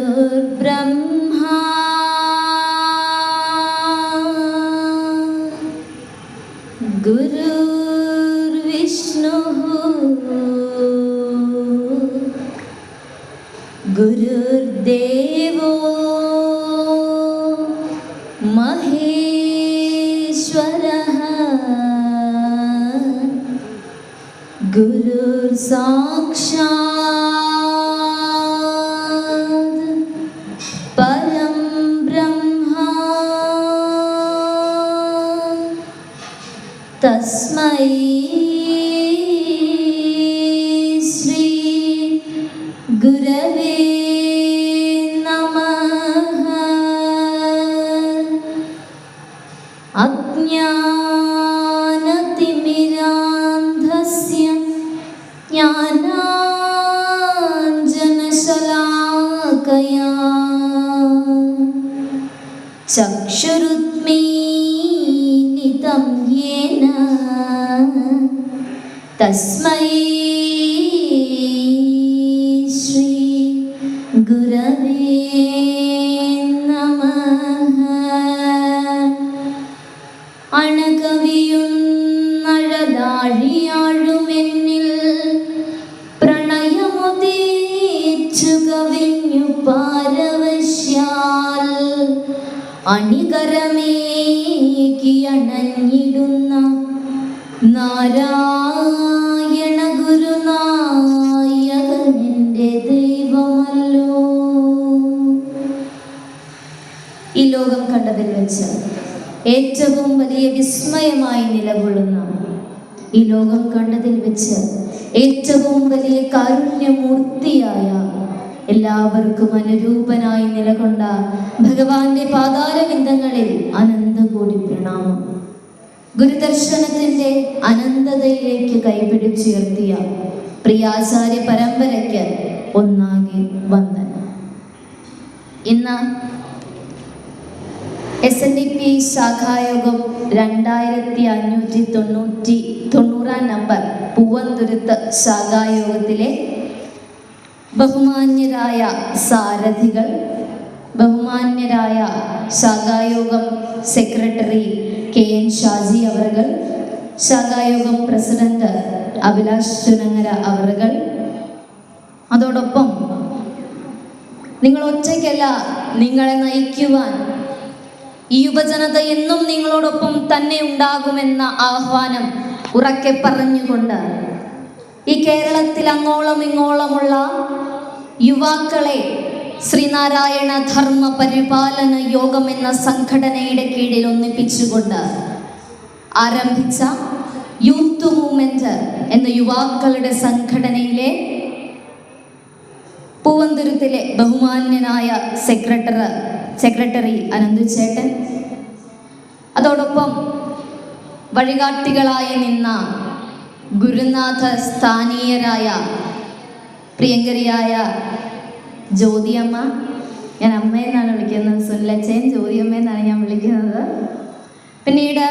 गुरुर्ब्रह्मा गुरुर्विष्णुः गुरुर्देवो महेश्वरः गुरुर्साक्षात् परं ब्रह्मा तस्मै श्री गुरवे नमः। अज्ञानतिमिरान्धस्य ज्ञानाञ्जनशलाकया चक्षुरुन्मीलितं येन तस्मै श्री गुरवे नमः। അണകവിയുന്നഴലാഴിയാഴുമെന്നിൽ പ്രണയമുദീച്ചു കവിഞ്ഞു പാരവശ്യാൽ അണികരമേകിയണഞ്ഞിടുന്ന നാരായണ ഗുരുനായകനെന്റെ ദൈവമല്ലോ. ഈ ലോകം കണ്ടതിൽ വെച്ച് ഏറ്റവും വലിയ വിസ്മയമായി നിലകൊള്ളുന്ന, ഈ ലോകം കണ്ടതിൽ വെച്ച് ഏറ്റവും വലിയ കാരുണ്യമൂർത്തിയായ, എല്ലാവർക്കും അനുരൂപനായി നിലകൊണ്ട ഭഗവാന്റെ പാതാരവിന്ദങ്ങളിൽ അനന്തകോടി പ്രണാമം. ഗുരുദർശനത്തിന്റെ അനന്തതയിലേക്ക് കൈപിടിച്ചുയർത്തിയ പ്രിയാചാര്യ പരമ്പരയ്ക്ക് ഒന്നാകെ വന്ദനം. ഇന്ന് SNDP ശാഖായോഗം 2590 നമ്പർ പൂവന്തുരുത്ത് ശാഖായോഗത്തിലെ ബഹുമാന്യരായ സാരഥികൾ, ബഹുമാന്യരായ ശാഖായോഗം സെക്രട്ടറി KN ഷാജി അവർകൾ, ശാഖായോഗം പ്രസിഡന്റ് അഭിലാഷ് ചുനങ്ങര അവർകൾ, അതോടൊപ്പം നിങ്ങൾ ഒറ്റയ്ക്കല്ല, നിങ്ങളെ നയിക്കുവാൻ ഈ യുവജനത എന്നും നിങ്ങളോടൊപ്പം തന്നെ ഉണ്ടാകുമെന്ന ആഹ്വാനം ഉറക്കെ പറഞ്ഞുകൊണ്ട് ഈ കേരളത്തിൽ അങ്ങോളം ഇങ്ങോളമുള്ള യുവാക്കളെ ശ്രീനാരായണ ധർമ്മ പരിപാലന യോഗം എന്ന സംഘടനയുടെ കീഴിൽ ഒന്നിപ്പിച്ചുകൊണ്ട് ആരംഭിച്ച യൂത്ത് മൂവ്മെന്റ് എന്ന യുവാക്കളുടെ സംഘടനയിലെ പൂവന്തുരുത്തിലെ ബഹുമാന്യനായ സെക്രട്ടറി അനന്തുചേട്ടൻ, അതോടൊപ്പം വഴികാട്ടികളായി നിന്ന ഗുരുനാഥ സ്ഥാനീയരായ പ്രിയങ്കരിയായ ജ്യോതിയമ്മ, ഞാൻ അമ്മയെന്നാണ് വിളിക്കുന്നത്, സുനിലച്ചൻ ജ്യോതിയമ്മയെന്നാണ് ഞാൻ വിളിക്കുന്നത്. പിന്നീട്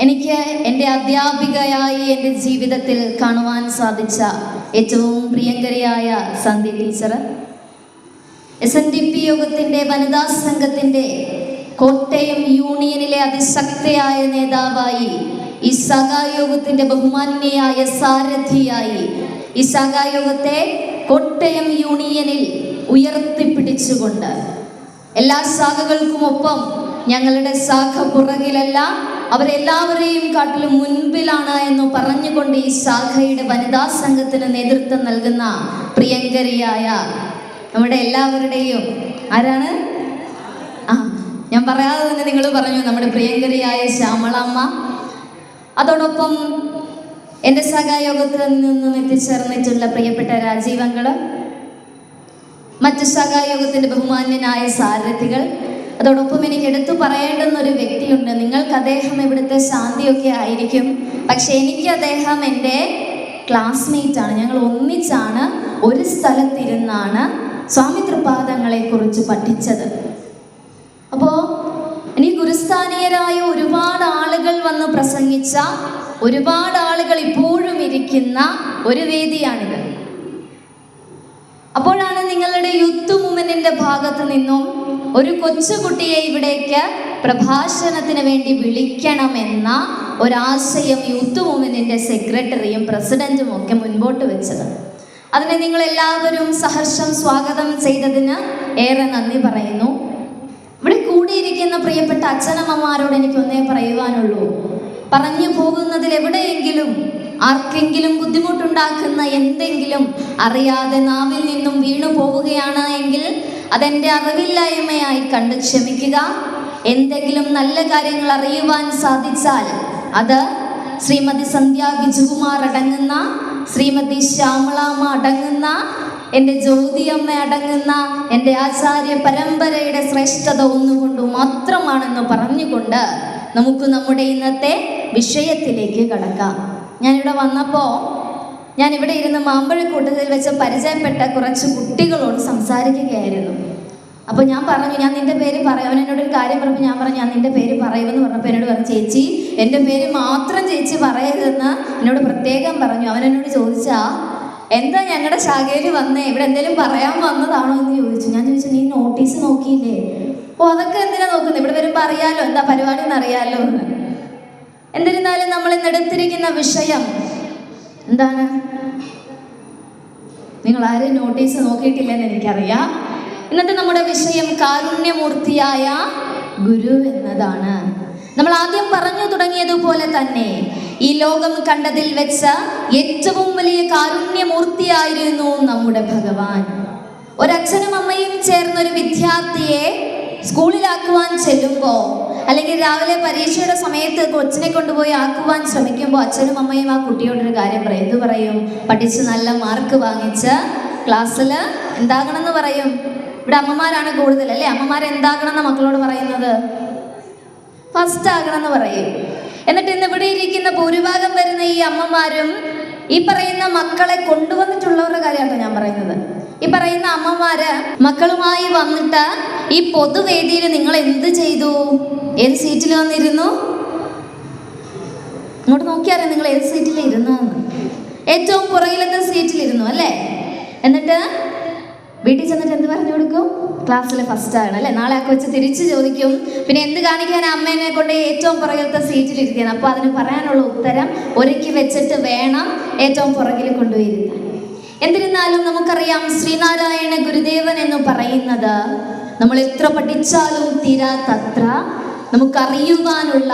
എനിക്ക് എൻ്റെ അധ്യാപികയായി എൻ്റെ ജീവിതത്തിൽ കാണുവാൻ സാധിച്ച ഏറ്റവും പ്രിയങ്കരിയായ സന്ധ്യ ടീച്ചർ, SNDP യോഗത്തിൻ്റെ വനിതാ സംഘത്തിൻ്റെ കോട്ടയം യൂണിയനിലെ അതിശക്തയായ നേതാവായി, ഈ ശാഖായോഗത്തിൻ്റെ ബഹുമാന്യയായ സാരഥിയായി, ഈ ശാഖായോഗത്തെ കോട്ടയം യൂണിയനിൽ ഉയർത്തിപ്പിടിച്ചുകൊണ്ട് എല്ലാ ശാഖകൾക്കുമൊപ്പം ഞങ്ങളുടെ ശാഖ പുറകിലല്ല, അവരെല്ലാവരെയും കാട്ടിലും മുൻപിലാണ് എന്ന് പറഞ്ഞുകൊണ്ട് ഈ ശാഖയുടെ വനിതാ സംഘത്തിന് നേതൃത്വം നൽകുന്ന പ്രിയങ്കരിയായ നമ്മുടെ എല്ലാവരുടെയും ആരാണ്? ഞാൻ പറയാതെ തന്നെ നിങ്ങൾ പറഞ്ഞു, നമ്മുടെ പ്രിയങ്കരിയായ ശ്യാമളമ്മ, അതോടൊപ്പം എൻ്റെ ശാഖായോഗത്തിൽ നിന്നും എത്തിച്ചേർന്നിട്ടുള്ള പ്രിയപ്പെട്ട രാജീവ് അങ്കിള്, മറ്റ് ശാഖായോഗത്തിൻ്റെ ബഹുമാന്യനായ സാരഥികൾ, അതോടൊപ്പം എനിക്ക് എടുത്തു പറയേണ്ടുന്ന ഒരു വ്യക്തിയുണ്ട്. നിങ്ങൾക്ക് അദ്ദേഹം ഇവിടുത്തെ ശാന്തിയൊക്കെ ആയിരിക്കും, പക്ഷെ എനിക്ക് അദ്ദേഹം എൻ്റെ ക്ലാസ്മേറ്റ് ആണ്. ഞങ്ങൾ ഒന്നിച്ചാണ് ഒരു സ്ഥലത്തിരുന്നാണ് സ്വാമി തൃപാദങ്ങളെ കുറിച്ച് പഠിച്ചത്. അപ്പോൾ ഇനി ഗുരുസ്ഥാനീയരായ ഒരുപാട് ആളുകൾ വന്ന് പ്രസംഗിച്ച ഒരുപാട് ആളുകൾ ഇപ്പോഴും ഇരിക്കുന്ന ഒരു വേദിയാണിത്. അപ്പോഴാണ് നിങ്ങളുടെ യൂത്ത് മൂവ്മെന്റിന്റെ ഭാഗത്ത് നിന്നും ഒരു കൊച്ചുകുട്ടിയെ ഇവിടേക്ക് പ്രഭാഷണത്തിന് വേണ്ടി വിളിക്കണമെന്ന ഒരാശയം യൂത്ത് മൂവ്മെന്റിന്റെ സെക്രട്ടറിയും പ്രസിഡന്റും ഒക്കെ മുൻപോട്ട് വെച്ചത്. അതിനെ നിങ്ങൾ എല്ലാവരും സഹർഷം സ്വാഗതം ചെയ്തതിന് ഏറെ നന്ദി പറയുന്നു. ഇവിടെ കൂടിയിരിക്കുന്ന പ്രിയപ്പെട്ട അച്ഛനമ്മമാരോട് എനിക്ക് ഒന്നേ പറയുവാനുള്ളൂ, പറഞ്ഞു പോകുന്നതിൽ എവിടെയെങ്കിലും ആർക്കെങ്കിലും ബുദ്ധിമുട്ടുണ്ടാക്കുന്ന എന്തെങ്കിലും അറിയാതെ നാവിൽ നിന്നും വീണു പോവുകയാണ് എങ്കിൽ അതെൻ്റെ അറിവില്ലായ്മയായി കണ്ട് ക്ഷമിക്കുക. എന്തെങ്കിലും നല്ല കാര്യങ്ങൾ അറിയുവാൻ സാധിച്ചാൽ അത് ശ്രീമതി സന്ധ്യ ബിജുകുമാർ അടങ്ങുന്ന, ശ്രീമതി ശ്യാമളാമ്മ അടങ്ങുന്ന, എൻ്റെ ജ്യോതിയമ്മ അടങ്ങുന്ന എൻ്റെ ആചാര്യ പരമ്പരയുടെ ശ്രേഷ്ഠത ഒന്നുകൊണ്ട് മാത്രമാണെന്ന് പറഞ്ഞുകൊണ്ട് നമുക്ക് നമ്മുടെ ഇന്നത്തെ വിഷയത്തിലേക്ക് കടക്കാം. ഞാനിവിടെ വന്നപ്പോൾ ഞാനിവിടെ ഇരുന്ന് മാമ്പഴക്കൂട്ടത്തിൽ വെച്ച് പരിചയപ്പെട്ട കുറച്ച് കുട്ടികളോട് സംസാരിക്കുകയായിരുന്നു. അപ്പോൾ ഞാൻ പറഞ്ഞു, ഞാൻ നിൻ്റെ പേര് പറയും. അവൻ എന്നോടൊരു കാര്യം പറഞ്ഞപ്പോൾ ഞാൻ പറഞ്ഞു, ഞാൻ നിൻ്റെ പേര് പറയുമെന്ന് പറഞ്ഞപ്പോൾ എന്നോട് പറഞ്ഞു, ചേച്ചി എൻ്റെ പേര് മാത്രം ചേച്ചി പറയരുതെന്ന് എന്നോട് പ്രത്യേകം പറഞ്ഞു. അവൻ എന്നോട് ചോദിച്ചാ, എന്താ ഞങ്ങളുടെ ശാഖയിൽ വന്നേ, ഇവിടെ എന്തെങ്കിലും പറയാൻ വന്നതാണോ എന്ന് ചോദിച്ചു. ഞാൻ ചോദിച്ചു, നീ നോട്ടീസ് നോക്കിയില്ലേ? ഓ, അതൊക്കെ എന്തിനാ നോക്കുന്നത്, ഇവിടെ വരുമ്പോൾ അറിയാലോ എന്താ പരിപാടി എന്ന് അറിയാലോ എന്ന്. എന്നിരുന്നാലും നമ്മൾ ഇന്ന് എടുത്തിരിക്കുന്ന വിഷയം എന്താണ്? നിങ്ങൾ ആരും നോട്ടീസ് നോക്കിയിട്ടില്ലെന്ന് എനിക്കറിയാം. ഇന്നത്തെ നമ്മുടെ വിഷയം കാരുണ്യമൂർത്തിയായ ഗുരു എന്നതാണ്. നമ്മൾ ആദ്യം പറഞ്ഞു തുടങ്ങിയതുപോലെ തന്നെ ഈ ലോകം കണ്ടതിൽ വെച്ച് ഏറ്റവും വലിയ കാരുണ്യമൂർത്തിയായിരുന്നു നമ്മുടെ ഭഗവാൻ. ഒരച്ഛനും അമ്മയും ചേർന്നൊരു വിദ്യാർത്ഥിയെ സ്കൂളിലാക്കുവാൻ ചെല്ലുമ്പോൾ, അല്ലെങ്കിൽ രാവിലെ പരീക്ഷയുടെ സമയത്ത് കൊച്ചിനെ കൊണ്ടുപോയി ആക്കുവാൻ ശ്രമിക്കുമ്പോൾ അച്ഛനും അമ്മയും ആ കുട്ടിയോടൊരു കാര്യം പറയും. എന്ത് പറയും? പഠിച്ച് നല്ല മാർക്ക് വാങ്ങിച്ച് ക്ലാസ്സിൽ എന്താകണം എന്ന് പറയും. ഇവിടെ അമ്മമാരാണ് കൂടുതൽ അല്ലേ? അമ്മമാരെന്താകണം എന്ന് മക്കളോട് പറയുന്നത്? ഫസ്റ്റ് ആകണം എന്ന് പറയും. എന്നിട്ട് ഇന്ന് ഇവിടെ ഇരിക്കുന്ന ഭൂരിഭാഗം വരുന്ന ഈ അമ്മമാരും ഈ പറയുന്ന മക്കളെ കൊണ്ടുവന്നിട്ടുള്ളവരുടെ കാര്യമാണ് ഞാൻ പറയുന്നത്. ഈ പറയുന്ന അമ്മമാര് മക്കളുമായി വന്നിട്ട് ഈ പൊതുവേദിയിൽ നിങ്ങൾ എന്ത് ചെയ്തു? ഏത് സീറ്റിൽ വന്നിരുന്നു? ഇങ്ങോട്ട് നോക്കിയാറിയാം നിങ്ങൾ ഏത് സീറ്റിൽ ഇരുന്നതെന്ന്. ഏറ്റവും പുറകിലത്തെ സീറ്റിലിരുന്നു അല്ലേ? എന്നിട്ട് വീട്ടിൽ ചെന്നിട്ട് എന്ത് പറഞ്ഞു കൊടുക്കും? ക്ലാസ്സിൽ ഫസ്റ്റ് ആണ് അല്ലേ? നാളെ ഒക്കെ വെച്ച് തിരിച്ച് ചോദിക്കും, പിന്നെ എന്ത് കാണിക്കാൻ അമ്മേനെ കൊണ്ട് ഏറ്റവും പുറകിലത്തെ സീറ്റിലിരുത്തിയാണ്. അപ്പോൾ അതിന് പറയാനുള്ള ഉത്തരം ഒരുക്കി വെച്ചിട്ട് വേണം ഏറ്റവും പുറകിൽ കൊണ്ടുപോയിരുത്താൻ. എന്നിരുന്നാലും നമുക്കറിയാം, ശ്രീനാരായണ ഗുരുദേവൻ എന്ന് പറയുന്നത് നമ്മൾ എത്ര പഠിച്ചാലും തീരാത്തത്ര നമുക്കറിയുവാനുള്ള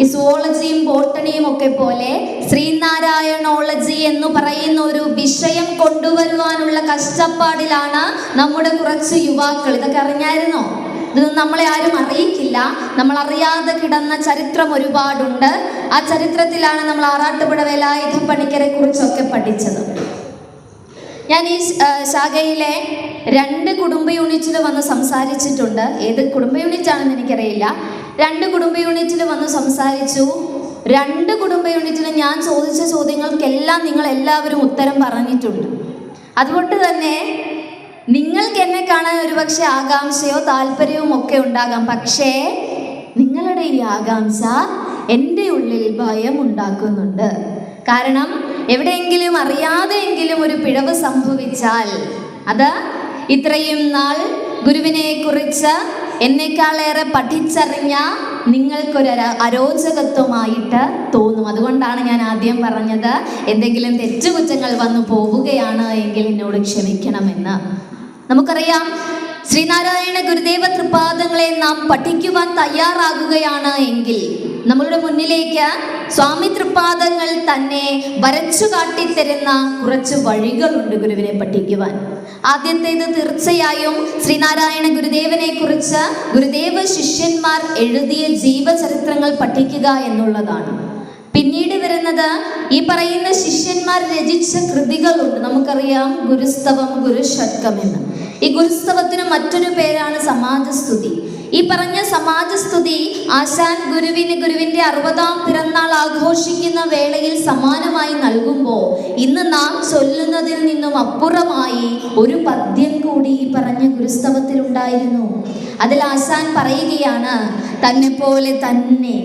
ഈ സുവോളജിയും ബോട്ടണിയും ഒക്കെ പോലെ ശ്രീനാരായണോളജി എന്ന് പറയുന്ന ഒരു വിഷയം കൊണ്ടുവരുവാനുള്ള കഷ്ടപ്പാടിലാണ് നമ്മുടെ കുറച്ച് യുവാക്കൾ. ഇതൊക്കെ അറിഞ്ഞായിരുന്നോ? ഇതൊന്നും നമ്മളെ ആരും അറിയിക്കില്ല. നമ്മൾ അറിയാതെ കിടന്ന ചരിത്രം ഒരുപാടുണ്ട്. ആ ചരിത്രത്തിലാണ് നമ്മൾ ആറാട്ടുപുഴ വേലായുധ പണിക്കരെ കുറിച്ചൊക്കെ പഠിച്ചത്. ഞാൻ ഈ ശാഖയിലെ 2 കുടുംബ യൂണിറ്റിൽ വന്ന് സംസാരിച്ചിട്ടുണ്ട്. ഏത് കുടുംബ യൂണിറ്റ് ആണെന്ന് എനിക്കറിയില്ല. 2 കുടുംബ യൂണിറ്റിൽ വന്ന് സംസാരിച്ചു. 2 കുടുംബ യൂണിറ്റിൽ ഞാൻ ചോദിച്ച ചോദ്യങ്ങൾക്കെല്ലാം നിങ്ങൾ എല്ലാവരും ഉത്തരം പറഞ്ഞിട്ടുണ്ട്. അതുകൊണ്ട് തന്നെ നിങ്ങൾക്ക് എന്നെ കാണാൻ ഒരുപക്ഷെ ആകാംക്ഷയോ താല്പര്യവും ഒക്കെ ഉണ്ടാകാം. പക്ഷേ നിങ്ങളുടെ ഈ ആകാംക്ഷ എൻ്റെ ഉള്ളിൽ ഭയം ഉണ്ടാക്കുന്നുണ്ട്. കാരണം എവിടെയെങ്കിലും അറിയാതെയെങ്കിലും ഒരു പിഴവ് സംഭവിച്ചാൽ അത് ഇത്രയും നാൾ ഗുരുവിനെ കുറിച്ച് എന്നെക്കാളേറെ പഠിച്ചറിഞ്ഞ നിങ്ങൾക്കൊരു അരോചകത്വമായിട്ട് തോന്നും. അതുകൊണ്ടാണ് ഞാൻ ആദ്യം പറഞ്ഞത്, എന്തെങ്കിലും തെറ്റുകുറ്റങ്ങൾ വന്നു പോവുകയാണ് എങ്കിൽ എന്നോട് ക്ഷമിക്കണമെന്ന്. നമുക്കറിയാം, ശ്രീനാരായണ ഗുരുദേവ തൃപാദങ്ങളെ നാം പഠിക്കുവാൻ തയ്യാറാകുകയാണ് എങ്കിൽ നമ്മളുടെ മുന്നിലേക്ക് സ്വാമി തൃപാദങ്ങൾ തന്നെ വരച്ചു കാട്ടിത്തരുന്ന കുറച്ച് വഴികളുണ്ട് ഗുരുവിനെ പഠിക്കുവാൻ. ആദ്യത്തേത് തീർച്ചയായും ശ്രീനാരായണ ഗുരുദേവനെ കുറിച്ച് ഗുരുദേവ ശിഷ്യന്മാർ എഴുതിയ ജീവചരിത്രങ്ങൾ പഠിക്കുക എന്നുള്ളതാണ്. പിന്നീട് വരുന്നത് ഈ പറയുന്ന ശിഷ്യന്മാർ രചിച്ച കൃതികളുണ്ട്. നമുക്കറിയാം ഗുരുസ്തവം, ഗുരുഷട്കം എന്ന്. ഈ ഗുരുസ്തവത്തിന് മറ്റൊരു പേരാണ് സമാജസ്തുതി. ഈ പറഞ്ഞ സമാജസ്തുതി ആശാൻ ഗുരുവിന്റെ 60-ാം പിറന്നാൾ ആഘോഷിക്കുന്ന വേളയിൽ സമാനമായി നൽകുമ്പോൾ ഇന്ന് നാം ചൊല്ലുന്നതിൽ നിന്നും അപ്പുറമായി ഒരു പദ്യം കൂടി ഈ പറഞ്ഞ ഗുരുസ്തവത്തിൽ ഉണ്ടായിരുന്നു. അതിൽ ആശാൻ പറയുകയാണ്, തന്നെ പോലെ തന്നെ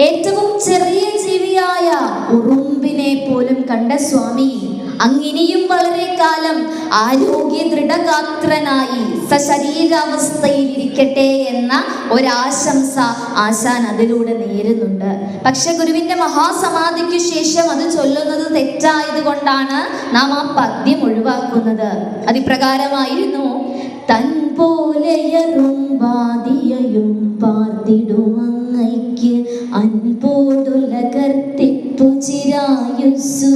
ഏറ്റവും ചെറിയ ജീവിയായ ഉറുമ്പിനെ പോലും കണ്ട സ്വാമി അങ്ങിനിയും വളരെ കാലം ആരോഗ്യ ദൃഢഗാത്രനായി സശരീരാവസ്ഥയിൽ ഇരിക്കട്ടെ എന്ന ഒരാശംസ ആശാൻ അതിലൂടെ നേരുന്നുണ്ട്. പക്ഷെ ഗുരുവിന്റെ മഹാസമാധിക്ക് ശേഷം അത് ചൊല്ലുന്നത് തെറ്റായത് കൊണ്ടാണ് നാം ആ പദ്യം ഒഴിവാക്കുന്നത്. അതിപ്രകാരമായിരുന്നു: തൻ പോലെയറുമ്പാതിയയും പാർത്തിടുമങ്ങയ്ക്ക് അൻപോടുലകർത്തിപ്പു ചിരായുസുതയാത്തേ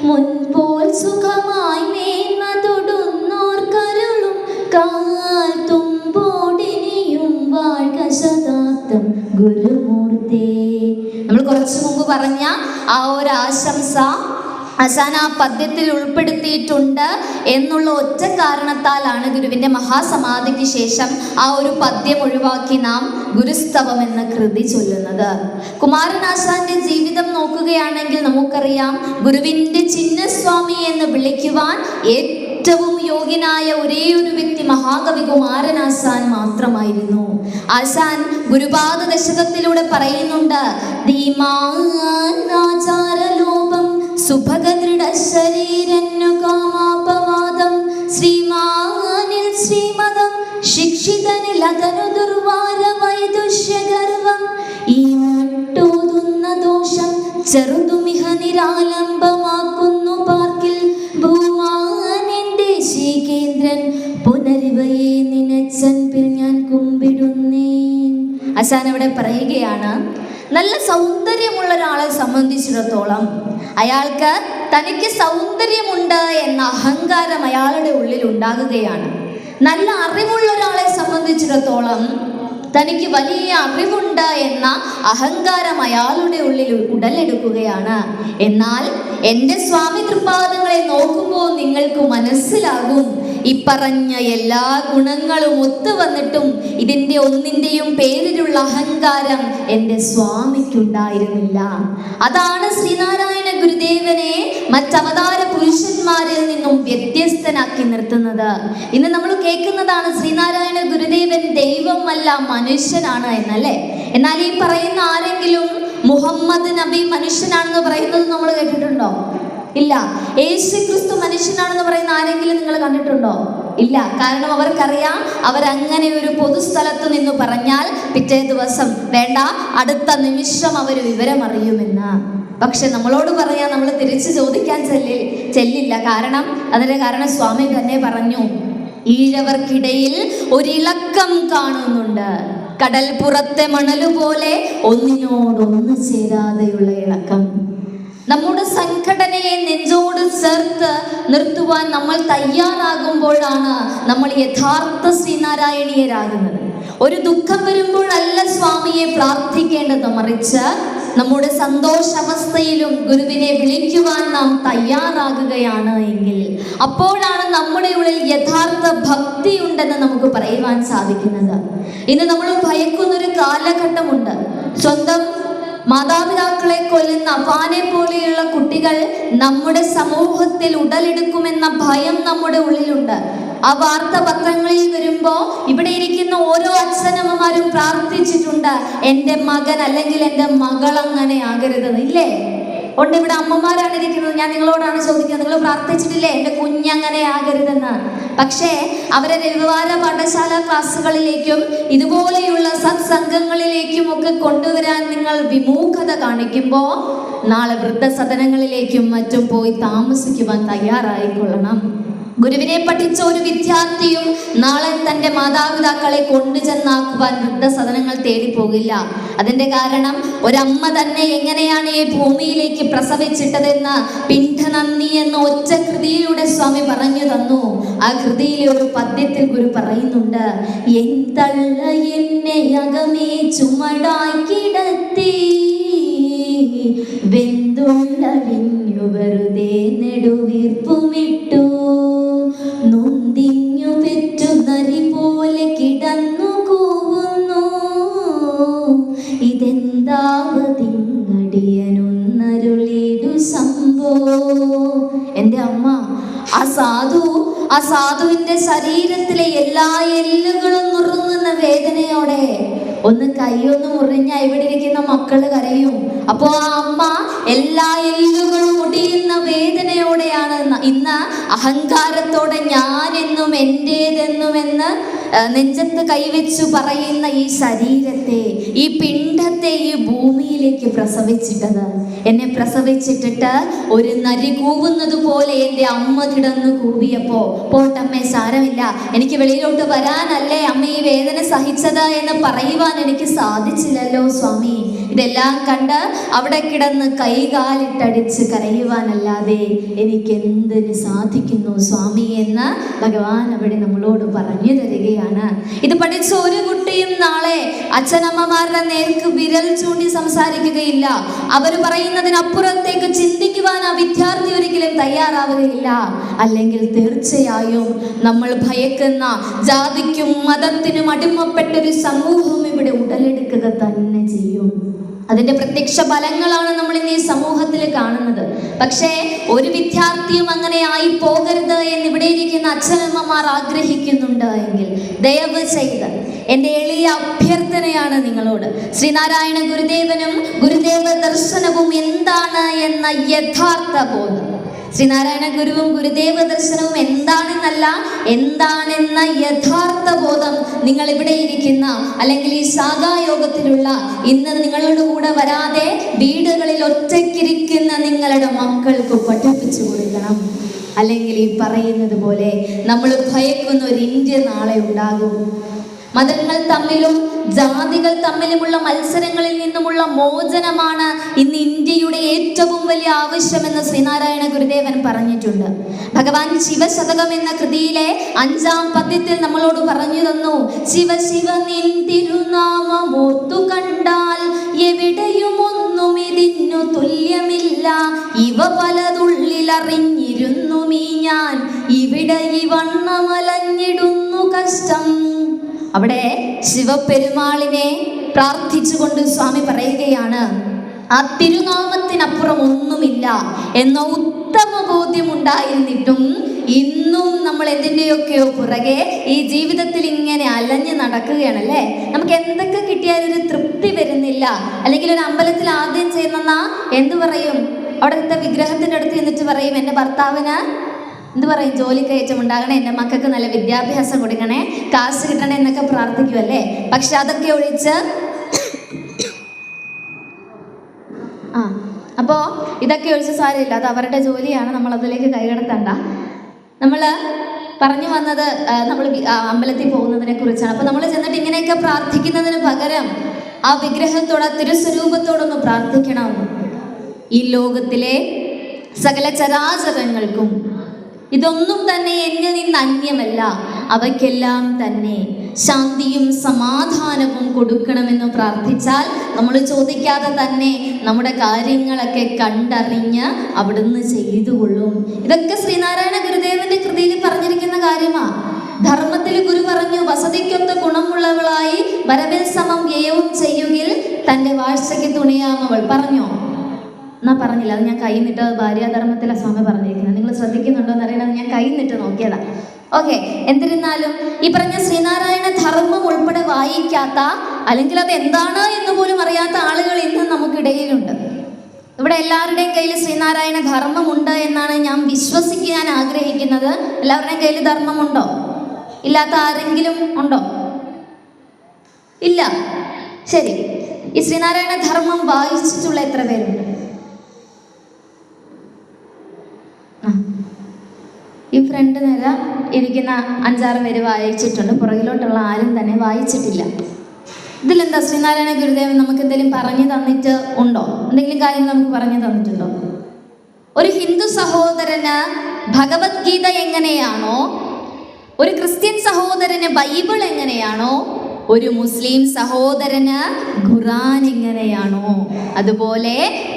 മുൻപോൽ സുഖമായി മേന്മ തൊടുന്നോർ കരുളും കാൽ തുമ്പോടിനിയും വാഴ്ക ശതാബ്ദം ഗുരുമൂർത്തേ. നമ്മൾ കുറച്ചു മുമ്പ് പറഞ്ഞ ആ ഒരു ആശംസ ആശാൻ ആ പദ്യത്തിൽ ഉൾപ്പെടുത്തിയിട്ടുണ്ട് എന്നുള്ള ഒറ്റ കാരണത്താലാണ് ഗുരുവിന്റെ മഹാസമാധിക്ക് ശേഷം ആ ഒരു പദ്യം ഒഴിവാക്കി നാം ഗുരുസ്തവം എന്ന കൃതി ചൊല്ലുന്നത്. കുമാരനാശാന്റെ ജീവിതം നോക്കുകയാണെങ്കിൽ നമുക്കറിയാം, ഗുരുവിന്റെ ചിന്നസ്വാമി എന്ന് വിളിക്കുവാൻ ഏറ്റവും യോഗ്യനായ ഒരേ ഒരു വ്യക്തി മഹാകവി കുമാരനാശാൻ മാത്രമായിരുന്നു. ആശാൻ ഗുരുപാദ ദശകത്തിലൂടെ പറയുന്നുണ്ട്: ധീമാചാരലോപം സുഭഗദൃഢ ശരീരന്നു കാമാപവാദം ശ്രീമാനിൽ ശ്രീമതം ശിക്ഷിതനിൽ അതനു ദുർവാര വൈദുഷ്യഗർവം ഈ മുട്ടോതുന്ന ദോഷം ചെറുതുമിഹ നിരാലംബമാക്കുന്നു പാർക്കിൽ ഭൂമാനെന്റെ ശ്രീകേന്ദ്രൻ പുനരിവയെ നിനച്ചൻപിൽ ഞാൻ കുമ്പിടുന്നേ. ആശാൻ അവിടെ പറയുകയാണ്, നല്ല സൗന്ദര്യമുള്ള ഒരാളെ സംബന്ധിച്ചിടത്തോളം അയാൾക്ക് തനിക്ക് സൗന്ദര്യമുണ്ട് എന്ന അഹങ്കാരം അയാളുടെ ഉള്ളിൽ ഉണ്ടാകുകയാണ്. നല്ല അറിവുള്ള ഒരാളെ സംബന്ധിച്ചിടത്തോളം തനിക്ക് വലിയ അറിവുണ്ട് എന്ന അഹങ്കാരം അയാളുടെ ഉള്ളിൽ ഉടലെടുക്കുകയാണ്. എന്നാൽ എൻ്റെ സ്വാമി തൃപ്പാദങ്ങളെ നോക്കുമ്പോൾ നിങ്ങൾക്ക് മനസ്സിലാകും, ഇപ്പറഞ്ഞ എല്ലാ ഗുണങ്ങളും ഒത്തു വന്നിട്ടും ഇതിൻ്റെ ഒന്നിൻ്റെയും പേരിലുള്ള അഹങ്കാരം എൻ്റെ സ്വാമിക്കുണ്ടായിരുന്നില്ല. അതാണ് ശ്രീനാരായണ ഗുരുദേവനെ മറ്റവതാര പുരുഷന്മാരിൽ നിന്നും വ്യത്യസ്തനാക്കി നിർത്തുന്നത്. ഇന്ന് നമ്മൾ കേൾക്കുന്നതാണ് ശ്രീനാരായണ ഗുരുദേവൻ ദൈവമല്ല മനുഷ്യനാണ് എന്നല്ലേ. എന്നാൽ ഈ പറയുന്ന ആരെങ്കിലും മുഹമ്മദ് നബി മനുഷ്യനാണെന്ന് പറയുന്നത് നമ്മൾ കേട്ടിട്ടുണ്ടോ? ഇല്ല. യേശു ക്രിസ്തു മനുഷ്യനാണെന്ന് പറയുന്ന ആരെങ്കിലും നിങ്ങൾ കണ്ടിട്ടുണ്ടോ? ഇല്ല. കാരണം അവർക്കറിയാം, അവരങ്ങനെ ഒരു പൊതുസ്ഥലത്ത് നിന്ന് പറഞ്ഞാൽ പിറ്റേ ദിവസം വേണ്ട അടുത്ത നിമിഷം അവർ വിവരമറിയുമെന്ന്. പക്ഷെ നമ്മളോട് പറയാൻ നമ്മൾ തിരിച്ചു ചോദിക്കാൻ ചെല്ലില്ല. അതിന്റെ കാരണം സ്വാമി തന്നെ പറഞ്ഞു, ഈഴവർക്കിടയിൽ ഒരിളക്കം കാണുന്നുണ്ട്, കടൽ പുറത്തെ മണലുപോലെ ഒന്നിനോടൊന്ന് ചേരാതെയുള്ള ഇളക്കം. നമ്മുടെ സംഘടനയെ നെഞ്ചോട് ചേർത്ത് നിർത്തുവാൻ നമ്മൾ തയ്യാറാകുമ്പോഴാണ് നമ്മൾ യഥാർത്ഥ ശ്രീനാരായണീയരാകുന്നത്. ഒരു ദുഃഖം വരുമ്പോഴല്ല സ്വാമിയെ പ്രാർത്ഥിക്കേണ്ടത്, മറിച്ച് നമ്മുടെ സന്തോഷാവസ്ഥയിലും ഗുരുവിനെ വിളിക്കുവാൻ നാം തയ്യാറാകുകയാണ് എങ്കിൽ അപ്പോഴാണ് നമ്മുടെ ഉള്ളിൽ യഥാർത്ഥ ഭക്തി ഉണ്ടെന്ന് നമുക്ക് പറയുവാൻ സാധിക്കുന്നത്. ഇന്ന് നമ്മൾ ഭയക്കുന്നൊരു കാലഘട്ടമുണ്ട്. സ്വന്തം മാതാപിതാക്കളെ കൊല്ലുന്ന അഫാനെ പോലെയുള്ള കുട്ടികൾ നമ്മുടെ സമൂഹത്തിൽ ഉടലെടുക്കുമെന്ന ഭയം നമ്മുടെ ഉള്ളിലുണ്ട്. ആ വാർത്ത പത്രങ്ങളിൽ വരുമ്പോൾ ഇവിടെ ഇരിക്കുന്ന ഓരോ അച്ഛനമ്മമാരും പ്രാർത്ഥിച്ചിട്ടുണ്ട്, എൻ്റെ മകൻ അല്ലെങ്കിൽ എൻ്റെ മകൾ അങ്ങനെ ആകരുതെന്ന്. ഇല്ലേ? ഉണ്ട്. ഇവിടെ അമ്മമാരാണ് ഇരിക്കുന്നത്. ഞാൻ നിങ്ങളോടാണ് ചോദിക്കുന്നത്, നിങ്ങൾ പ്രാർത്ഥിച്ചിട്ടില്ലേ എൻ്റെ കുഞ്ഞങ്ങനെ ആകരുതെന്ന്? പക്ഷേ അവരെ രവിവാര പാഠശാല ക്ലാസ്സുകളിലേക്കും ഇതുപോലെയുള്ള സത്സംഗങ്ങളിലേക്കും ഒക്കെ കൊണ്ടുവരാൻ നിങ്ങൾ വിമുഖത കാണിക്കുമ്പോൾ നാളെ വൃദ്ധസദനങ്ങളിലേക്കും മറ്റും പോയി താമസിക്കുവാൻ തയ്യാറായിക്കൊള്ളണം. ഗുരുവിനെ പഠിച്ച ഒരു വിദ്യാർത്ഥിയും നാളെ തൻ്റെ മാതാപിതാക്കളെ കൊണ്ടുചെന്നാക്കുവാൻ വൃദ്ധസദനങ്ങൾ തേടിപ്പോകില്ല. അതിൻ്റെ കാരണം ഒരമ്മ തന്നെ എങ്ങനെയാണ് ഈ ഭൂമിയിലേക്ക് പ്രസവിച്ചിട്ടതെന്ന് പിണ്ഡനന്ദി എന്ന ഒറ്റ കൃതിയിലൂടെ സ്വാമി പറഞ്ഞു തന്നു. ആ കൃതിയിലെ ഒരു പദ്യത്തിൽ ഗുരു പറയുന്നുണ്ട്, എന്തള്ള എന്നെ അകമേ ചുമടായി കിടത്തി വെന്തുള്ളലിഞ്ഞു വെറുതെ നെടുവീർപ്പുമിട്ടു നൊന്തിഞ്ഞു പെറ്റു നരി പോലെ കിടന്നു ചിന്താവതിങ്ങടിയനൊന്നരുളിടു ശംഭോ. എൻ്റെ അമ്മ ആ സാധുവിന്റെ ശരീരത്തിലെ എല്ലാ എല്ലുകളും നുറുങ്ങുന്ന വേദനയോടെ ഒന്ന് കൈയൊന്ന് മുറിഞ്ഞ ഇവിടെ ഇരിക്കുന്ന മക്കള് കരയും. അപ്പോ ആ അമ്മ എല്ലാ എല്ലുകളും ഒടിയുന്ന വേദനയോടെയാണ് ഇന്ന് അഹങ്കാരത്തോടെ ഞാനെന്നും എൻ്റേതെന്നുമെന്ന് നെഞ്ചത്ത് കൈവച്ചു പറയുന്ന ഈ ശരീരത്തെ, ഈ പിണ്ഡത്തെ ഈ ഭൂമിയിലേക്ക് പ്രസവിച്ചിട്ടത്. എന്നെ പ്രസവിച്ചിട്ടിട്ട് ഒരു നരി കൂവുന്നത് പോലെ എൻ്റെ അമ്മ കിടന്ന് കൂവിയപ്പോ, പോട്ടമ്മേ സാരമില്ല, എനിക്ക് വെളിയിലോട്ട് വരാനല്ലേ അമ്മ ഈ വേദന സഹിച്ചത് എന്ന് പറയുവാൻ എനിക്ക് സാധിച്ചില്ലല്ലോ സ്വാമി. ഇതെല്ലാം കണ്ട് അവിടെ കിടന്ന് കൈകാലിട്ടടിച്ച് കരയുവാനല്ലാതെ എനിക്ക് എന്തിന് സാധിക്കുന്നു സ്വാമി എന്ന് ഭഗവാൻ അവിടെ നമ്മളോട് പറഞ്ഞു തരികയാണ്. ഇത് പഠിച്ച ഒരു കുട്ടിയും നാളെ അച്ഛനമ്മമാരുടെ നേർക്ക് വിരൽ ചൂണ്ടി സംസാരിക്കുകയില്ല. അവർ പറയുന്നതിനപ്പുറത്തേക്ക് ചിന്തിക്കുവാൻ ആ വിദ്യാർത്ഥി ഒരിക്കലും തയ്യാറാവുകയില്ല. അല്ലെങ്കിൽ തീർച്ചയായും നമ്മൾ ഭയക്കുന്ന ജാതിക്കും മതത്തിനും അടിമപ്പെട്ടൊരു സമൂഹം ഇവിടെ ഉടലെടുക്കുക തന്നെ ചെയ്യും. അതിന്റെ പ്രത്യക്ഷ ഫലങ്ങളാണ് നമ്മൾ ഇന്ന് ഈ സമൂഹത്തിൽ കാണുന്നത്. പക്ഷേ ഒരു വിദ്യാർത്ഥിയും അങ്ങനെ ആയി പോകരുത് എന്ന് ഇവിടെ ഇരിക്കുന്ന അച്ഛനമ്മമാർ ആഗ്രഹിക്കുന്നുണ്ട് എങ്കിൽ ദയവ് ചെയ്ത് എൻ്റെ എളിയ അഭ്യർത്ഥനയാണ് നിങ്ങളോട്. ശ്രീനാരായണ ഗുരുദേവനും ഗുരുദേവ ദർശനവും എന്താണ് എന്ന യഥാർത്ഥ ബോധം, ശ്രീനാരായണ ഗുരുവും ഗുരുദേവ ദർശനവും എന്താണെന്ന യഥാർത്ഥ ബോധം നിങ്ങൾ ഇവിടെ ഇരിക്കുന്ന അല്ലെങ്കിൽ ഈ ശാഖായോഗത്തിലുള്ള ഇന്ന് നിങ്ങളുടെ കൂടെ വരാതെ വീടുകളിൽ ഒറ്റയ്ക്കിരിക്കുന്ന നിങ്ങളുടെ മക്കൾക്ക് പഠിപ്പിച്ചു കൊടുക്കണം. അല്ലെങ്കിൽ ഈ പറയുന്നത് പോലെ നമ്മൾ ഭയക്കുന്ന ഒരു ഇന്ത്യ നാളെ ഉണ്ടാകും. മതങ്ങൾ തമ്മിലും ജാതികൾ തമ്മിലുമുള്ള മത്സരങ്ങളിൽ നിന്നുമുള്ള മോചനമാണ് ഇന്ന് ഇന്ത്യയുടെ ഏറ്റവും വലിയ ആവശ്യമെന്ന് ശ്രീനാരായണ ഗുരുദേവൻ പറഞ്ഞിട്ടുണ്ട്. ഭഗവാൻ ശിവശതകം എന്ന കൃതിയിലെ 5-ാം പദ്യത്തിൽ നമ്മളോട് പറഞ്ഞു തന്നു, ശിവ ശിവ നിൻ തിരുനാമമോർത്തു കണ്ടാൽ എവിടെയും ഒന്നും ഇതിനു തുല്യമില്ല, ഇവ പലതുള്ളിലറിഞ്ഞിരുന്നുമീ ഞാൻ, ഇവിടെ ഈ വണ്ണമലഞ്ഞിടുന്നു കഷ്ടം. അവിടെ ശിവപെരുമാളിനെ പ്രാർത്ഥിച്ചുകൊണ്ട് സ്വാമി പറയുകയാണ്, ആ തിരുനാമത്തിനപ്പുറം ഒന്നുമില്ല എന്ന ഉത്തമ ബോധ്യം ഉണ്ടായിരുന്നിട്ടും ഇന്നും നമ്മൾ എന്തിൻ്റെയൊക്കെയോ പുറകെ ഈ ജീവിതത്തിൽ ഇങ്ങനെ അലഞ്ഞു നടക്കുകയാണല്ലേ. നമുക്ക് എന്തൊക്കെ കിട്ടിയാലും ഒരു തൃപ്തി വരുന്നില്ല. അല്ലെങ്കിൽ ഒരു അമ്പലത്തിൽ ആദ്യം ചെയ്യുന്ന എന്ത് പറയും, അവിടുത്തെ വിഗ്രഹത്തിൻ്റെ അടുത്ത് എന്നിട്ട് പറയും, എൻ്റെ ഭർത്താവിന് എന്ത് പറയും, ജോലി കയറ്റം ഉണ്ടാകണേ, എൻ്റെ മക്കൾക്ക് നല്ല വിദ്യാഭ്യാസം കൊടുക്കണേ, കാശ് കിട്ടണേ എന്നൊക്കെ പ്രാർത്ഥിക്കുമല്ലേ. പക്ഷെ അതൊക്കെ ഒഴിച്ച് അപ്പോൾ ഇതൊക്കെ ഒഴിച്ച് സാരമില്ല, അത് അവരുടെ ജോലിയാണ്, നമ്മൾ അതിലേക്ക് കൈകടത്തണ്ട. നമ്മൾ പറഞ്ഞു വന്നത് നമ്മൾ അമ്പലത്തിൽ പോകുന്നതിനെ കുറിച്ചാണ്. അപ്പോൾ നമ്മൾ ചെന്നിട്ട് ഇങ്ങനെയൊക്കെ പ്രാർത്ഥിക്കുന്നതിന് പകരം ആ വിഗ്രഹത്തോട്, തിരുസ്വരൂപത്തോടൊന്ന് പ്രാർത്ഥിക്കണം. ഈ ലോകത്തിലെ സകല ചരാചരങ്ങൾക്കും ഇതൊന്നും തന്നെ എന്നിൽ നിന്ന് അന്യമല്ല, അവയ്ക്കെല്ലാം തന്നെ ശാന്തിയും സമാധാനവും കൊടുക്കണമെന്ന് പ്രാർത്ഥിച്ചാൽ നമ്മൾ ചോദിക്കാതെ തന്നെ നമ്മുടെ കാര്യങ്ങളൊക്കെ കണ്ടറിഞ്ഞ് അവിടുന്ന് ചെയ്തുകൊള്ളും. ഇതൊക്കെ ശ്രീനാരായണ ഗുരുദേവന്റെ കൃതിയിൽ പറഞ്ഞിരിക്കുന്ന കാര്യമാണ്. ധർമ്മത്തിൽ ഗുരു പറഞ്ഞു, വസതിക്കൊത്ത ഗുണമുള്ളവളായി വരവിൽ സമം വ്യയവും ചെയ്യുകിൽ തൻ്റെ വാഴ്ചയ്ക്ക് തുണിയാമവൾ. പറഞ്ഞോ? എന്നാ പറഞ്ഞില്ല, അത് ഞാൻ കൈ നിട്ട് ഭാര്യാധർമ്മത്തിലെ സ്വാമി പറഞ്ഞിരിക്കുന്നത്. നിങ്ങൾ ശ്രദ്ധിക്കുന്നുണ്ടോ എന്നറിയണം, ഞാൻ കൈ നിട്ട് നോക്കിയതാ. ഓക്കെ, എന്നിരുന്നാലും ഈ പറഞ്ഞ ശ്രീനാരായണ ധർമ്മം ഉൾപ്പെടെ വായിക്കാത്ത, അല്ലെങ്കിൽ അത് എന്താണ് എന്ന് പോലും അറിയാത്ത ആളുകൾ ഇന്ന് നമുക്കിടയിലുണ്ട്. ഇവിടെ എല്ലാവരുടെയും കയ്യിൽ ശ്രീനാരായണ ധർമ്മമുണ്ട് എന്നാണ് ഞാൻ വിശ്വസിക്കാൻ ആഗ്രഹിക്കുന്നത്. എല്ലാവരുടെയും കയ്യിൽ ധർമ്മമുണ്ടോ? ഇല്ലാത്ത ആരെങ്കിലും ഉണ്ടോ? ഇല്ല. ശരി, ഈ ശ്രീനാരായണ ധർമ്മം വായിച്ചിട്ടുള്ള എത്ര പേരുണ്ട്? ഈ ഫ്രണ്ട് നിര ഇരിക്കുന്ന 5-6 പേര് വായിച്ചിട്ടുണ്ട്, പുറകിലോട്ടുള്ള ആരും തന്നെ വായിച്ചിട്ടില്ല. ഇതിലെന്താ ശ്രീനാരായണ ഗുരുദേവൻ നമുക്ക് എന്തെങ്കിലും പറഞ്ഞു തന്നിട്ട് ഉണ്ടോ? എന്തെങ്കിലും കാര്യങ്ങൾ നമുക്ക് പറഞ്ഞു തന്നിട്ടുണ്ടോ? ഒരു ഹിന്ദു സഹോദരന് ഭഗവത്ഗീത എങ്ങനെയാണോ, ഒരു ക്രിസ്ത്യൻ സഹോദരന് ബൈബിൾ എങ്ങനെയാണോ, ഒരു മുസ്ലിം സഹോദരന് ഖുർആൻ എങ്ങനെയാണോ, അതുപോലെ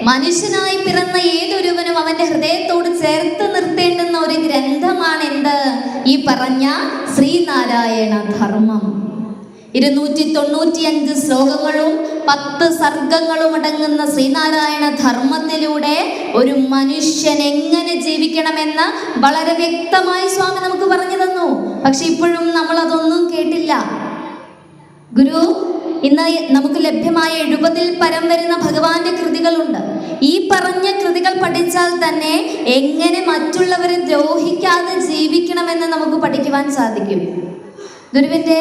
മനുഷ്യനായി പിറന്ന ഏതൊരുവനും അവന്റെ ഹൃദയത്തോട് ചേർത്ത് നിർത്തേണ്ടുന്ന ഒരു ഗ്രന്ഥമാണ് എന്ത്? ഈ പറഞ്ഞ ശ്രീനാരായണ ധർമ്മം. 295 ശ്ലോകങ്ങളും 10 സർഗങ്ങളും അടങ്ങുന്ന ശ്രീനാരായണ ധർമ്മത്തിലൂടെ ഒരു മനുഷ്യൻ എങ്ങനെ ജീവിക്കണമെന്ന് വളരെ വ്യക്തമായി സ്വാമി നമുക്ക് പറഞ്ഞു തന്നു. പക്ഷെ ഇപ്പോഴും നമ്മൾ അതൊന്നും കേട്ടില്ല. ഗുരു ഇന്ന് നമുക്ക് ലഭ്യമായ 70-ൽ പരം വരുന്ന ഭഗവാന്റെ കൃതികളുണ്ട്. ഈ പറഞ്ഞ കൃതികൾ പഠിച്ചാൽ തന്നെ എങ്ങനെ മറ്റുള്ളവരെ ദ്രോഹിക്കാതെ ജീവിക്കണമെന്ന് നമുക്ക് പഠിക്കുവാൻ സാധിക്കും. ഗുരുവിൻ്റെ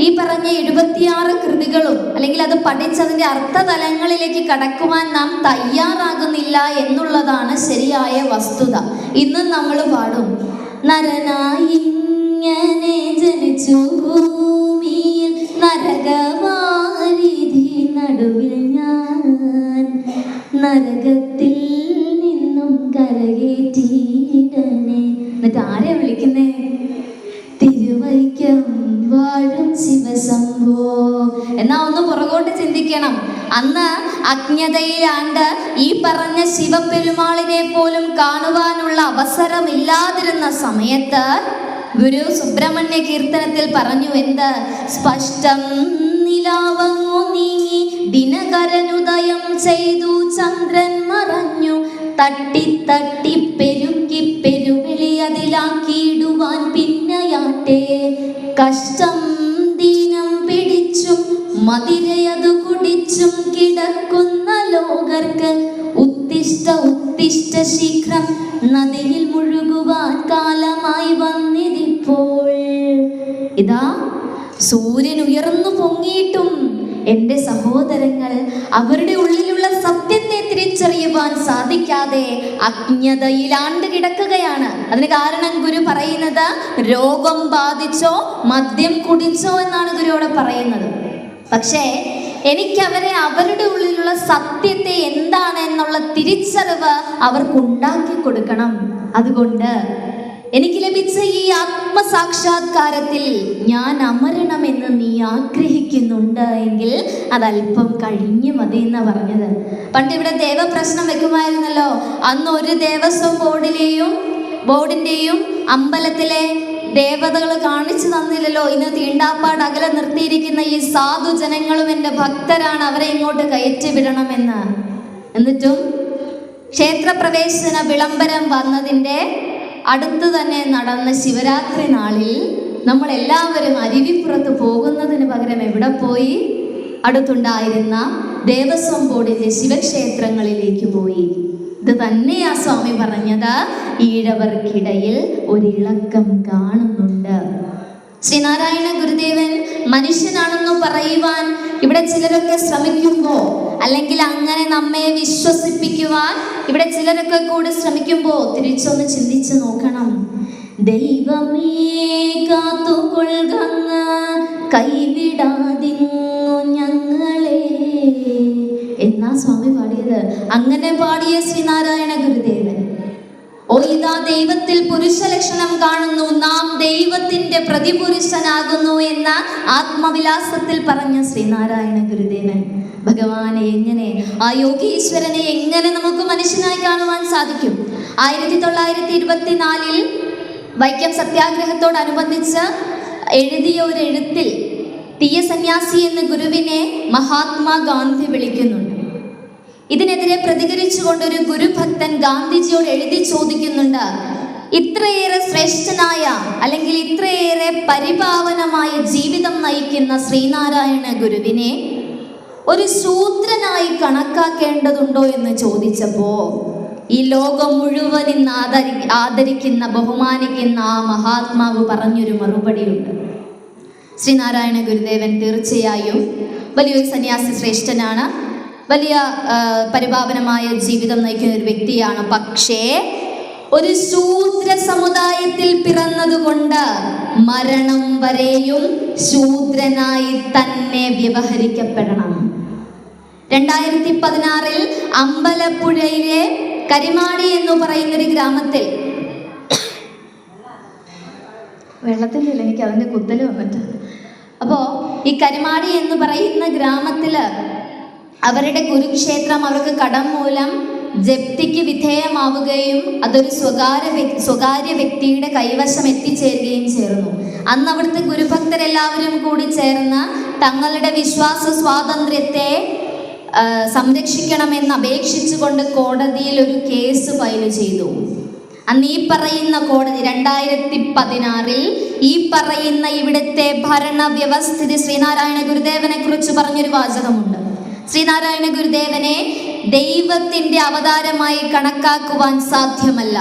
ഈ പറഞ്ഞ 76 കൃതികളും അല്ലെങ്കിൽ അത് പഠിച്ചതിൻ്റെ അർത്ഥതലങ്ങളിലേക്ക് കടക്കുവാൻ നാം തയ്യാറാകുന്നില്ല എന്നുള്ളതാണ് ശരിയായ വസ്തുത. ഇന്നും നമ്മൾ പാടും, നരനായി ഇങ്ങനെ ജനിച്ചു ഭൂമിയിൽ നരകവാരിധി നടുവിൽ ഞാൻ നരകത്തിൽ നിന്നും കരകേറ്റിയിടണേ. എന്നിട്ട് ആരെയാ വിളിക്കുന്നേ? തിരുവൈക്കം വാഴും ശിവശംഭോ. എന്നാ ഒന്ന് പുറകോട്ട് ചിന്തിക്കണം. അന്ന് അജ്ഞതയിലാണ്ട് ഈ പറഞ്ഞ ശിവപെരുമാളിനെ പോലും കാണുവാനുള്ള അവസരമില്ലാതിരുന്ന സമയത്ത് ഗുരു സുബ്രഹ്മണ്യ കീർത്തനത്തിൽ പറഞ്ഞു, എന്ത്? സ്പഷ്ടം നിലാവങ്ങു നീങ്ങി ദിനകരനുദയം ചെയ്തു ചന്ദ്രൻ മറഞ്ഞു തട്ടി തട്ടി പെരുക്കി പെരുവിളി അതിലാക്കിയിടുവാൻ പിന്നയാട്ടെ കഷ്ടം ദീനം പിടിച്ചും മതിരയതു കുടിച്ചും കിടക്കുന്ന ലോകർക്ക് ഉത്തിഷ്ട ഉത്തിഷ്ട ശീഘ്രം നദിയിൽ മുഴുകുവാൻ കാലമായി വന്നിരിപ്പോൾ. ഇതാ സൂര്യൻ ഉയർന്നു പൊങ്ങിയിട്ടും എൻ്റെ സഹോദരങ്ങൾ അവരുടെ ഉള്ളിലുള്ള സത്യത്തെ തിരിച്ചറിയുവാൻ സാധിക്കാതെ അജ്ഞതയിലാണ്ട് കിടക്കുകയാണ്. അതിന് കാരണം ഗുരു പറയുന്നത് രോഗം ബാധിച്ചോ മദ്യം കുടിച്ചോ എന്നാണ് ഗുരു അവിടെ പറയുന്നത്. പക്ഷേ എനിക്കവരെ അവരുടെ ഉള്ളിലുള്ള സത്യത്തെ എന്താണ് എന്നുള്ള തിരിച്ചറിവ് അവർക്കുണ്ടാക്കി കൊടുക്കണം. അതുകൊണ്ട് എനിക്ക് ലഭിച്ച ഈ ആത്മസാക്ഷാത്കാരത്തിൽ ഞാൻ അമരണമെന്ന് നീ ആഗ്രഹിക്കുന്നുണ്ട് എങ്കിൽ അതല്പം കഴിഞ്ഞു മതി എന്നാ പറഞ്ഞത്. പണ്ട് ഇവിടെ ദേവപ്രശ്നം വെക്കുമായിരുന്നല്ലോ. അന്ന് ഒരു ദേവസ്വം ബോർഡിന്റെയും അമ്പലത്തിലെ ദേവതകൾ കാണിച്ചു തന്നില്ലല്ലോ. ഇന്ന് തീണ്ടാപ്പാട് അകലെ നിർത്തിയിരിക്കുന്ന ഈ സാധുജനങ്ങളും എൻ്റെ ഭക്തരാണ്, അവരെ ഇങ്ങോട്ട് കയറ്റി വിടണമെന്ന്. എന്നിട്ടും ക്ഷേത്രപ്രവേശന വിളംബരം വന്നതിൻ്റെ അടുത്ത് തന്നെ നടന്ന ശിവരാത്രി നാളിൽ നമ്മളെല്ലാവരും അരുവിപ്പുറത്ത് പോകുന്നതിന് പകരം എവിടെ പോയി? അടുത്തുണ്ടായിരുന്ന ദേവസ്വം ബോർഡിൻ്റെ ശിവക്ഷേത്രങ്ങളിലേക്ക് പോയി. ഇത് തന്നെയാ സ്വാമി പറഞ്ഞത്, ഈഴവർക്കിടയിൽ ഒരിളക്കം കാണുന്നുണ്ട്. ശ്രീനാരായണ ഗുരുദേവൻ മനുഷ്യനാണെന്ന് പറയുവാൻ ഇവിടെ ചിലരൊക്കെ ശ്രമിക്കുമ്പോൾ, അല്ലെങ്കിൽ അങ്ങനെ നമ്മെ വിശ്വസിപ്പിക്കുവാൻ ഇവിടെ ചിലരൊക്കെ കൂടി ശ്രമിക്കുമ്പോൾ തിരിച്ചൊന്ന് ചിന്തിച്ച് നോക്കണം. ദൈവമേ കാത്തുകൊള്ളുക കൈവിടാതിങ്ങു ഞങ്ങളെ എന്നാ സ്വാമി പാടിയത്. അങ്ങനെ പാടിയ ശ്രീനാരായണ ഗുരുദേവൻ, ഓ ഇതാ ദൈവത്തിൽ പുരുഷ ലക്ഷണം കാണുന്നു, നാം ദൈവത്തിന്റെ പ്രതിപുരുഷനാകുന്നു എന്ന ആത്മവിലാസത്തിൽ പറഞ്ഞ ശ്രീനാരായണ ഗുരുദേവൻ ഭഗവാനെ എങ്ങനെ, ആ യോഗീശ്വരനെ എങ്ങനെ നമുക്ക് മനുഷ്യനായി കാണുവാൻ സാധിക്കും? 1924 വൈക്കം സത്യാഗ്രഹത്തോടനുബന്ധിച്ച് എഴുതിയ ഒരു എഴുത്തിൽ തീയ സന്യാസി എന്ന ഗുരുവിനെ മഹാത്മാഗാന്ധി വിളിക്കുന്നുണ്ട്. ഇതിനെതിരെ പ്രതികരിച്ചുകൊണ്ട് ഒരു ഗുരുഭക്തൻ ഗാന്ധിജിയോട് എഴുതി ചോദിക്കുന്നുണ്ട്, ഇത്രയേറെ ശ്രേഷ്ഠനായ അല്ലെങ്കിൽ ഇത്രയേറെ പരിപാവനമായ ജീവിതം നയിക്കുന്ന ശ്രീനാരായണ ഗുരുവിനെ ഒരു ശൂദ്രനായി കണക്കാക്കേണ്ടതുണ്ടോ എന്ന് ചോദിച്ചപ്പോൾ ഈ ലോകം മുഴുവൻ ഇന്ന് ആദരിക്കുന്ന ബഹുമാനിക്കുന്ന ആ മഹാത്മാവ് പറഞ്ഞൊരു മറുപടിയുണ്ട്. ശ്രീനാരായണ ഗുരുദേവൻ തീർച്ചയായും വലിയൊരു സന്യാസി ശ്രേഷ്ഠനാണ്, വലിയ പരിപാവനമായ ജീവിതം നയിക്കുന്ന ഒരു വ്യക്തിയാണ്. പക്ഷേ ഒരു ശൂദ്ര സമുദായത്തിൽ പിറന്നതുകൊണ്ട് മരണം വരെയും ശൂദ്രനായി തന്നെ വ്യവഹരിക്കപ്പെടണം. 2016 അമ്പലപ്പുഴയിലെ കരിമാടി എന്ന് പറയുന്നൊരു ഗ്രാമത്തിൽ, വെള്ളത്തിൻ്റെ എനിക്ക് അതിൻ്റെ കുത്തൽ വന്നിട്ട്, അപ്പോൾ ഈ കരിമാടി എന്ന് പറയുന്ന ഗ്രാമത്തിൽ അവരുടെ കുരുക്ഷേത്രം അവർക്ക് കടം മൂലം ജപ്തിക്ക് വിധേയമാവുകയും അതൊരു സ്വകാര്യ വ്യക്തിയുടെ കൈവശം എത്തിച്ചേരുകയും ചേർന്നു. അന്ന് അവിടുത്തെ ഗുരുഭക്തരെല്ലാവരും കൂടി ചേർന്ന് തങ്ങളുടെ വിശ്വാസ സ്വാതന്ത്ര്യത്തെ സംരക്ഷിക്കണമെന്ന് അപേക്ഷിച്ചുകൊണ്ട് കോടതിയിൽ ഒരു കേസ് ഫയൽ ചെയ്തു. അന്ന് ഈ പറയുന്ന കോടതി 2016 ഈ പറയുന്ന ഇവിടുത്തെ ഭരണ വ്യവസ്ഥിതി ശ്രീനാരായണ ഗുരുദേവനെ കുറിച്ച് പറഞ്ഞൊരു വാചകമുണ്ട്. ശ്രീനാരായണ ഗുരുദേവനെ ദൈവത്തിൻ്റെ അവതാരമായി കണക്കാക്കുവാൻ സാധ്യമല്ല.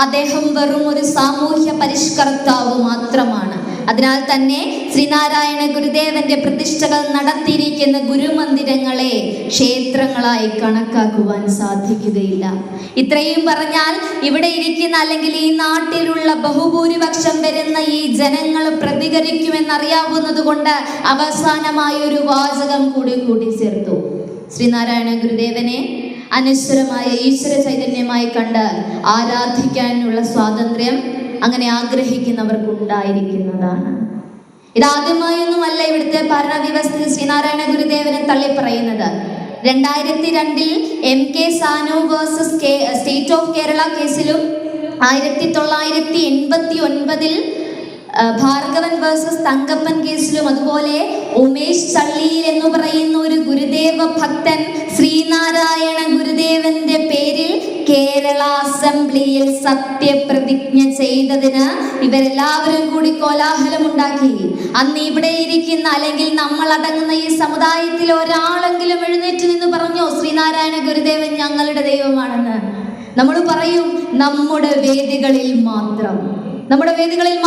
അദ്ദേഹം വെറും ഒരു സാമൂഹ്യ പരിഷ്കർത്താവ് മാത്രമാണ്. അതിനാൽ തന്നെ ശ്രീനാരായണ ഗുരുദേവന്റെ പ്രതിഷ്ഠകൾ നടത്തിയിരിക്കുന്ന ഗുരുമന്ദിരങ്ങളെ ക്ഷേത്രങ്ങളായി കണക്കാക്കുവാൻ സാധിക്കുകയില്ല. ഇത്രയും പറഞ്ഞാൽ ഇവിടെ ഇരിക്കുന്ന അല്ലെങ്കിൽ ഈ നാട്ടിലുള്ള ബഹുഭൂരിപക്ഷം വരുന്ന ഈ ജനങ്ങൾ പ്രതികരിക്കുമെന്നറിയാവുന്നത് കൊണ്ട് അവസാനമായ ഒരു വാചകം കൂടി ചേർത്തു. ശ്രീനാരായണ ഗുരുദേവനെ അനശ്വരമായ ഈശ്വര ചൈതന്യമായി കണ്ട് ആരാധിക്കാനുള്ള സ്വാതന്ത്ര്യം അങ്ങനെ ആഗ്രഹിക്കുന്നവർക്കുണ്ടായിരിക്കുന്നതാണ്. ഇതാദ്യമായൊന്നുമല്ല ഇവിടുത്തെ ഭരണവ്യവസ്ഥയിൽ ശ്രീനാരായണ ഗുരുദേവനെ തള്ളിപ്പറയുന്നത്. 2002 MK Sanu versus state of Kerala കേസിലും 1989 ഭാർഗവൻ വേഴ്സസ് തങ്കപ്പൻ കേസിലും അതുപോലെ ഉമേഷ് ചള്ളിയിൽ എന്ന് പറയുന്ന ഒരു ഗുരുദേവ ഭക്തൻ ശ്രീനാരായണ ഗുരുദേവന്റെ പേരിൽ കേരള അസംബ്ലിയിൽ സത്യപ്രതിജ്ഞ ചെയ്തതിന് ഇവരെല്ലാവരും കൂടി കോലാഹലമുണ്ടാക്കി. അന്ന് ഇവിടെ ഇരിക്കുന്ന അല്ലെങ്കിൽ നമ്മൾ അടങ്ങുന്ന ഈ സമുദായത്തിൽ ഒരാളെങ്കിലും എഴുന്നേറ്റ് നിന്ന് പറഞ്ഞോ ശ്രീനാരായണ ഗുരുദേവൻ ഞങ്ങളുടെ ദൈവമാണെന്ന്? നമ്മൾ പറയും നമ്മുടെ വേദികളിൽ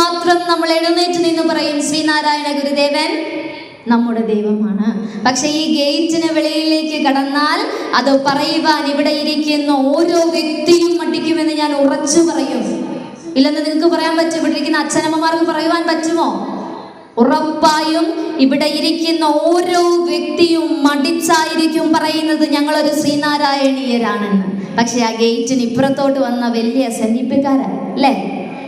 മാത്രം നമ്മൾ എഴുന്നേറ്റ് നിന്ന് പറയും ശ്രീനാരായണ ഗുരുദേവൻ നമ്മുടെ ദൈവമാണ്. പക്ഷെ ഈ ഗേറ്റിന് വെളിയിലേക്ക് കടന്നാൽ അത് പറയുവാൻ ഇവിടെ ഇരിക്കുന്ന ഓരോ വ്യക്തിയും മടിക്കുമെന്ന് ഞാൻ ഉറച്ചു പറയും. ഇല്ലെന്ന് നിങ്ങൾക്ക് പറയാൻ പറ്റും? ഇവിടെ ഇരിക്കുന്ന അച്ഛനമ്മമാർക്ക് പറയുവാൻ പറ്റുമോ? ഉറപ്പായും ഇവിടെ ഇരിക്കുന്ന ഓരോ വ്യക്തിയും മടിച്ചായിരിക്കും പറയുന്നത് ഞങ്ങളൊരു ശ്രീനാരായണീയരാണെന്ന്. പക്ഷെ ആ ഗേറ്റിന് ഇപ്പുറത്തോട്ട് വന്ന വലിയ സന്നിപ്പിക്കാരാണ് അല്ലേ?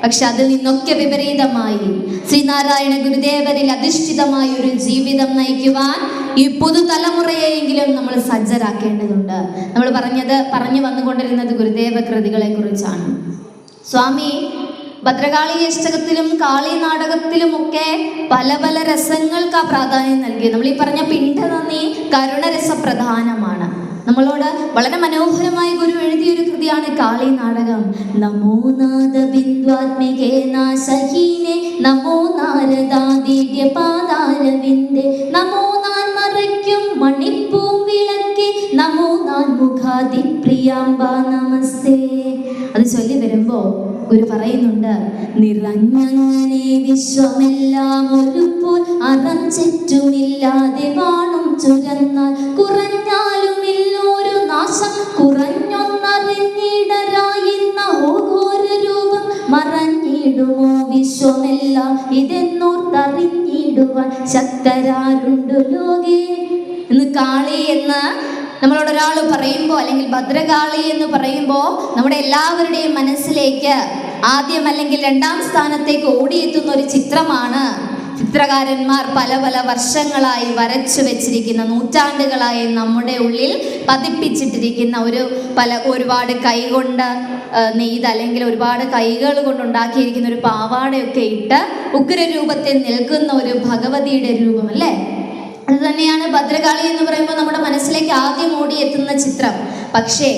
പക്ഷെ അതിൽ നിന്നൊക്കെ വിപരീതമായി ശ്രീനാരായണ ഗുരുദേവനിൽ അധിഷ്ഠിതമായ ഒരു ജീവിതം നയിക്കുവാൻ ഈ പുതുതലമുറയെങ്കിലും നമ്മൾ സജ്ജരാക്കേണ്ടതുണ്ട്. നമ്മൾ പറഞ്ഞു വന്നുകൊണ്ടിരുന്നത് ഗുരുദേവ കൃതികളെ കുറിച്ചാണ്. സ്വാമി ഭദ്രകാളി അഷ്ടകത്തിലും കാളി നാടകത്തിലുമൊക്കെ പല പല രസങ്ങൾക്ക് പ്രാധാന്യം നൽകി. നമ്മൾ ഈ പറഞ്ഞ പിണ്ഡനന്ദി കരുണരസ പ്രധാനമാണ്. നമ്മളോട് വളരെ മനോഹരമായി ഗുരു എഴുതിയൊരു കൃതിയാണ് കാളി നാടകം. നമോ നാദ ബിന്ദുആത്മികേ നാശഹീനെ നമോ നാരദാദിവ്യ പാദാരവിന്ദേ നമോ നാൻ മറയ്ക്കും മണിപ്പൂം വിളക്കേ നമോ നാൻ മുഖാദി പ്രിയാംബ നമസ്തേ. അത് ചൊല്ലി വരുമ്പോ ഗുരു പറയുന്നുണ്ട്, നിറഞ്ഞങ്ങനെ വിശ്വമെല്ലാം ഒരുപോൽ അറം ചുറ്റുമില്ലാതെ വാണും ചുരന്നാൽ കുറഞ്ഞാലുമില്ലൊരു നാശം കുറഞ്ഞൊന്നറിഞ്ഞിടരായിന്ന ഓഘോര രൂപം മറഞ്ഞിടുമോ വിശ്വമെല്ലാം ഇതെന്നോർത്തറിഞ്ഞിടുവാൻ ശക്തരാരുണ്ടു ലോകേ. ഇന്ന് കാളി എന്ന് നമ്മളോട് ഒരാൾ പറയുമ്പോൾ അല്ലെങ്കിൽ ഭദ്രകാളി എന്ന് പറയുമ്പോൾ നമ്മുടെ എല്ലാവരുടെയും മനസ്സിലേക്ക് ആദ്യം അല്ലെങ്കിൽ 2ാം സ്ഥാനത്തേക്ക് ഓടിയെത്തുന്ന ഒരു ചിത്രമാണ് ചിത്രകാരന്മാർ പല പല വർഷങ്ങളായി വരച്ചു വെച്ചിരിക്കുന്ന, നൂറ്റാണ്ടുകളായി നമ്മുടെ ഉള്ളിൽ പതിപ്പിച്ചിട്ടിരിക്കുന്ന ഒരുപാട് കൈകൊണ്ട് നെയ്ത് അല്ലെങ്കിൽ ഒരുപാട് കൈകൾ കൊണ്ടുണ്ടാക്കിയിരിക്കുന്ന ഒരു പാവാടയൊക്കെ ഇട്ട് ഉഗ്രരൂപത്തിൽ നിൽക്കുന്ന ഒരു ഭഗവതിയുടെ രൂപം അല്ലേ? അത് തന്നെയാണ് ഭദ്രകാളി എന്ന് പറയുമ്പോൾ നമ്മുടെ മനസ്സിലേക്ക് ആദ്യം ഓടിയെത്തുന്ന ചിത്രം. പക്ഷേ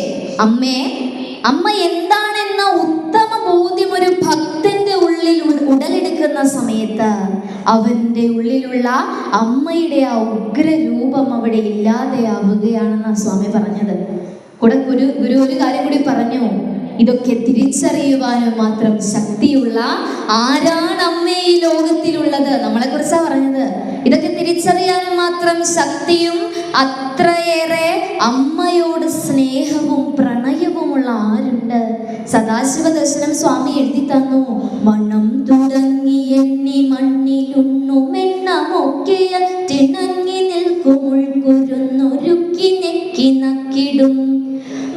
അമ്മ എന്താണെന്ന ഉത്തമ ബോധ്യം ഒരു ഭക്തന്റെ ഉള്ളിൽ ഉടലെടുക്കുന്ന സമയത്ത് അവന്റെ ഉള്ളിലുള്ള അമ്മയുടെ ആ ഉഗ്രരൂപം അവിടെ ഇല്ലാതെയാവുകയാണെന്നാണ് സ്വാമി പറഞ്ഞത്. ഗുരു ഒരു കാര്യം കൂടി പറഞ്ഞു, ഇതൊക്കെ തിരിച്ചറിയുവാനും മാത്രം ശക്തിയുള്ള ആരാണ് അമ്മേ ഈ ലോകത്തിലുള്ളത്? നമ്മളെ കുറിച്ചാണ് പറഞ്ഞത്. ഇതൊക്കെ തിരിച്ചറിയാനും മാത്രം ശക്തിയും അത്രയേറെ അമ്മയോട് സ്നേഹവും പ്രണയവുമുള്ള ആരുണ്ട്? സദാശിവ ദർശനം സ്വാമി എഴുതി തന്നു. മണം തുടങ്ങി എണ്ണി മണ്ണിലുണ്ണുമെണ്ണമൊക്കെ തിണങ്ങി നിൽക്കും ഉൾക്കുരുന്നൊരുക്കി നെക്കി നക്കിടും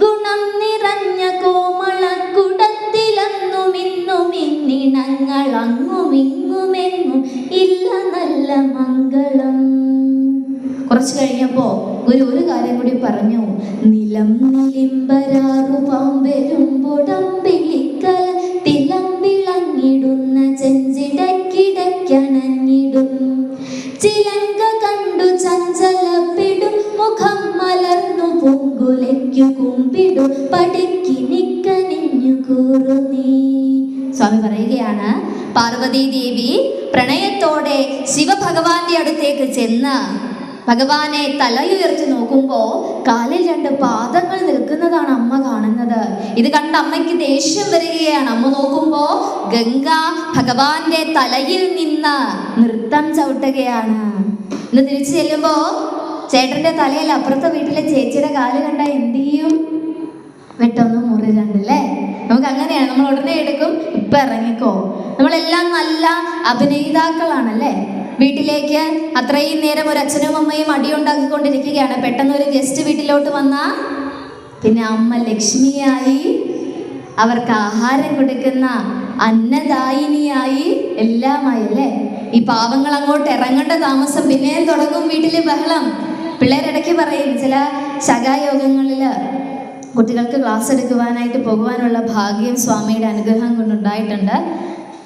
ഗുണം നിറഞ്ഞ കോമള കുടത്തിലങ്ങുമിന്നും ഇന്നിണങ്ങൾ അങ്ങുമിങ്ങുമെങ്ങും ഇല്ല നല്ല മംഗളം. കുറച്ച് കഴിഞ്ഞപ്പോ ഒരു കാര്യം കൂടി പറഞ്ഞു. നിലം നിലിമ്പരാറു പാമ്പെരുമ്പൊടമ്പിളിക്കല തിലമ്പിളങ്ങിടുന്ന ചെഞ്ചിടക്കിടയ്ക്ക എനിക്ക് കുമ്പിടു പടിക്ക് നിക്കനിഞ്ഞു കൂറു നീ. സ്വാമി പറയുകയാണ്, പാർവതി ദേവി പ്രണയത്തോടെ ശിവഭഗവാന്റെ അടുത്തേക്ക് ചെന്ന് ഭഗവാനെ തലയുയർത്തി നോക്കുമ്പോൾ കാലിൽ 2 പാദങ്ങൾ നിൽക്കുന്നതാണ് അമ്മ കാണുന്നത്. ഇത് കണ്ട് അമ്മയ്ക്ക് ദേഷ്യം വരികയാണ്. അമ്മ നോക്കുമ്പോൾ ഗംഗ ഭഗവാന്റെ തലയിൽ നിന്ന് നൃത്തം ചവിട്ടുകയാണ്. ഇന്ന് തിരിച്ചു ചെല്ലുമ്പോൾ ചേട്ടന്റെ തലയിൽ അപ്പുറത്തെ വീട്ടിലെ ചേച്ചിയുടെ കാല് കണ്ട എന്ത് ചെയ്യും? വെട്ടൊന്ന് മുറിരണ്ടല്ലേ. നമുക്ക് അങ്ങനെയാണ്, നമ്മൾ ഉടനെ എടുക്കും, ഇപ്പൊ ഇറങ്ങിക്കോ. നമ്മളെല്ലാം നല്ല അഭിനേതാക്കളാണല്ലേ. വീട്ടിലേക്ക് അത്രയും നേരം ഒരു അച്ഛനും അമ്മയും അടിയുണ്ടാക്കിക്കൊണ്ടിരിക്കുകയാണ്. പെട്ടെന്ന് ഒരു ഗസ്റ്റ് വീട്ടിലോട്ട് വന്നാൽ പിന്നെ അമ്മ ലക്ഷ്മിയായി, അവർക്ക് ആഹാരം കൊടുക്കുന്ന അന്നദായിനിയായി എല്ലാമായി അല്ലേ. ഈ പാവങ്ങൾ അങ്ങോട്ട് ഇറങ്ങേണ്ട താമസം പിന്നെ തുടങ്ങും വീട്ടിലെ ബഹളം. പിള്ളേരിടയ്ക്ക് പറയും, ചില ശകായോഗങ്ങളിൽ കുട്ടികൾക്ക് ക്ലാസ് എടുക്കുവാനായിട്ട് പോകുവാനുള്ള ഭാഗ്യം സ്വാമിയുടെ അനുഗ്രഹം കൊണ്ടുണ്ടായിട്ടുണ്ട്.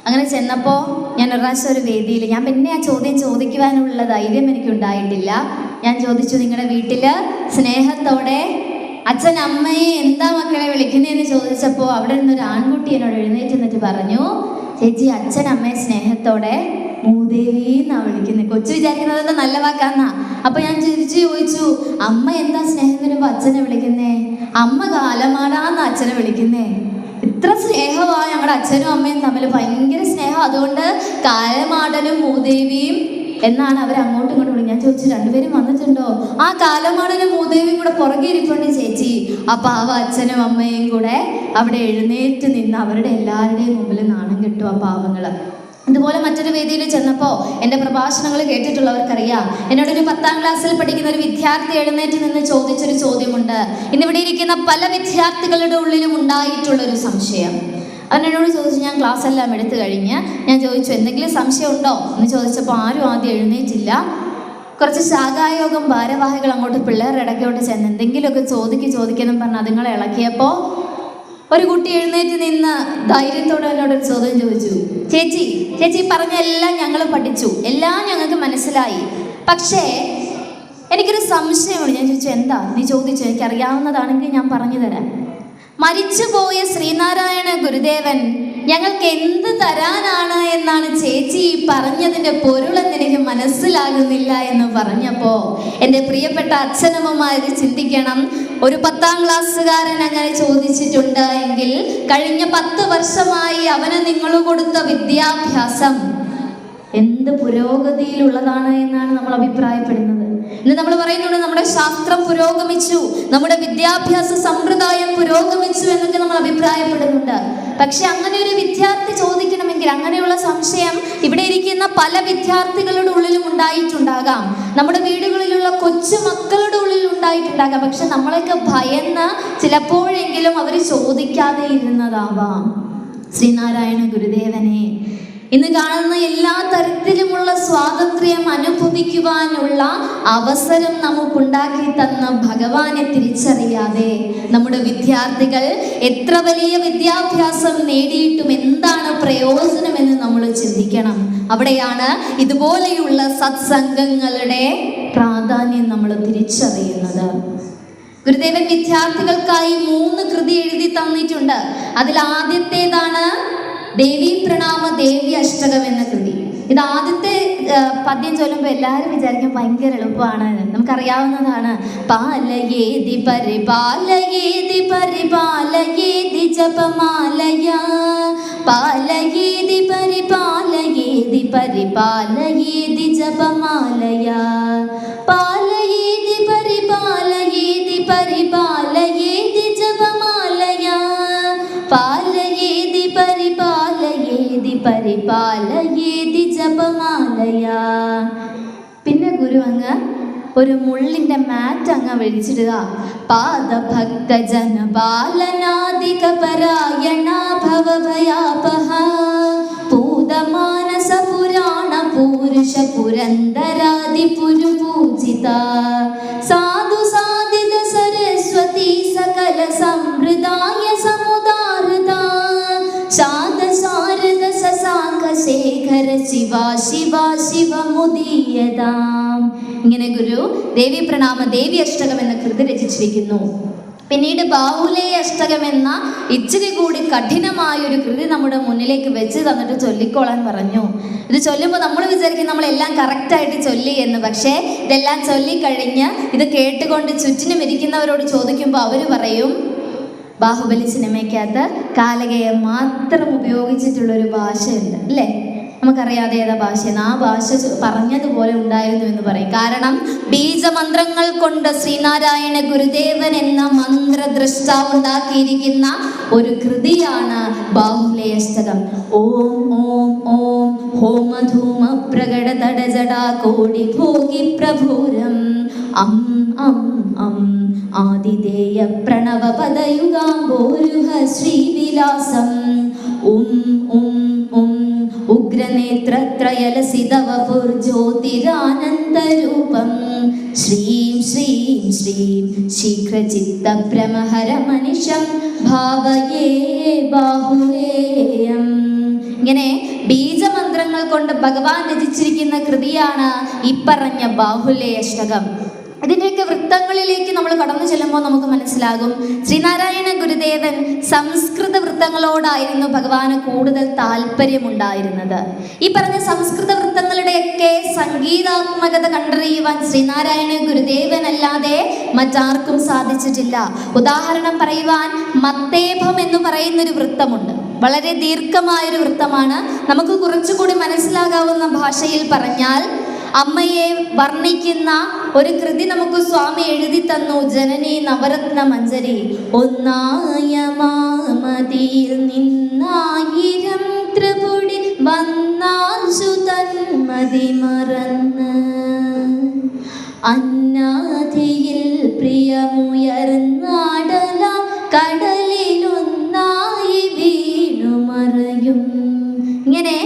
അങ്ങനെ ചെന്നപ്പോൾ ഞാൻ ഒരു പ്രാവശ്യം ഒരു വേദിയിൽ, ഞാൻ പിന്നെ ആ ചോദ്യം ചോദിക്കുവാനുള്ള ധൈര്യം എനിക്കുണ്ടായിട്ടില്ല. ഞാൻ ചോദിച്ചു, നിങ്ങളുടെ വീട്ടിൽ സ്നേഹത്തോടെ അച്ഛൻ അമ്മയെ എന്താ മക്കളെ വിളിക്കുന്നതെന്ന് ചോദിച്ചപ്പോൾ അവിടെ നിന്നൊരു ആൺകുട്ടി എന്നോട് എഴുന്നേറ്റ് നിന്നിട്ട് പറഞ്ഞു, ചേച്ചി അച്ഛൻ അമ്മയെ സ്നേഹത്തോടെ മൂദേവി എന്നാ വിളിക്കുന്നത്. കൊച്ചു വിചാരിക്കുന്നത് എന്താ നല്ല വാക്കാന്നാ. അപ്പൊ ഞാൻ തിരിച്ചു ചോദിച്ചു, അമ്മ എന്താ സ്നേഹം വരുമ്പോ അച്ഛനെ വിളിക്കുന്നേ? അമ്മ കാലമാടാന്ന് അച്ഛനെ വിളിക്കുന്നേ. ഇത്ര സ്നേഹമാണ് ഞങ്ങളുടെ അച്ഛനും അമ്മയും തമ്മിൽ, ഭയങ്കര സ്നേഹം. അതുകൊണ്ട് കാലമാടനും മൂദേവിയും എന്നാണ് അവർ അങ്ങോട്ടും ഇങ്ങോട്ടും വിളിക്കും. ഞാൻ ചോദിച്ചു, 2 പേരും വന്നിട്ടുണ്ടോ? ആ കാലമാടനും മൂദേവിയും കൂടെ പുറകെ ഇരിപ്പുണ്ട് ചേച്ചി. അപ്പൊ ആ അച്ഛനും അമ്മയും കൂടെ അവിടെ എഴുന്നേറ്റ് നിന്ന് അവരുടെ എല്ലാവരുടെയും മുമ്പിൽ നാണം കെട്ടും ആ പാവങ്ങള്. ഇതുപോലെ മറ്റൊരു വേദിയിൽ ചെന്നപ്പോൾ എൻ്റെ പ്രഭാഷണങ്ങൾ കേട്ടിട്ടുള്ളവർക്കറിയാം, എന്നോടൊരു 10ാം ക്ലാസ്സിൽ പഠിക്കുന്ന ഒരു വിദ്യാർത്ഥി എഴുന്നേറ്റ് നിന്ന് ചോദിച്ചൊരു ചോദ്യമുണ്ട്. ഇന്നിവിടെ ഇരിക്കുന്ന പല വിദ്യാർത്ഥികളുടെ ഉള്ളിലും ഉണ്ടായിട്ടുള്ളൊരു സംശയം. അവനോട് ചോദിച്ചു, ഞാൻ ക്ലാസ് എല്ലാം എടുത്തു കഴിഞ്ഞ് ഞാൻ ചോദിച്ചു, എന്തെങ്കിലും സംശയം ഉണ്ടോ എന്ന് ചോദിച്ചപ്പോൾ ആരും ആദ്യം എഴുന്നേറ്റില്ല. കുറച്ച് ശാഖായോഗം ഭാരവാഹികൾ അങ്ങോട്ട് പിള്ളേരുടെ ഇടയ്ക്കോട്ട് ചെന്ന് എന്തെങ്കിലുമൊക്കെ ചോദിക്കണം പറഞ്ഞ് അതുങ്ങളെ ഇളക്കിയപ്പോൾ ഒരു കുട്ടി എഴുന്നേറ്റ് നിന്ന് ധൈര്യത്തോടെ എന്നോടൊരു ചോദ്യം ചോദിച്ചു, ചേച്ചി പറഞ്ഞ എല്ലാം ഞങ്ങൾ പഠിച്ചു, എല്ലാം ഞങ്ങൾക്ക് മനസ്സിലായി, പക്ഷേ എനിക്കൊരു സംശയമാണ്. ഞാൻ ചോദിച്ചു, എന്താ? നീ ചോദിച്ചു, എനിക്കറിയാവുന്നതാണെങ്കിൽ ഞാൻ പറഞ്ഞു തരാം. മരിച്ചുപോയ ശ്രീനാരായണ ഗുരുദേവൻ ഞങ്ങൾക്ക് എന്ത് തരാനാണ് എന്നാണ് ചേച്ചി പറഞ്ഞതിൻ്റെ പൊരുളെന്ന് എനിക്ക് മനസ്സിലാകുന്നില്ല എന്ന് പറഞ്ഞപ്പോൾ എൻ്റെ പ്രിയപ്പെട്ട അച്ഛനമ്മമാര് ചിന്തിക്കണം, ഒരു 10ാം ക്ലാസ്സുകാരൻ അങ്ങനെ ചോദിച്ചിട്ടുണ്ട് എങ്കിൽ കഴിഞ്ഞ 10 വർഷമായി അവന് നിങ്ങൾ കൊടുത്ത വിദ്യാഭ്യാസം എന്ത് പുരോഗതിയിലുള്ളതാണ് എന്നാണ് നമ്മൾ അഭിപ്രായപ്പെടുന്നത്. ഇന്ന് നമ്മൾ പറയുന്നുണ്ട് നമ്മുടെ ശാസ്ത്രം പുരോഗമിച്ചു, നമ്മുടെ വിദ്യാഭ്യാസ സമ്പ്രദായം പുരോഗമിച്ചു എന്നൊക്കെ നമ്മൾ അഭിപ്രായപ്പെടുന്നുണ്ട്. പക്ഷെ അങ്ങനെ ഒരു വിദ്യാർത്ഥി ചോദിക്കണമെങ്കിൽ, അങ്ങനെയുള്ള സംശയം ഇവിടെ ഇരിക്കുന്ന പല വിദ്യാർത്ഥികളുടെ ഉള്ളിലും ഉണ്ടായിട്ടുണ്ടാകാം, നമ്മുടെ വീടുകളിലുള്ള കൊച്ചു മക്കളുടെ ഉള്ളിൽ ഉണ്ടായിട്ടുണ്ടാകാം. പക്ഷെ നമ്മളൊക്കെ ഭയന്ന് ചിലപ്പോഴെങ്കിലും അവർ ചോദിക്കാതെ ഇരുന്നതാവാം. ശ്രീനാരായണ ഗുരുദേവനെ ഇന്ന് കാണുന്ന എല്ലാ തരത്തിലുമുള്ള സ്വാതന്ത്ര്യം അനുഭവിക്കുവാനുള്ള അവസരം നമുക്കുണ്ടാക്കി തന്ന ഭഗവാനെ തിരിച്ചറിയാതെ നമ്മുടെ വിദ്യാർത്ഥികൾ എത്ര വലിയ വിദ്യാഭ്യാസം നേടിയിട്ടും എന്താണ് പ്രയോജനമെന്ന് നമ്മൾ ചിന്തിക്കണം. അവിടെയാണ് ഇതുപോലെയുള്ള സത്സംഗങ്ങളുടെ പ്രാധാന്യം നമ്മൾ തിരിച്ചറിയുന്നത്. ഗുരുദേവൻ വിദ്യാർത്ഥികൾക്കായി 3 കൃതി എഴുതി തന്നിട്ടുണ്ട്. അതിൽ ആദ്യത്തേതാണ് ദേവീ പ്രണാമ ദേവി അഷ്ടകം എന്ന കൃതി. ഇത് ആദ്യത്തെ പദ്യം ചൊല്ലുമ്പോൾ എല്ലാവരും വിചാരിക്കും ഭയങ്കര എളുപ്പമാണ്, നമുക്കറിയാവുന്നതാണ്. പാലയേതി പരിപാലയേതി പരിപാലയേതി ജപമാലയ, പാലയേതി പരിപാലയേതി പരിപാലയേതി ജപമാലയ, പാലയേതി പരിപാലയേതി പരിപാലയേതി ജപമാലയ, പാലയേതി പരിപാലയേതി പരിപാലയേതി ജപമാലയ. പിന്നെ ഗുരു അങ്ങ് ഒരു മുള്ളിൻ്റെ മാറ്റ് അങ്ങ് വിളിച്ചിടുക. പാദഭക്ത ജനപാലനാദിക പരായണ ഭവഭയാപഹ പൂതമാനസ പുരാണ പൂരുഷ പുരന്ദരാദി പുരുപൂജിത സാധു സാധിത സരസ്വതി സകല സമൃദായ സമുദാരത ശാന്ത ശാരദ ശശാങ്ക ശേഖര ശിവ ശിവ ശിവമുദീയതാം. ഇങ്ങനെ ഗുരു ദേവി പ്രണാമ ദേവി അഷ്ടകം എന്ന കൃതി രചിച്ചിരിക്കുന്നു. പിന്നീട് ബാഹുലേയ അഷ്ടകം എന്ന ഇച്ചിരി കൂടി കഠിനമായൊരു കൃതി നമ്മുടെ മുന്നിലേക്ക് വെച്ച് തന്നിട്ട് ചൊല്ലിക്കോളാൻ പറഞ്ഞു. ഇത് ചൊല്ലുമ്പോൾ നമ്മൾ വിചാരിക്കും നമ്മളെല്ലാം കറക്റ്റായിട്ട് ചൊല്ലി എന്ന്. പക്ഷേ ഇതെല്ലാം ചൊല്ലിക്കഴിഞ്ഞ് ഇത് കേട്ടുകൊണ്ട് ചുറ്റിനും ഇരിക്കുന്നവരോട് ചോദിക്കുമ്പോൾ അവർ പറയും, ബാഹുബലി സിനിമയ്ക്കകത്ത് കാലകയെ മാത്രം ഉപയോഗിച്ചിട്ടുള്ളൊരു ഭാഷയുണ്ട് അല്ലേ, നമുക്കറിയാതെ ഏതാ ഭാഷയെന്ന്. ആ ഭാഷ പറഞ്ഞതുപോലെ ഉണ്ടായിരുന്നു എന്ന് പറയും. കാരണം ബീജമന്ത്രങ്ങൾ കൊണ്ട് ശ്രീനാരായണ ഗുരുദേവൻ എന്ന മന്ത്രദ്രഷ്ടാവ് ഉണ്ടാക്കിയിരിക്കുന്ന ഒരു കൃതിയാണ് ബാഹുലേയഷ്ടകം. ഓം ഓം ഓം ഹോമധൂമ പ്രകട തടജടാ കോടി ഭോഗി പ്രഭുരം അം അം അം ആദിദേയ പ്രണവ പദയുഗാംബോരുഹ ശ്രീവിലാസം ഉം ഉം ഉം ഉഗ്രനേത്രത്രയലസിതവപുർജ്യോതിരാനന്ദരൂപം ശ്രീം ശ്രീം ശ്രീം ശീഘ്രചിത്തഭ്രമഹരമനിശം ഭാവയേ ബാഹുലേയം. ഇങ്ങനെ ബീജമന്ത്രങ്ങൾ കൊണ്ട് ഭഗവാൻ രചിച്ചിരിക്കുന്ന കൃതിയാണ് ഇപ്പറഞ്ഞ ബാഹുലേയഷ്ടകം. ഇതിൻ്റെയൊക്കെ വൃത്തങ്ങളിലേക്ക് നമ്മൾ കടന്നു ചെല്ലുമ്പോൾ നമുക്ക് മനസ്സിലാകും, ശ്രീനാരായണ ഗുരുദേവൻ സംസ്കൃത വൃത്തങ്ങളോടായിരുന്നു ഭഗവാന് കൂടുതൽ താല്പര്യമുണ്ടായിരുന്നത്. ഈ പറഞ്ഞ സംസ്കൃത വൃത്തങ്ങളുടെയൊക്കെ സംഗീതാത്മകത കണ്ടറിയുവാൻ ശ്രീനാരായണ ഗുരുദേവനല്ലാതെ മറ്റാർക്കും സാധിച്ചിട്ടില്ല. ഉദാഹരണം പറയുവാൻ മത്തേഭം എന്ന് പറയുന്നൊരു വൃത്തമുണ്ട്. വളരെ ദീർഘമായൊരു വൃത്തമാണ്. നമുക്ക് കുറച്ചുകൂടി മനസ്സിലാകാവുന്ന ഭാഷയിൽ പറഞ്ഞാൽ അമ്മയെ വർണ്ണിക്കുന്ന ഒരു കൃതി നമുക്ക് സ്വാമി എഴുതി തന്നു. ജനനി നവരത്ന മഞ്ജരി. ഒന്നായ മാമതിയിൽ നിന്നായിരം ത്രിപുടി വന്നാശു തന്മതി മറന്ന് അന്നാധിയിൽ പ്രിയമുയർന്നാടല കടലിലൊന്നായി വീണു മറയും. ഇങ്ങനെ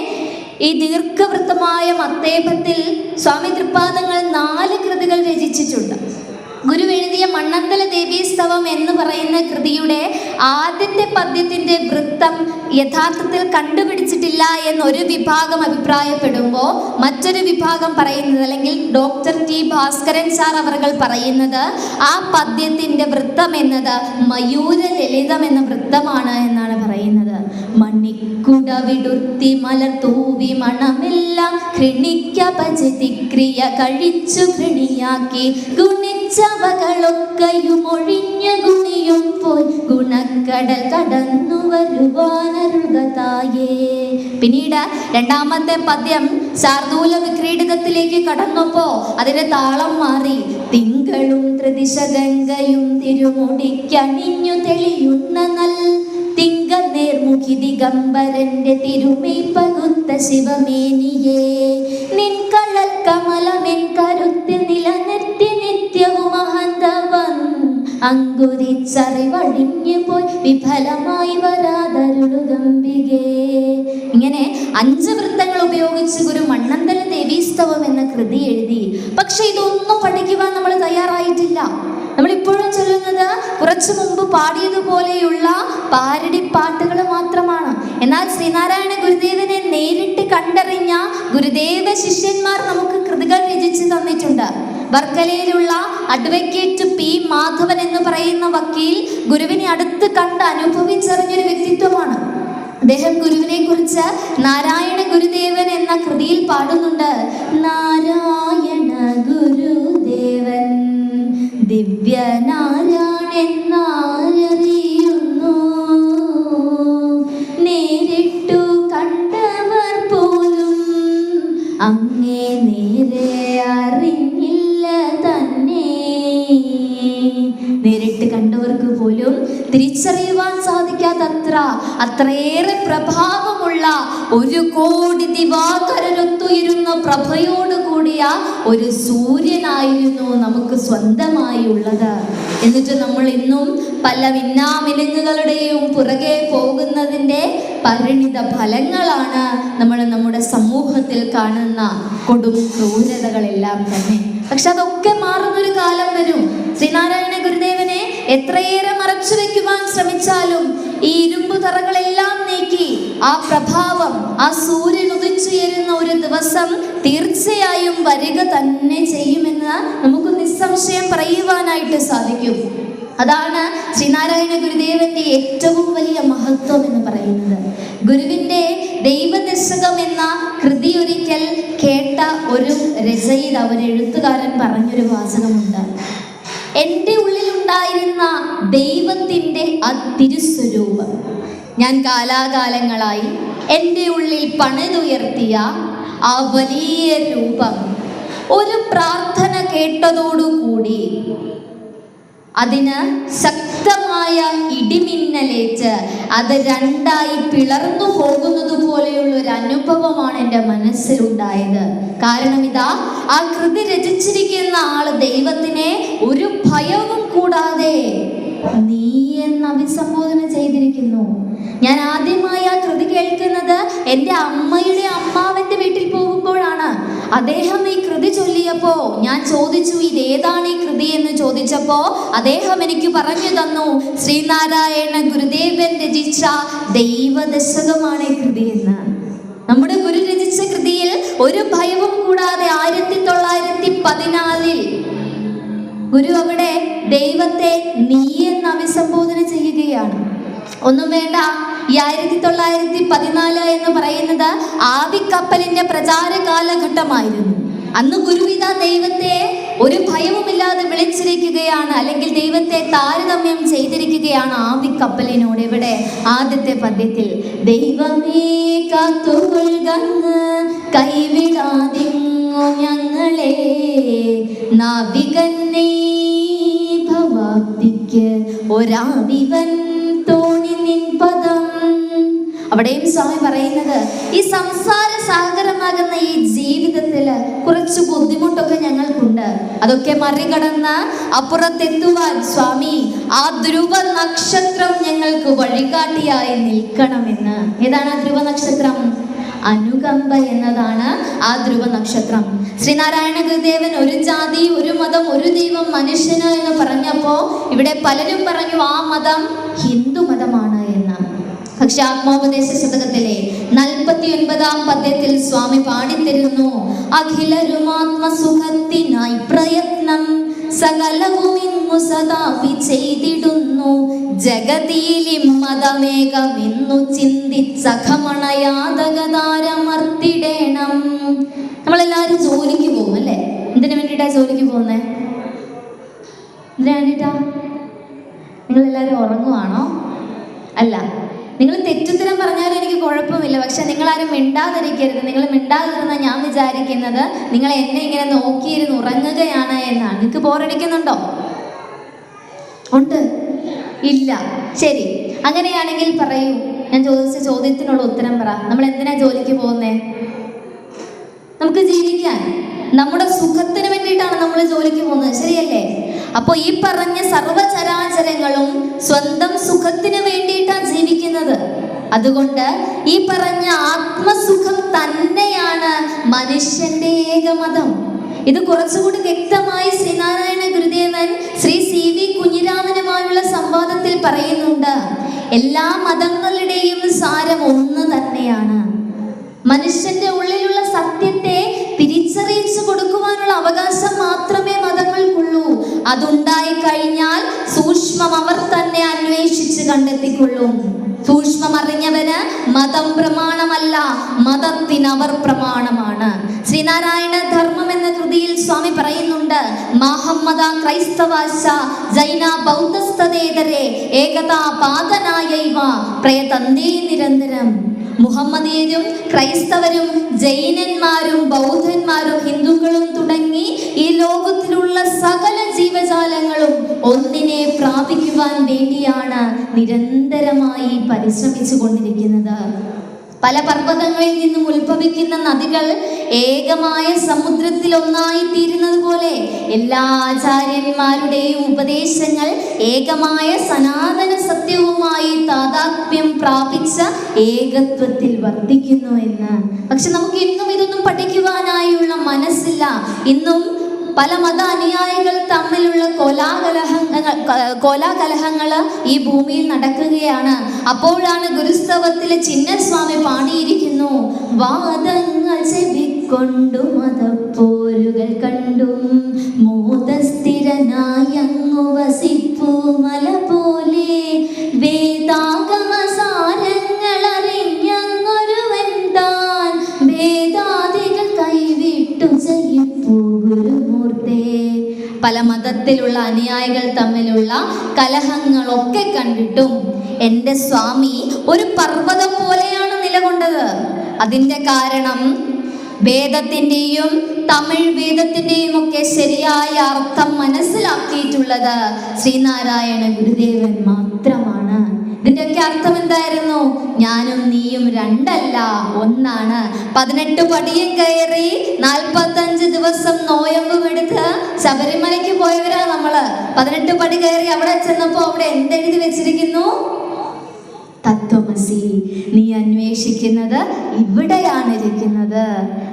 ഈ ദീർഘവൃത്തമായ മത്തേപത്തിൽ സ്വാമി തൃപ്പാദങ്ങൾ 4 കൃതികൾ രചിച്ചിട്ടുണ്ട്. ഗുരു എഴുതിയ മണ്ണന്തല ദേവീസ്തവം എന്ന് പറയുന്ന കൃതിയുടെ ആദ്യത്തെ പദ്യത്തിൻ്റെ വൃത്തം യഥാർത്ഥത്തിൽ കണ്ടുപിടിച്ചിട്ടില്ല എന്നൊരു വിഭാഗം അഭിപ്രായപ്പെടുമ്പോൾ മറ്റൊരു വിഭാഗം പറയുന്നത്, അല്ലെങ്കിൽ ഡോക്ടർ ടി ഭാസ്കരൻ സാർ അവർ പറയുന്നത്, ആ പദ്യത്തിൻ്റെ വൃത്തം എന്നത് മയൂര ലളിതം എന്ന വൃത്തമാണ് എന്നാണ് പറയുന്നത്. മണിക്കുട വിടുർത്തി മലർ തൂവി മണമെല്ലാം ക്രിയ കഴിച്ചു കൃണിയാക്കി ഗുണിച്ചവകളൊക്കെയും ഒഴിഞ്ഞു ഗുണിയും പോയി ഗുണക്കടൽ കടന്നു വരുവാനരുകതായേ. പിന്നീട് രണ്ടാമത്തെ പദ്യം ശാർദൂല വിക്രീഡിതത്തിലേക്ക് കടന്നപ്പോ അതിന്റെ താളം മാറി. തിങ്കളും ത്രിദിശ ഗംഗയും തിരുമുടിക്കണിഞ്ഞു തെളിയുന്ന നൽ തിങ്കനേർമുഖി ദിഗംബരന്റെ തിരുമൈ പകുത്ത ശിവമേനിയേ നിൻ കളൽ കമലമെൻ കരുത്തിൽ നിലനിർത്തി നിത്യവും അഹന്തവൻ അങ്കുരിച്ചറിവഴിഞ്ഞു പോയി വിഫലമായി വരാതരുളുകമ്പികേ. ഇങ്ങനെ 5 വൃത്തങ്ങൾ ഉപയോഗിച്ച് ഗുരു മണ്ണന്തല ദേവീസ്തവം എന്ന കൃതി എഴുതി. പക്ഷെ ഇതൊന്നും പഠിക്കുവാൻ നമ്മൾ തയ്യാറായിട്ടില്ല. നമ്മളിപ്പോഴും ചൊല്ലുന്നത് കുറച്ചു മുമ്പ് പാടിയതുപോലെയുള്ള പാരടി പാട്ടുകൾ മാത്രമാണ്. എന്നാൽ ശ്രീനാരായണ ഗുരുദേവനെ നേരിട്ട് കണ്ടറിഞ്ഞ ഗുരുദേവ ശിഷ്യന്മാർ നമുക്ക് കൃതികൾ രചിച്ചു തന്നിട്ടുണ്ട്. വർക്കലയിലുള്ള അഡ്വക്കേറ്റ് പി മാധവൻ എന്ന് പറയുന്ന വക്കീൽ ഗുരുവിനെ അടുത്ത് കണ്ട് അനുഭവിച്ചറിഞ്ഞൊരു വ്യക്തിത്വമാണ്. അദ്ദേഹം ഗുരുവിനെ കുറിച്ച് നാരായണ ഗുരുദേവൻ എന്ന കൃതിയിൽ പാടുന്നുണ്ട്. നാരായണ ഗുരുദേവൻ ദിവ്യനാരായണെന്നറിയുന്നു, നേരിട്ടു കണ്ടവർ പോലും അങ്ങേ നേരെ അറിഞ്ഞില്ല തന്നെ. നേരിട്ട് കണ്ടവർക്ക് പോലും തിരിച്ചറിയുവാൻ സാധിക്കാത്തത്ര അത്രയേറെ പ്രഭാവമുള്ള 1 കോടി ദിവാകരൊത്തുയരുന്ന പ്രഭയോട് കൂടിയ ഒരു സൂര്യനായിരുന്നു നമുക്ക് സ്വന്തമായി ഉള്ളത്. എന്നിട്ട് നമ്മൾ ഇന്നും പല ഭിന്നാമിനുങ്ങളുടെയും പുറകെ പോകുന്നതിൻ്റെ പരിണിത ഫലങ്ങളാണ് നമ്മൾ നമ്മുടെ സമൂഹത്തിൽ കാണുന്ന കൊടും ക്രൂരതകളെല്ലാം തന്നെ. പക്ഷെ അതൊക്കെ മാറുന്നൊരു കാലം വരും. ശ്രീനാരായണ ഗുരുദേവനെ എത്രയേറെ മറച്ചു വെക്കുവാൻ ശ്രമിച്ചാലും ഈ ഇരുമ്പു തറകളെല്ലാം നീക്കി ആ പ്രഭാവം, ആ സൂര്യൻ ഉദിച്ചുയരുന്ന ഒരു ദിവസം തീർച്ചയായും വരിക തന്നെ ചെയ്യുമെന്ന് നമുക്ക് നിസ്സംശയം പറയുവാനായിട്ട് സാധിക്കും. അതാണ് ശ്രീനാരായണ ഗുരുദേവന്റെ ഏറ്റവും വലിയ മഹത്വം എന്ന് പറയുന്നത്. ഗുരുവിന്റെ ദൈവദശകം എന്ന കൃതി ഒരിക്കൽ കേട്ട ഒരു രചയിതാവ്, ഒരു എഴുത്തുകാരൻ പറഞ്ഞൊരു വാചകമുണ്ട്. എൻ്റെ ഉള്ളിലുണ്ടായിരുന്ന ദൈവത്തിൻ്റെ ആ തിരുസ്വരൂപം ഞാൻ കാലാകാലങ്ങളായി എൻ്റെ ഉള്ളിൽ പണിതുയർത്തിയ ആ വലിയ രൂപം ഒരു പ്രാർത്ഥന കേട്ടതോടുകൂടി അതിന് ശക്തമായ ഇടിമിന്നലേറ്റ് അത് രണ്ടായി പിളർന്നു പോകുന്നത് പോലെയുള്ള ഒരു അനുഭവമാണ് എൻ്റെ മനസ്സിലുണ്ടായത്. കാരണം ഇതാ, ആ കൃതി രചിച്ചിരിക്കുന്ന ആള് ദൈവത്തിനെ ഒരു ഭയവും കൂടാതെ നീ എന്ന് അഭിസംബോധന ചെയ്തിരിക്കുന്നു. ഞാൻ ആദ്യമായി ആ കൃതി കേൾക്കുന്നത് എൻ്റെ അമ്മയുടെ അമ്മാവൻ്റെ വീട്ടിൽ പോകുമ്പോഴാണ്. അദ്ദേഹം ഈ കൃതി ചൊല്ലിയപ്പോ ഞാൻ ചോദിച്ചു, ഇതേതാണ് ഈ കൃതി എന്ന് ചോദിച്ചപ്പോ അദ്ദേഹം എനിക്ക് പറഞ്ഞു തന്നു, ശ്രീനാരായണ ഗുരുദേവൻ രചിച്ച ദൈവദശകമാണ് ഈ കൃതി എന്ന്. നമ്മുടെ ഗുരു രചിച്ച കൃതിയിൽ ഒരു ഭയവും കൂടാതെ 1914 ഗുരു അവിടെ ദൈവത്തെ നീ എന്ന് അഭിസംബോധന ചെയ്യുകയാണ്. ഒന്നും വേണ്ട, ഈ 1914 എന്ന് പറയുന്നത് ആവിക്കപ്പലിന്റെ പ്രചാര കാലഘട്ടമായിരുന്നു. അന്ന് ഗുരുവിത ദൈവത്തെ ഒരു ഭയവുമില്ലാതെ വിളിച്ചിരിക്കുകയാണ്, അല്ലെങ്കിൽ ദൈവത്തെ താരതമ്യം ചെയ്തിരിക്കുകയാണ് ആവിക്കപ്പലിനോട്. ഇവിടെ ആദ്യത്തെ പദ്യത്തിൽ ദൈവമേ കാത്തുകൊള്ളുകങ്ങ് കൈവിടാതിങ്ങു ഞങ്ങളെ നാവികന്നേ ഭവാബ്ദിക്ക് ഒരാവിവൻ തോണി നിൻ പദം. അവിടെയും സ്വാമി പറയുന്നത്, ഈ സംസാര സാഗരമാകുന്ന ഈ ജീവിതത്തില് കുറച്ച് ബുദ്ധിമുട്ടൊക്കെ ഞങ്ങൾക്കുണ്ട്. അതൊക്കെ മറികടന്ന് അപ്പുറത്തെത്തുവാൻ സ്വാമി ആ ധ്രുവ നക്ഷത്രം ഞങ്ങൾക്ക് വഴികാട്ടിയായി നിൽക്കണമെന്ന്. ഏതാണ് ആ ധ്രുവ നക്ഷത്രം? അനുകമ്പ എന്നതാണ് ആ ധ്രുവ നക്ഷത്രം. ശ്രീനാരായണ ഗുരുദേവൻ ഒരു ജാതി, ഒരു മതം, ഒരു ദൈവം, മനുഷ്യന് എന്ന് പറഞ്ഞപ്പോ ഇവിടെ പലരും പറഞ്ഞു ആ മതം ഹിന്ദു മതമാണ് എന്ന്. പക്ഷെ ആത്മോപദേശ ശതകത്തിലെ 49-ാം പദ്യത്തിൽ സ്വാമി പാടിത്തരുന്നു, അഖിലരുമാത്മസുഖത്തിനായി പ്രയത്നം സകലവും ഇന്നു സദാപി ചെയ്തിടുന്നു ജഗതിയിലും മതമേകമെന്നു ചിന്തിച്ചഖമണയാതകതാരമർത്തിടേണം. നമ്മളെല്ലാവരും ജോലിക്ക് പോകും അല്ലേ? എന്തിനു വേണ്ടിയിട്ടാ ജോലിക്ക് പോകുന്നേ? എന്തിനു വേണ്ടിയിട്ടാ? നിങ്ങളെല്ലാവരും ഉറങ്ങുവാണോ? അല്ല, നിങ്ങൾ തെറ്റുത്തരം പറഞ്ഞാലും എനിക്ക് കുഴപ്പമില്ല. പക്ഷെ നിങ്ങളാരും മിണ്ടാതിരിക്കരുത്. നിങ്ങൾ മിണ്ടാതിരുന്ന ഞാൻ വിചാരിക്കുന്നത് നിങ്ങൾ എന്നെ ഇങ്ങനെ നോക്കിയിരുന്ന് ഉറങ്ങുകയാണ് എന്നാണ്. നിങ്ങൾക്ക് ബോറടിക്കുന്നുണ്ടോ? ഉണ്ട്? ഇല്ല. ശരി, അങ്ങനെയാണെങ്കിൽ പറയൂ, ഞാൻ ചോദിച്ച ചോദ്യത്തിനുള്ള ഉത്തരം പറ. നമ്മൾ എന്തിനാ ജോലിക്ക് പോകുന്നേ? നമുക്ക് ജീവിക്കാൻ, നമ്മുടെ സുഖത്തിന് വേണ്ടിയിട്ടാണ് നമ്മൾ ജോലിക്ക് പോകുന്നത്, ശരിയല്ലേ? അപ്പോൾ ഈ പറഞ്ഞ സർവചരാചരങ്ങളും സ്വന്തം സുഖത്തിന് വേണ്ടിയിട്ടാണ് ജീവിക്കുന്നത്. അതുകൊണ്ട് ഈ പറഞ്ഞ ആത്മസുഖം തന്നെയാണ് മനുഷ്യന്റെ ഏകമതം. ഇത് കുറച്ചുകൂടി വ്യക്തമായി ശ്രീനാരായണ ഗുരുദേവൻ ശ്രീ CV കുഞ്ഞിരാമനുമായുള്ള സംവാദത്തിൽ പറയുന്നുണ്ട്. എല്ലാ മതങ്ങളുടെയും സാരം ഒന്ന് തന്നെയാണ്. മനുഷ്യന്റെ ഉള്ളിലുള്ള സത്യത്തെ തിരിച്ചറിയിച്ചു കൊടുക്കുവാനുള്ള അവകാശം മാത്രമേ മതങ്ങൾക്കുള്ളൂ. അതുണ്ടായി കഴിഞ്ഞാൽ സൂക്ഷ്മം അവർ തന്നെ അന്വേഷിച്ച് കണ്ടെത്തിക്കൊള്ളും. സൂക്ഷ്മം അറിഞ്ഞവന് മതം പ്രമാണമല്ല, മതത്തിനവർ പ്രമാണമാണ്. ശ്രീനാരായണ ധർമ്മം എന്ന കൃതിയിൽ സ്വാമി പറയുന്നുണ്ട്, മഹമ്മദ ക്രൈസ്തവാശ ജൈന ബൗദ്ധസ്തേതരെ ഏകതാ പാതനായൈവ പ്രയതന്തേ നിരന്തരം. മുഹമ്മദീയരും ക്രൈസ്തവരും ജൈനന്മാരും ബൗദ്ധന്മാരും ഹിന്ദുക്കളും തുടങ്ങി ഈ ലോകത്തിലുള്ള സകല ജീവജാലങ്ങളും ഒന്നിനെ പ്രാപിക്കുവാൻ വേണ്ടിയാണ് നിരന്തരമായി പരിശ്രമിച്ചു കൊണ്ടിരിക്കുന്നത്. പല പർവ്വതങ്ങളിൽ നിന്നും ഉത്ഭവിക്കുന്ന നദികൾ ഏകമായ സമുദ്രത്തിൽ ഒന്നായി തീരുന്നത് പോലെ എല്ലാ ആചാര്യന്മാരുടെയും ഉപദേശങ്ങൾ ഏകമായ സനാതന സത്യവുമായി താദാത്മ്യം പ്രാപിച്ച ഏകത്വത്തിൽ വർദ്ധിക്കുന്നു എന്ന്. പക്ഷെ നമുക്ക് ഇന്നും ഇതൊന്നും പഠിക്കുവാനായുള്ള മനസ്സില്ല. ഇന്നും പല മത അനുയായികൾ തമ്മിലുള്ള കോലാകലഹങ്ങൾ ഈ ഭൂമിയിൽ നടക്കുകയാണ്. അപ്പോഴാണ് ഗുരുസ്തവത്തിലെ ചിന്നസ്വാമി പാടിയിരിക്കുന്നു, വാദങ്ങൾ ചെവിക്കൊണ്ടു മതപ്പോ പോരുകൾ കണ്ടും മോദസ്ഥിരനായങ്ങു വസിപ്പൂ മല പോലെ വേദാഗമസാരങ്ങൾ അറിഞ്ഞങ്ങൊരുവൻ താൻ വേദാദികൾ കൈവിട്ടു ചെയ്യിപ്പൂ ഗുരുമൂർത്തേ. പല മതത്തിലുള്ള അനുയായികൾ തമ്മിലുള്ള കലഹങ്ങളൊക്കെ കണ്ടിട്ടും എൻ്റെ സ്വാമി ഒരു പർവ്വതം പോലെയാണ് നിലകൊണ്ടത്. അതിൻ്റെ കാരണം വേദത്തിൻ്റെയും തമിഴ് വേദത്തിൻ്റെയും ഒക്കെ ശരിയായ അർത്ഥം മനസ്സിലാക്കിയിട്ടുള്ളത് ശ്രീനാരായണ ഗുരുദേവൻ മാത്രമാണ്. ഇതിൻ്റെയൊക്കെ അർത്ഥം എന്തായിരുന്നു? ഞാനും നീയും രണ്ടല്ല, ഒന്നാണ്. 18 പടിയും കയറി 45 ദിവസം നോയമ്പും എടുത്ത് ശബരിമലയ്ക്ക് പോയവരാ നമ്മള്. 18 പടി കയറി അവിടെ ചെന്നപ്പോ അവിടെ എന്തെഴുതി വെച്ചിരിക്കുന്നു? തത്വമസി. നീ അന്വേഷിക്കുന്നത് ഇവിടെയാണ് ഇരിക്കുന്നത്,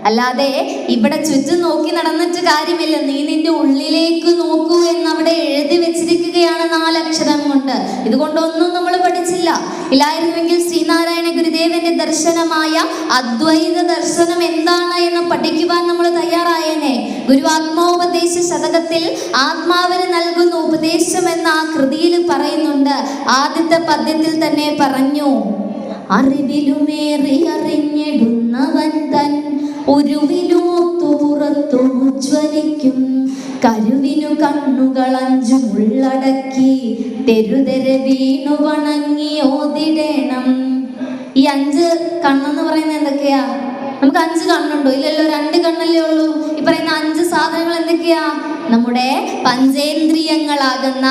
അല്ലാതെ ഇവിടെ ചുറ്റും നോക്കി നടന്നിട്ട് കാര്യമില്ല. നീ നിന്റെ ഉള്ളിലേക്ക് നോക്കൂ എന്ന് അവിടെ എഴുതി വെച്ചിരിക്കുകയാണ് 4 അക്ഷരം കൊണ്ട്. ഇതുകൊണ്ടൊന്നും നമ്മൾ പഠിച്ചില്ല. ഇല്ലായിരുന്നുവെങ്കിൽ ശ്രീനാരായണ ഗുരുദേവന്റെ ദർശനമായ അദ്വൈത ദർശനം എന്താണ് എന്ന് പഠിക്കുവാൻ നമ്മൾ തയ്യാറായേനെ. ഗുരു ആത്മോപദേശ ശതകത്തിൽ ആത്മാവിന് നൽകുന്ന ഉപദേശം എന്ന ആ കൃതിയിൽ പറയുന്നുണ്ട്. ആദ്യത്തെ പദ്യത്തിൽ തന്നെ പറഞ്ഞു, അറിവിലുമേറി അറിഞ്ഞിടുന്നവൻ തൻ ഉരുവിലുമൊത്തു പുറത്തു ഉജ്വലിക്കും കരുവിനു കണ്ണുകൾ 5 ഉള്ളടക്കി തെരുതെര വീണു വണങ്ങി ഓതിടേണം. ഈ 5 കണ്ണെന്ന് പറയുന്നത് എന്തൊക്കെയാ? നമുക്ക് 5 കണ്ണുണ്ടോ? ഇല്ലല്ലോ, 2 കണ്ണല്ലേ ഉള്ളൂ. ഈ പറയുന്ന 5 സാധനങ്ങൾ എന്തൊക്കെയാ? നമ്മുടെ പഞ്ചേന്ദ്രിയങ്ങളാകുന്ന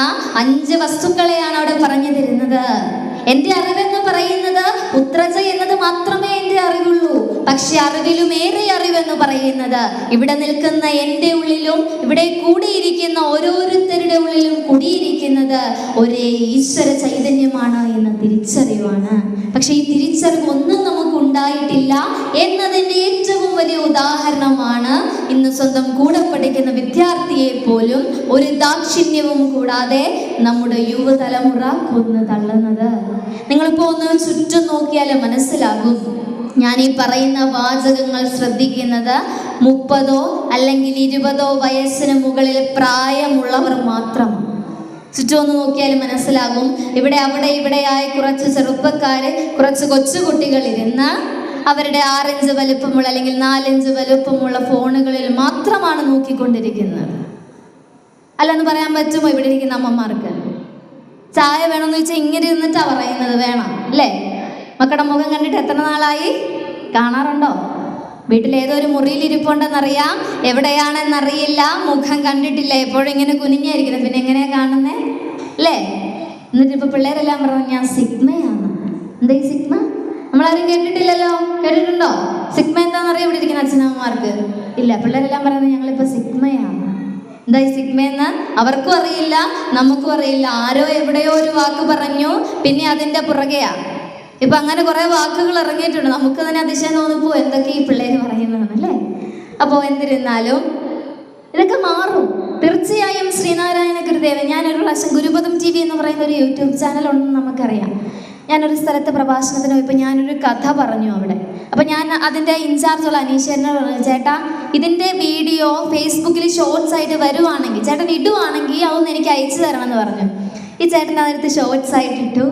5 വസ്തുക്കളെയാണ് അവിടെ പറഞ്ഞു തരുന്നത്. എൻ്റെ അറിവെന്ന് പറയുന്നത് ഉത്രജ എന്നത് മാത്രമേ എൻ്റെ അറിവുള്ളൂ. പക്ഷെ അറിവിലുമേറെ അറിവെന്ന് പറയുന്നത് ഇവിടെ നിൽക്കുന്ന എൻ്റെ ഉള്ളിലും ഇവിടെ കൂടിയിരിക്കുന്ന ഓരോരുത്തരുടെ ഉള്ളിലും കൂടിയിരിക്കുന്നത് ഒരേ ഈശ്വര ചൈതന്യമാണ് എന്ന തിരിച്ചറിവാണ്. പക്ഷെ ഈ തിരിച്ചറിവ് ഒന്നും നമുക്ക് ഉണ്ടായിട്ടില്ല എന്നതിൻ്റെ ഏറ്റവും വലിയ ഉദാഹരണമാണ് ഇന്ന് സ്വന്തം കൂടെ പഠിക്കുന്ന വിദ്യാർത്ഥിയെ പോലും ഒരു ദാക്ഷിണ്യവും കൂടാതെ നമ്മുടെ യുവതലമുറ കൊന്നു തള്ളുന്നത്. നിങ്ങളിപ്പോൾ ഒന്ന് ചുറ്റും നോക്കിയാൽ മനസ്സിലാകും. ഞാൻ ഈ പറയുന്ന വാചകങ്ങൾ ശ്രദ്ധിക്കുന്നത് 30 അല്ലെങ്കിൽ 20 വയസ്സിന് മുകളിൽ പ്രായമുള്ളവർ മാത്രം. ചുറ്റും ഒന്ന് നോക്കിയാൽ മനസ്സിലാകും. ഇവിടെ അവിടെ ഇവിടെയായി കുറച്ച് ചെറുപ്പക്കാര്, കുറച്ച് കൊച്ചുകുട്ടികൾ ഇരുന്ന് അവരുടെ 6 ഇഞ്ച് വലുപ്പമുള്ള അല്ലെങ്കിൽ 4 ഇഞ്ച് വലുപ്പമുള്ള ഫോണുകളിൽ മാത്രമാണ് നോക്കിക്കൊണ്ടിരിക്കുന്നത്. അല്ലെന്ന് പറയാൻ പറ്റുമോ? ഇവിടെ ഇരിക്കുന്ന അമ്മമാർക്ക് ചായ വേണമെന്ന് ചോദിച്ചാൽ ഇങ്ങനെ ഇരുന്നിട്ടാ പറയുന്നത് വേണം അല്ലേ? മക്കളുടെ മുഖം കണ്ടിട്ട് എത്ര നാളായി? കാണാറുണ്ടോ? വീട്ടിൽ ഏതോ ഒരു മുറിയിൽ ഇരിപ്പുണ്ടെന്നറിയാം, എവിടെയാണെന്നറിയില്ല, മുഖം കണ്ടിട്ടില്ല, എപ്പോഴും ഇങ്ങനെ കുനിഞ്ഞായിരിക്കുന്നത്. പിന്നെ എങ്ങനെയാ കാണുന്നേ അല്ലേ? എന്നിട്ട് ഇപ്പൊ പിള്ളേരെല്ലാം പറഞ്ഞു ഞാൻ സിഗ്മയാണ്. എന്താ ഈ സിഗ്മ? നമ്മളാരും കേട്ടിട്ടില്ലല്ലോ. കേട്ടിട്ടുണ്ടോ? സിഗ്മ എന്താണെന്നറിയാം ഇവിടെ ഇരിക്കുന്ന അച്ഛനമ്മമാർക്ക്? ഇല്ല. പിള്ളേരെല്ലാം പറയുന്നത് ഞങ്ങളിപ്പോ സിഗ്മയാണ്. എന്താ ഈ സിഗ്മയെന്ന് അവർക്കും അറിയില്ല, നമുക്കും അറിയില്ല. ആരോ എവിടെയോ ഒരു വാക്ക് പറഞ്ഞു, പിന്നെ അതിൻ്റെ പുറകെയാ. ഇപ്പൊ അങ്ങനെ കുറെ വാക്കുകൾ ഇറങ്ങിയിട്ടുണ്ട്. നമുക്ക് തന്നെ അതിശയം തോന്നിപ്പോ എന്തൊക്കെ ഈ പിള്ളേര് പറയുന്നതാണല്ലേ. അപ്പോൾ എന്നിരുന്നാലും ഇതൊക്കെ മാറും തീർച്ചയായും. ശ്രീനാരായണ ഗുരുദേവൻ, ഞാനൊരു പ്രാവശ്യം ഗുരുപദം TV എന്ന് പറയുന്ന ഒരു യൂട്യൂബ് ചാനൽ ഉണ്ടെന്ന് നമുക്കറിയാം. ഞാനൊരു സ്ഥലത്ത് പ്രഭാഷണത്തിന് പോയപ്പോൾ ഞാനൊരു കഥ പറഞ്ഞു അവിടെ. അപ്പം ഞാൻ അതിൻ്റെ ഇൻചാർജുള്ള അനീശ്വരനെ പറഞ്ഞു, ചേട്ടാ ഇതിൻ്റെ വീഡിയോ ഫേസ്ബുക്കിൽ ഷോർട്സ് ആയിട്ട് വരുവാണെങ്കിൽ ചേട്ടൻ ഇടുവാണെങ്കിൽ അതൊന്ന് എനിക്ക് അയച്ചു തരണം എന്ന് പറഞ്ഞു. ഈ ചേട്ടൻ അതിനകത്ത് ഷോർട്സ് ആയിട്ട് ഇട്ടു.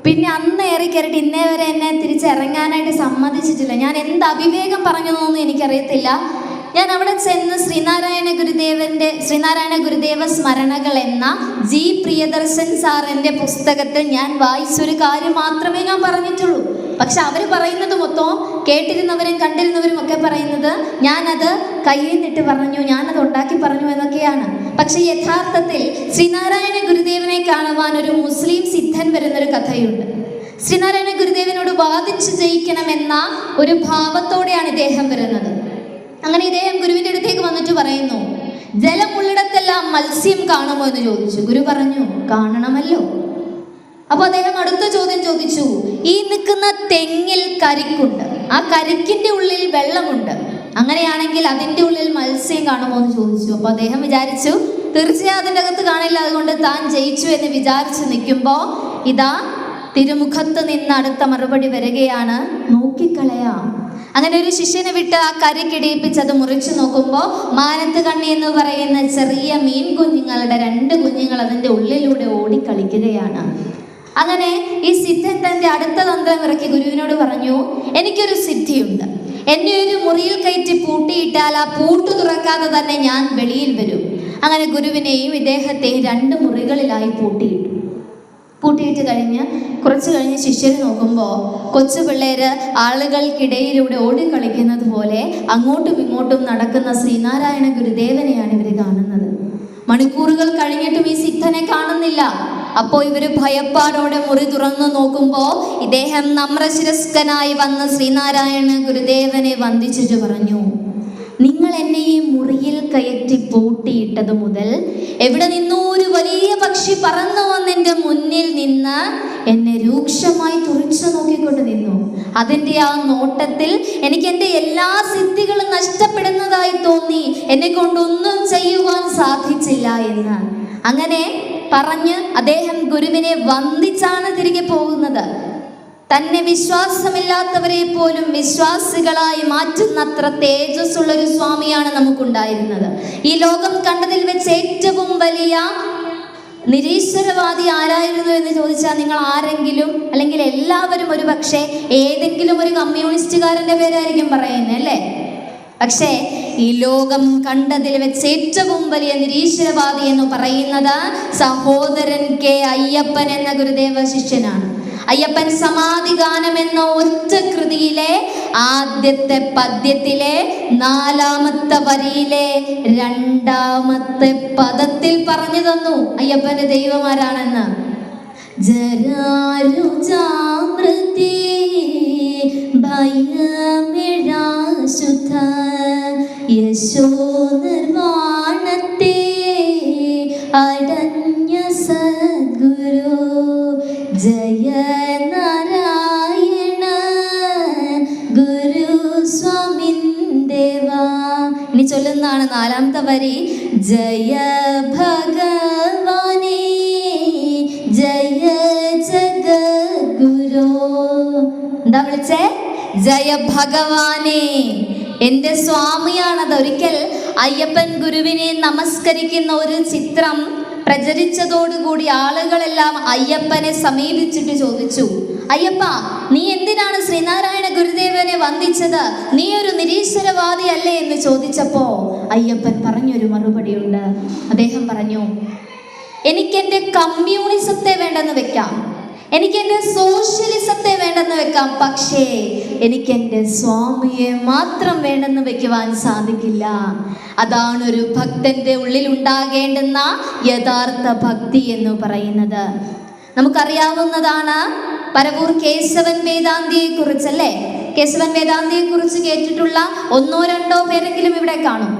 പിന്നെ അന്ന് ഏറി കയറിയിട്ട് ഇന്നേ വരെ എന്നെ തിരിച്ചിറങ്ങാനായിട്ട് സമ്മതിച്ചിട്ടില്ല. ഞാൻ എന്ത് അവിവേകം പറഞ്ഞതൊന്നും എനിക്കറിയത്തില്ല. ഞാൻ അവിടെ ചെന്ന് ശ്രീനാരായണ ഗുരുദേവ സ്മരണകൾ എന്ന ജി പ്രിയദർശൻ സാറിൻ്റെ പുസ്തകത്തിൽ ഞാൻ വായിച്ചൊരു കാര്യം മാത്രമേ ഞാൻ പറഞ്ഞിട്ടുള്ളൂ. പക്ഷെ അവർ പറയുന്നത് മൊത്തം കേട്ടിരുന്നവരും കണ്ടിരുന്നവരും ഒക്കെ പറയുന്നത് ഞാനത് കയ്യിൽ നിന്നിട്ട് പറഞ്ഞു, ഞാനത് ഉണ്ടാക്കി പറഞ്ഞു എന്നൊക്കെയാണ്. പക്ഷെ യഥാർത്ഥത്തിൽ ശ്രീനാരായണ ഗുരുദേവനെ കാണുവാൻ ഒരു മുസ്ലിം സിദ്ധൻ വരുന്നൊരു കഥയുണ്ട്. ശ്രീനാരായണ ഗുരുദേവനോട് വാദിച്ച് ജയിക്കണമെന്ന ഒരു ഭാവത്തോടെയാണ് ഇദ്ദേഹം വരുന്നത്. അങ്ങനെ ഇദ്ദേഹം ഗുരുവിൻ്റെ അടുത്തേക്ക് വന്നിട്ട് പറയുന്നു, ജലമുള്ളിടത്തെല്ലാം മത്സ്യം കാണുമോ എന്ന് ചോദിച്ചു. ഗുരു പറഞ്ഞു കാണണമല്ലോ. അപ്പോൾ അദ്ദേഹം അടുത്ത ചോദ്യം ചോദിച്ചു, ഈ നിൽക്കുന്ന തെങ്ങിൽ കരിക്കുണ്ട്, ആ കരിക്കിൻ്റെ ഉള്ളിൽ വെള്ളമുണ്ട്, അങ്ങനെയാണെങ്കിൽ അതിൻ്റെ ഉള്ളിൽ മത്സ്യം കാണുമോ എന്ന് ചോദിച്ചു. അപ്പോൾ അദ്ദേഹം വിചാരിച്ചു തീർച്ചയായും അതിൻ്റെ അകത്ത് കാണില്ല, അതുകൊണ്ട് താൻ ജയിച്ചു എന്ന് വിചാരിച്ച് നിൽക്കുമ്പോൾ ഇതാ തിരുമുഖത്ത് നിന്ന് അടുത്ത മറുപടി വരികയാണ്, നോക്കിക്കളയാം. അങ്ങനെ ഒരു ശിഷ്യനെ വിട്ട് ആ കരിക്കിടിയിപ്പിച്ച് അത് മുറിച്ചു നോക്കുമ്പോൾ മാനത്ത് കണ്ണി എന്ന് പറയുന്ന ചെറിയ മീൻ കുഞ്ഞുങ്ങളുടെ 2 കുഞ്ഞുങ്ങൾ അതിൻ്റെ ഉള്ളിലൂടെ ഓടിക്കളിക്കുകയാണ്. അങ്ങനെ ഈ സിദ്ധൻ തൻ്റെ അടുത്ത തന്ത്രം ഇറക്കി ഗുരുവിനോട് പറഞ്ഞു, എനിക്കൊരു സിദ്ധിയുണ്ട്. എന്നെ ഒരു മുറിയിൽ കയറ്റി പൂട്ടിയിട്ടാൽ ആ പൂട്ട് തുറക്കാതെ തന്നെ ഞാൻ വെളിയിൽ വരും. അങ്ങനെ ഗുരുവിനെയും ഇദ്ദേഹത്തെയും 2 മുറികളിലായി പൂട്ടിയിട്ട് കുറച്ച് കഴിഞ്ഞ് ശിഷ്യർ നോക്കുമ്പോൾ കൊച്ചു പിള്ളേര് ആളുകൾക്കിടയിലൂടെ ഓടിക്കളിക്കുന്നത് പോലെ അങ്ങോട്ടും ഇങ്ങോട്ടും നടക്കുന്ന ശ്രീനാരായണ ഗുരുദേവനെയാണ് ഇവർ കാണുന്നത്. മണിക്കൂറുകൾ കഴിഞ്ഞിട്ടും ഈ സിദ്ധനെ കാണുന്നില്ല. അപ്പോൾ ഇവർ ഭയപ്പാടോടെ മുറി തുറന്നു നോക്കുമ്പോൾ ഇദ്ദേഹം നമ്രശിരസ്കനായി വന്ന് ശ്രീനാരായണ ഗുരുദേവനെ വന്ദിച്ചിട്ട് പറഞ്ഞു, നിങ്ങൾ എന്നെ ഈ മുറിയിൽ കയറ്റി പൂട്ടിയിട്ടത് മുതൽ എവിടെ നിന്നോ ഒരു വലിയ പക്ഷി പറന്നു വന്നെൻ്റെ മുന്നിൽ നിന്ന് എന്നെ രൂക്ഷമായി തുറിച്ചു നോക്കിക്കൊണ്ട് നിന്നു. അതിൻ്റെ ആ നോട്ടത്തിൽ എനിക്ക് എൻ്റെ എല്ലാ സിദ്ധികളും നഷ്ടപ്പെടുന്നതായി തോന്നി. എന്നെ കൊണ്ടൊന്നും ചെയ്യുവാൻ സാധിച്ചില്ല എന്ന്. അങ്ങനെ പറഞ്ഞ് അദ്ദേഹം ഗുരുവിനെ വന്ദിച്ചാണ് തിരികെ പോകുന്നത്. തന്നെ വിശ്വാസമില്ലാത്തവരെ പോലും വിശ്വാസികളായി മാറ്റുന്നത്ര തേജസ്സുള്ളൊരു സ്വാമിയാണ് നമുക്കുണ്ടായിരുന്നത്. ഈ ലോകം കണ്ടതിൽ വെച്ച് ഏറ്റവും വലിയ നിരീശ്വരവാദി ആരായിരുന്നു എന്ന് ചോദിച്ചാൽ നിങ്ങൾ ആരെങ്കിലും അല്ലെങ്കിൽ എല്ലാവരും ഒരു പക്ഷേ ഏതെങ്കിലും ഒരു കമ്മ്യൂണിസ്റ്റുകാരൻ്റെ പേരായിരിക്കും പറയുന്നത്, അല്ലേ? പക്ഷേ ഈ ലോകം കണ്ടതിൽ വെച്ച് ഏറ്റവും വലിയ നിരീശ്വരവാദി എന്ന് പറയുന്നത് സഹോദരൻ കെ അയ്യപ്പൻ എന്ന ഗുരുദേവ ശിഷ്യനാണ്. അയ്യപ്പൻ സമാധി ഗാനം എന്ന ഒറ്റ കൃതിയിലെ ആദ്യത്തെ പദ്യത്തിലെ 4ാമത്തെ വരിയിലെ 2ാമത്തെ പദത്തിൽ പറഞ്ഞു തന്നു അയ്യപ്പന്റെ ദൈവമാരാണെന്ന്. ജരാരുജാമൃതി ഭയമേഴാശുദ്ധ യശോ നിർവാണത്തെ അടഞ്ഞ സദ്ഗുരു ജയ നാരായണ ഗുരു സ്വാമിൻ ദേവ. ഇനി ചൊല്ലുന്നതാണ് 4ാമത്തെ വരി. ജയ ഭഗവാനേ ജയ ജഗദ്ഗുരു. എന്താ വിളിച്ചേ? ജയ ഭഗവാനേ, എൻ്റെ സ്വാമിയാണത്. ഒരിക്കൽ അയ്യപ്പൻ ഗുരുവിനെ നമസ്കരിക്കുന്ന ഒരു ചിത്രം പ്രചരിച്ചതോടുകൂടി ആളുകളെല്ലാം അയ്യപ്പനെ സമീപിച്ചിട്ട് ചോദിച്ചു, അയ്യപ്പ, നീ എന്തിനാണ് ശ്രീനാരായണ ഗുരുദേവനെ വന്ദിച്ചത്? നീ ഒരു നിരീശ്വരവാദി അല്ലേ എന്ന് ചോദിച്ചപ്പോൾ അയ്യപ്പൻ പറഞ്ഞൊരു മറുപടിയുണ്ട്. അദ്ദേഹം പറഞ്ഞു, എനിക്കെൻ്റെ കമ്മ്യൂണിസത്തെ വേണ്ടെന്ന് വെക്കാം, എനിക്കെൻ്റെ സോഷ്യലിസത്തെ വേണ്ടെന്ന് വെക്കാം, പക്ഷേ എനിക്കെൻ്റെ സ്വാമിയെ മാത്രം വേണ്ടെന്ന് വെക്കുവാൻ സാധിക്കില്ല. അതാണൊരു ഭക്തൻ്റെ ഉള്ളിൽ ഉണ്ടാകേണ്ടുന്ന യഥാർത്ഥ ഭക്തി എന്ന് പറയുന്നത്. നമുക്കറിയാവുന്നതാണ് പരവൂർ കേശവൻ വേദാന്തിയെ കുറിച്ചല്ലേ? കേശവൻ വേദാന്തിയെ കുറിച്ച് കേട്ടിട്ടുള്ള 1-2 പേരെങ്കിലും ഇവിടെ കാണും.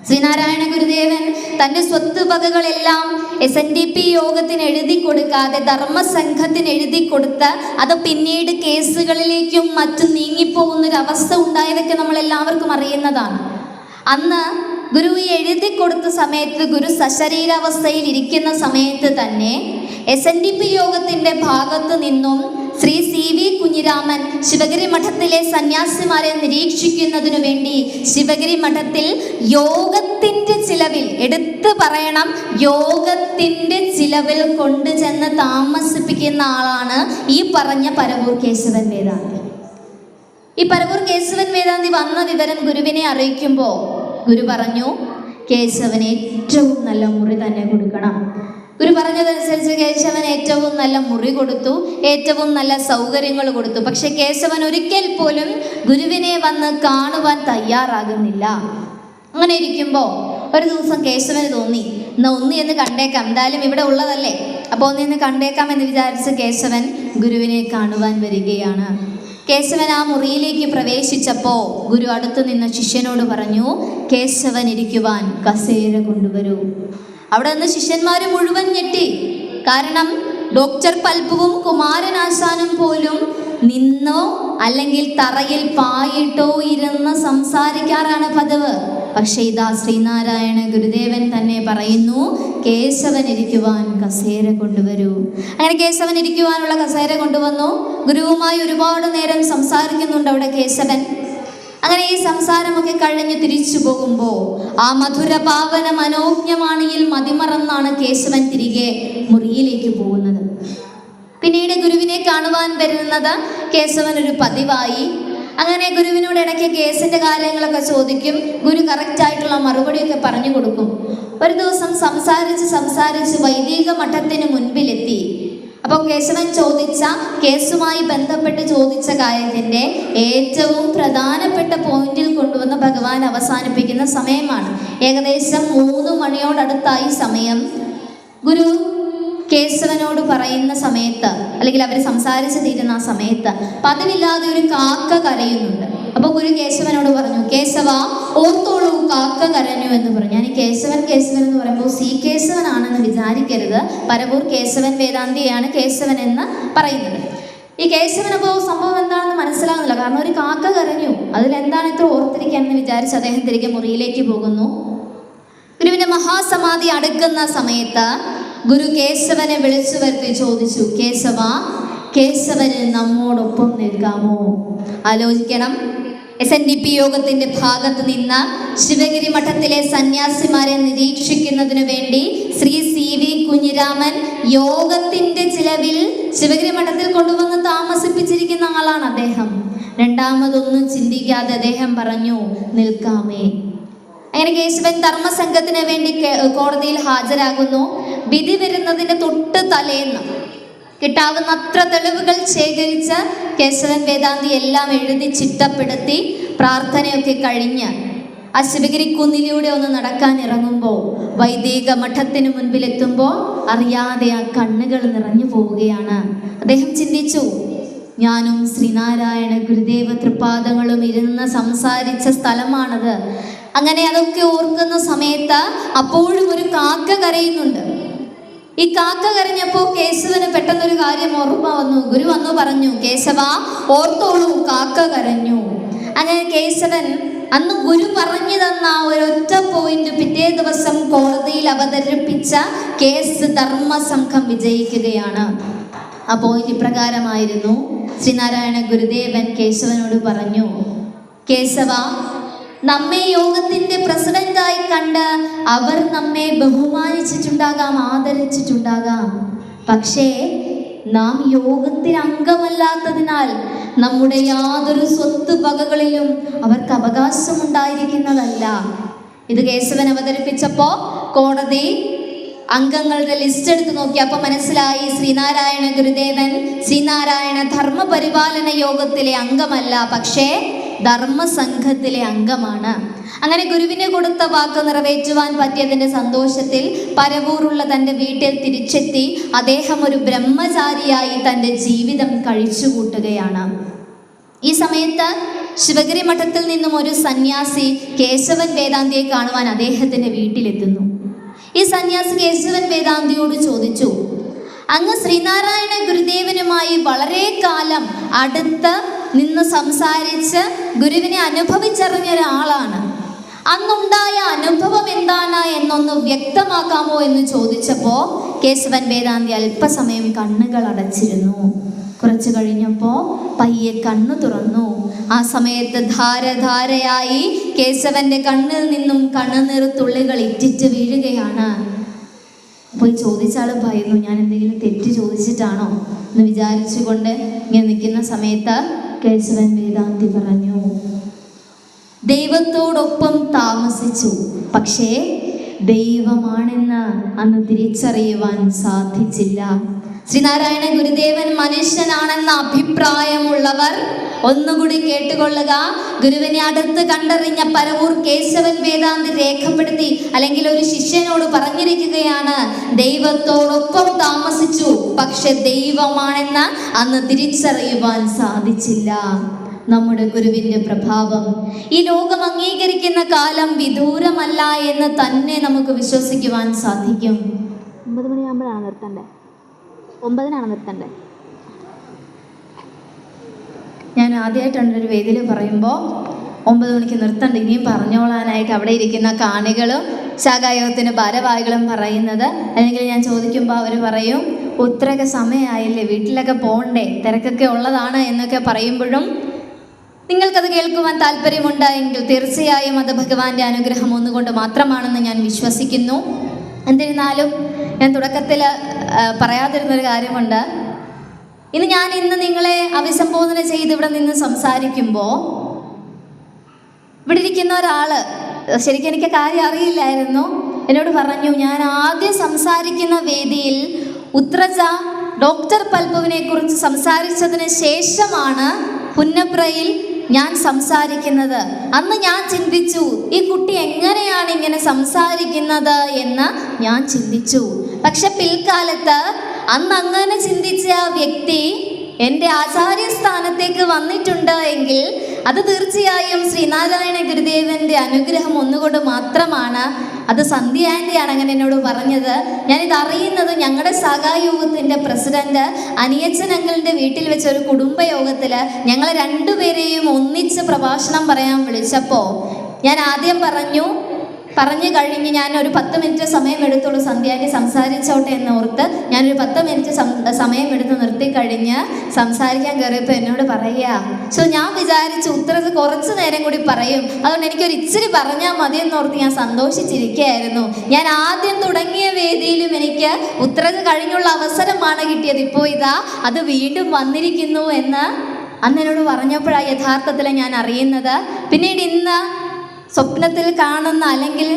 ശ്രീനാരായണ ഗുരുദേവൻ തൻ്റെ സ്വത്ത് വകകളെല്ലാം SNDP യോഗത്തിന് എഴുതി കൊടുക്കാതെ ധർമ്മസംഘത്തിന് എഴുതി കൊടുത്ത് അത് പിന്നീട് കേസുകളിലേക്കും മറ്റും നീങ്ങിപ്പോകുന്നൊരവസ്ഥ ഉണ്ടായതൊക്കെ നമ്മളെല്ലാവർക്കും അറിയുന്നതാണ്. അന്ന് ഗുരു എഴുതി കൊടുത്ത സമയത്ത്, ഗുരു സശരീരാവസ്ഥയിൽ ഇരിക്കുന്ന സമയത്ത് തന്നെ SNDP യോഗത്തിൻ്റെ ഭാഗത്തു നിന്നും ശ്രീ CV കുഞ്ഞിരാമൻ ശിവഗിരി മഠത്തിലെ സന്യാസിമാരെ നിരീക്ഷിക്കുന്നതിനു വേണ്ടി ശിവഗിരി മഠത്തിൽ യോഗത്തിൻ്റെ ചിലവിൽ, എടുത്തു പറയണം, യോഗത്തിൻ്റെ ചിലവിൽ കൊണ്ടുചെന്ന് താമസിപ്പിക്കുന്ന ആളാണ് ഈ പറഞ്ഞ പരവൂർ കേശവൻ വേദാന്തി. ഈ പരവൂർ കേശവൻ വേദാന്തി വന്ന വിവരം ഗുരുവിനെ അറിയിക്കുമ്പോൾ ഗുരു പറഞ്ഞു, കേശവന് ഏറ്റവും നല്ല മുറി തന്നെ കൊടുക്കണം. ഗുരു പറഞ്ഞതനുസരിച്ച് കേശവൻ ഏറ്റവും നല്ല മുറി കൊടുത്തു, ഏറ്റവും നല്ല സൗകര്യങ്ങൾ കൊടുത്തു. പക്ഷെ കേശവൻ ഒരിക്കൽ പോലും ഗുരുവിനെ വന്ന് കാണുവാൻ തയ്യാറാകുന്നില്ല. അങ്ങനെ ഇരിക്കുമ്പോൾ ഒരു ദിവസം കേശവന് തോന്നി, എന്നാൽ ഒന്ന് എന്ന് കണ്ടേക്കാം, എന്തായാലും ഇവിടെ ഉള്ളതല്ലേ, അപ്പോൾ ഒന്നിന്ന് കണ്ടേക്കാം എന്ന് വിചാരിച്ച് കേശവൻ ഗുരുവിനെ കാണുവാൻ വരികയാണ്. കേശവൻ ആ മുറിയിലേക്ക് പ്രവേശിച്ചപ്പോൾ ഗുരു അടുത്തു നിന്ന ശിഷ്യനോട് പറഞ്ഞു, കേശവൻ ഇരിക്കുവാൻ കസേര കൊണ്ടുവരൂ. അവിടെ നിന്ന് ശിഷ്യന്മാർ മുഴുവൻ ഞെട്ടി. കാരണം ഡോക്ടർ പൽപ്പുവും കുമാരനാശാനും പോലും നിന്നോ അല്ലെങ്കിൽ തറയിൽ പായിട്ടോ ഇരുന്ന് സംസാരിക്കാറാണ് പതിവ്. പക്ഷേ ഇതാ ശ്രീനാരായണ ഗുരുദേവൻ തന്നെ പറയുന്നു, കേശവൻ ഇരിക്കുവാൻ കസേര കൊണ്ടുവരൂ. അങ്ങനെ കേശവൻ ഇരിക്കുവാനുള്ള കസേര കൊണ്ടുവന്നു. ഗുരുവുമായി ഒരുപാട് നേരം സംസാരിക്കുന്നുണ്ട് അവിടെ കേശവൻ. അങ്ങനെ ഈ സംസാരമൊക്കെ കഴിഞ്ഞ് തിരിച്ചു പോകുമ്പോൾ ആ മധുര പാവന മനോജ്ഞവാണിയിൽ മതിമറന്നാണ് കേശവൻ തിരികെ മുറിയിലേക്ക് പോകുന്നത്. പിന്നീട് ഗുരുവിനെ കാണുവാൻ വരുന്നത് കേശവൻ ഒരു പതിവായി. അങ്ങനെ ഗുരുവിനോട് ഇടയ്ക്ക് കേസിന്റെ കാര്യങ്ങളൊക്കെ ചോദിക്കും. ഗുരു കറക്റ്റായിട്ടുള്ള മറുപടിയൊക്കെ പറഞ്ഞു കൊടുക്കും. ഒരു ദിവസം സംസാരിച്ച് വൈദിക മഠത്തിന് മുൻപിലെത്തി. അപ്പോൾ കേശവൻ കേസുമായി ബന്ധപ്പെട്ട് ചോദിച്ച കാര്യത്തിൻ്റെ ഏറ്റവും പ്രധാനപ്പെട്ട പോയിന്റിൽ കൊണ്ടുവന്ന് ഭഗവാൻ അവസാനിപ്പിക്കുന്ന സമയമാണ്. ഏകദേശം 3 മണിയോടടുത്തായി സമയം. ഗുരു കേശവനോട് പറയുന്ന സമയത്ത്, അല്ലെങ്കിൽ അവർ സംസാരിച്ച് തീരുന്ന ആ സമയത്ത് പതിവില്ലാതെ ഒരു കാക്ക കരയുന്നുണ്ട്. അപ്പോൾ ഗുരു കേശവനോട് പറഞ്ഞു, കേശവ ഓർത്തോളൂ, കാക്ക കരഞ്ഞു എന്ന് പറഞ്ഞു. ഞാൻ ഈ കേശവൻ എന്ന് പറയുമ്പോൾ സി കേശവനാണെന്ന് വിചാരിക്കരുത്. പരവൂർ കേശവൻ വേദാന്തിയാണ് കേശവൻ എന്ന് പറയുന്നത്. ഈ കേശവനപ്പോൾ സംഭവം എന്താണെന്ന് മനസ്സിലാകുന്നില്ല. കാരണം ഒരു കാക്ക കരഞ്ഞു, അതിലെന്താണ് ഇത്ര ഓർത്തിരിക്കാനെന്ന് വിചാരിച്ച് അദ്ദേഹം തിരികെ മുറിയിലേക്ക് പോകുന്നു. ഗുരുവിന്റെ മഹാസമാധി അടുക്കുന്ന സമയത്ത് ഗുരു കേശവനെ വിളിച്ചു വരുത്തി ചോദിച്ചു, കേശവന് നമ്മോടൊപ്പം നിൽക്കാമോ? ആലോചിക്കണം. SNDP യോഗത്തിന്റെ ഭാഗത്ത് നിന്ന് ശിവഗിരി മഠത്തിലെ സന്യാസിമാരെ നിരീക്ഷിക്കുന്നതിനു വേണ്ടി ശ്രീ CV കുഞ്ഞിരാമൻ യോഗത്തിന്റെ ചിലവിൽ ശിവഗിരി മഠത്തിൽ കൊണ്ടുവന്ന് താമസിപ്പിച്ചിരിക്കുന്ന ആളാണ് അദ്ദേഹം. രണ്ടാമതൊന്നും ചിന്തിക്കാതെ അദ്ദേഹം പറഞ്ഞു, നിൽക്കാമേ. അങ്ങനെ കേശവൻ ധർമ്മസംഘത്തിന് വേണ്ടി കോടതിയിൽ ഹാജരാകുന്നു. വിധി വരുന്നതിന്റെ തൊട്ട് തലേന്ന് കിട്ടാവുന്ന അത്ര തെളിവുകൾ ശേഖരിച്ച് കേശവൻ വേദാന്തി എല്ലാം എഴുതി ചിട്ടപ്പെടുത്തി പ്രാർത്ഥനയൊക്കെ കഴിഞ്ഞ് ആ ശിവഗിരി കുന്നിലൂടെ ഒന്ന് നടക്കാൻ ഇറങ്ങുമ്പോൾ വൈദിക മഠത്തിന് മുൻപിലെത്തുമ്പോൾ അറിയാതെ ആ കണ്ണുകൾ നിറഞ്ഞു പോവുകയാണ്. അദ്ദേഹം ചിന്തിച്ചു, ഞാനും ശ്രീനാരായണ ഗുരുദേവ തൃപാദങ്ങളും ഇരുന്ന് സംസാരിച്ച സ്ഥലമാണത്. അങ്ങനെ അതൊക്കെ ഓർക്കുന്ന സമയത്ത് അപ്പോഴും ഒരു കാക്ക കരയുന്നുണ്ട്. ഈ കാക്ക കരഞ്ഞപ്പോൾ കേശവന് പെട്ടെന്നൊരു കാര്യം ഓർമ്മ വന്നു. ഗുരു വന്നു പറഞ്ഞു, കേശവ ഓർത്തോളൂ, കാക്ക കരഞ്ഞു. അങ്ങനെ കേശവൻ അന്ന് ഗുരു പറഞ്ഞു തന്ന ഒരൊറ്റ പോയിന്റ് പിറ്റേ ദിവസം കോടതിയിൽ അവതരിപ്പിച്ച കേസ് ധർമ്മസംഘം വിജയിക്കുകയാണ്. ആ പോയിന്റ് ഇപ്രകാരമായിരുന്നു. ശ്രീനാരായണ ഗുരുദേവൻ കേശവനോട് പറഞ്ഞു, കേശവ, നമ്മെ യോഗത്തിന്റെ പ്രസിഡന്റായി കണ്ട് അവർ നമ്മെ ബഹുമാനിച്ചിട്ടുണ്ടാകാം, ആദരിച്ചിട്ടുണ്ടാകാം. പക്ഷേ നാം യോഗത്തിൽ അംഗമല്ലാത്തതിനാൽ നമ്മുടെ യാതൊരു സ്വത്ത് വകകളിലും അവർക്ക് അവകാശമുണ്ടായിരിക്കുന്നതല്ല. ഇത് കേശവൻ അവതരിപ്പിച്ചപ്പോൾ കോടതി അംഗങ്ങളുടെ ലിസ്റ്റ് എടുത്ത് നോക്കി. അപ്പോൾ മനസ്സിലായി, ശ്രീനാരായണ ഗുരുദേവൻ ശ്രീനാരായണ ധർമ്മ പരിപാലന യോഗത്തിലെ അംഗമല്ല, പക്ഷേ ധർമ്മസംഘത്തിലെ അംഗമാണ്. അങ്ങനെ ഗുരുവിനെ കൊടുത്ത വാക്ക് നിറവേറ്റുവാൻ പറ്റിയതിൻ്റെ സന്തോഷത്തിൽ പരവൂറുള്ള തൻ്റെ വീട്ടിൽ തിരിച്ചെത്തി അദ്ദേഹം ഒരു ബ്രഹ്മചാരിയായി തൻ്റെ ജീവിതം കഴിച്ചുകൂട്ടുകയാണ്. ഈ സമയത്ത് ശിവഗിരി മഠത്തിൽ നിന്നും ഒരു സന്യാസി കേശവൻ വേദാന്തിയെ കാണുവാൻ അദ്ദേഹത്തിൻ്റെ വീട്ടിലെത്തുന്നു. ഈ സന്യാസി കേശവൻ വേദാന്തിയോട് ചോദിച്ചു, അങ്ങ് ശ്രീനാരായണ ഗുരുദേവനുമായി വളരെ കാലം അടുത്ത് നിന്ന് സംസാരിച്ച് ഗുരുവിനെ അനുഭവിച്ചറിഞ്ഞ ഒരാളാണ്. അന്നുണ്ടായ അനുഭവം എന്താണ് എന്നൊന്ന് വ്യക്തമാക്കാമോ എന്ന് ചോദിച്ചപ്പോൾ കേശവൻ വേദാന്തി അല്പസമയം കണ്ണുകൾ അടച്ചിരുന്നു. കുറച്ചു കഴിഞ്ഞപ്പോൾ പയ്യെ കണ്ണു തുറന്നു. ആ സമയത്ത് ധാരധാരയായി കേശവന്റെ കണ്ണിൽ നിന്നും കണ്ണുനീർ തുള്ളികൾ ഇറ്റിറ്റ് വീഴുകയാണ്. പോയി ചോദിച്ചാൽ ഭയന്നു, ഞാൻ എന്തെങ്കിലും തെറ്റ് ചോദിച്ചിട്ടാണോ എന്ന് വിചാരിച്ചുകൊണ്ട് ഇങ്ങനെ നിൽക്കുന്ന സമയത്ത് കേശവൻ വേദാന്തി പറഞ്ഞു, ദൈവത്തോടൊപ്പം താമസിച്ചു, പക്ഷേ ദൈവമാണെന്ന് അന്ന് തിരിച്ചറിയുവാൻ സാധിച്ചില്ല. ശ്രീനാരായണ ഗുരുദേവൻ മനുഷ്യനാണെന്ന അഭിപ്രായമുള്ളവർ ഒന്നുകൂടി കേട്ടുകൊള്ളുക. ഗുരുവിനെ അടുത്ത് കണ്ടറിഞ്ഞ പരവൂർ കേശവൻ വേദാന്തി രേഖപ്പെടുത്തി, അല്ലെങ്കിൽ ഒരു ശിഷ്യനോട് പറഞ്ഞിരിക്കുകയാണ്, ദൈവത്തോടൊപ്പം താമസിച്ചു, പക്ഷെ ദൈവമാണെന്ന് അന്ന് തിരിച്ചറിയുവാൻ സാധിച്ചില്ല. നമ്മുടെ ഗുരുവിൻ്റെ പ്രഭാവം ഈ ലോകം അംഗീകരിക്കുന്ന കാലം വിദൂരമല്ല എന്ന് തന്നെ നമുക്ക് വിശ്വസിക്കുവാൻ സാധിക്കും. 9 മണിയാകുമ്പോഴാണ് നിർത്തണ്ടേ? 9-നാണ് നിർത്തണ്ടേ? ഞാൻ ആദ്യമായിട്ടാണ് ഒരു വേദിയിൽ പറയുമ്പോൾ 9 മണിക്ക് നിർത്തണ്ട, ഇനിയും പറഞ്ഞോളാനായിട്ട് അവിടെ ഇരിക്കുന്ന കാണികളും ശാഖായോഗത്തിൻ്റെ ഭാരവാഹികളും പറയുന്നത്. അല്ലെങ്കിൽ ഞാൻ ചോദിക്കുമ്പോൾ അവർ പറയും, ഉത്തരൊക്കെ സമയമായില്ലേ, വീട്ടിലൊക്കെ പോകണ്ടേ, തിരക്കൊക്കെ ഉള്ളതാണ് എന്നൊക്കെ പറയുമ്പോഴും നിങ്ങൾക്കത് കേൾക്കുവാൻ താല്പര്യമുണ്ട് എങ്കിൽ തീർച്ചയായും അത് ഭഗവാന്റെ അനുഗ്രഹം ഒന്നുകൊണ്ട് മാത്രമാണെന്ന് ഞാൻ വിശ്വസിക്കുന്നു. എന്നിരുന്നാലും ഞാൻ തുടക്കത്തിൽ പറയാതിരുന്നൊരു കാര്യമുണ്ട്. ഇന്ന് നിങ്ങളെ അഭിസംബോധന ചെയ്ത് ഇവിടെ നിന്ന് സംസാരിക്കുമ്പോൾ ഇവിടെ ഇരിക്കുന്ന ഒരാൾ, ശരിക്കും എനിക്ക് കാര്യം അറിയില്ലായിരുന്നു, എന്നോട് പറഞ്ഞു, ഞാൻ ആദ്യം സംസാരിക്കുന്ന വേദിയിൽ ഉത്രജ ഡോക്ടർ പൽപുവിനെ കുറിച്ച് സംസാരിച്ചതിന് ശേഷമാണ് പുന്നപ്രയിൽ ഞാൻ സംസാരിക്കുന്നത്. അന്ന് ഞാൻ ചിന്തിച്ചു, ഈ കുട്ടി എങ്ങനെയാണ് ഇങ്ങനെ സംസാരിക്കുന്നത് എന്ന് ഞാൻ ചിന്തിച്ചു. പക്ഷെ പിൽക്കാലത്ത് അന്ന് അങ്ങനെ ചിന്തിച്ച ആ വ്യക്തി എൻ്റെ ആചാര്യസ്ഥാനത്തേക്ക് വന്നിട്ടുണ്ട് എങ്കിൽ അത് തീർച്ചയായും ശ്രീനാരായണ ഗുരുദേവൻ്റെ അനുഗ്രഹം ഒന്നുകൊണ്ട് മാത്രമാണ്. അത് സന്ധ്യ ആൻ്റിയാണ് അങ്ങനെ എന്നോട് പറഞ്ഞത്. ഞാനിത് അറിയുന്നത് ഞങ്ങളുടെ സഹായോഗത്തിൻ്റെ പ്രസിഡന്റ് അനിയച്ചൻ അങ്കിളിൻ്റെ വീട്ടിൽ വെച്ച ഒരു കുടുംബയോഗത്തിൽ ഞങ്ങൾ രണ്ടുപേരെയും ഒന്നിച്ച് പ്രഭാഷണം പറയാൻ വിളിച്ചപ്പോൾ ഞാൻ ആദ്യം പറഞ്ഞു കഴിഞ്ഞ് ഞാനൊരു 10 മിനിറ്റ് സമയം എടുത്തുള്ളൂ സന്ധ്യാൻ്റെ സംസാരിച്ചോട്ടെ എന്ന് ഓർത്ത് ഞാനൊരു 10 മിനിറ്റ് സമയം എടുത്ത് നിർത്തിക്കഴിഞ്ഞ് സംസാരിക്കാൻ കയറിയപ്പോൾ എന്നോട് പറയുക, ഞാൻ വിചാരിച്ചു ഉത്തരത് കുറച്ച് നേരം കൂടി പറയും, അതുകൊണ്ട് എനിക്കൊരു ഇച്ചിരി പറഞ്ഞാൽ മതി എന്നോർത്ത് ഞാൻ സന്തോഷിച്ചിരിക്കുകയായിരുന്നു. ഞാൻ ആദ്യം തുടങ്ങിയ വേദിയിലും എനിക്ക് ഉത്തരത് കഴിഞ്ഞുള്ള അവസരമാണ് കിട്ടിയത്. ഇപ്പോൾ ഇതാ അത് വീണ്ടും വന്നിരിക്കുന്നു എന്ന് അന്ന് എന്നോട് പറഞ്ഞപ്പോഴാണ് യഥാർത്ഥത്തിൽ ഞാൻ അറിയുന്നത്. പിന്നീട് ഇന്ന് സ്വപ്നത്തിൽ കാണുന്ന, അല്ലെങ്കിൽ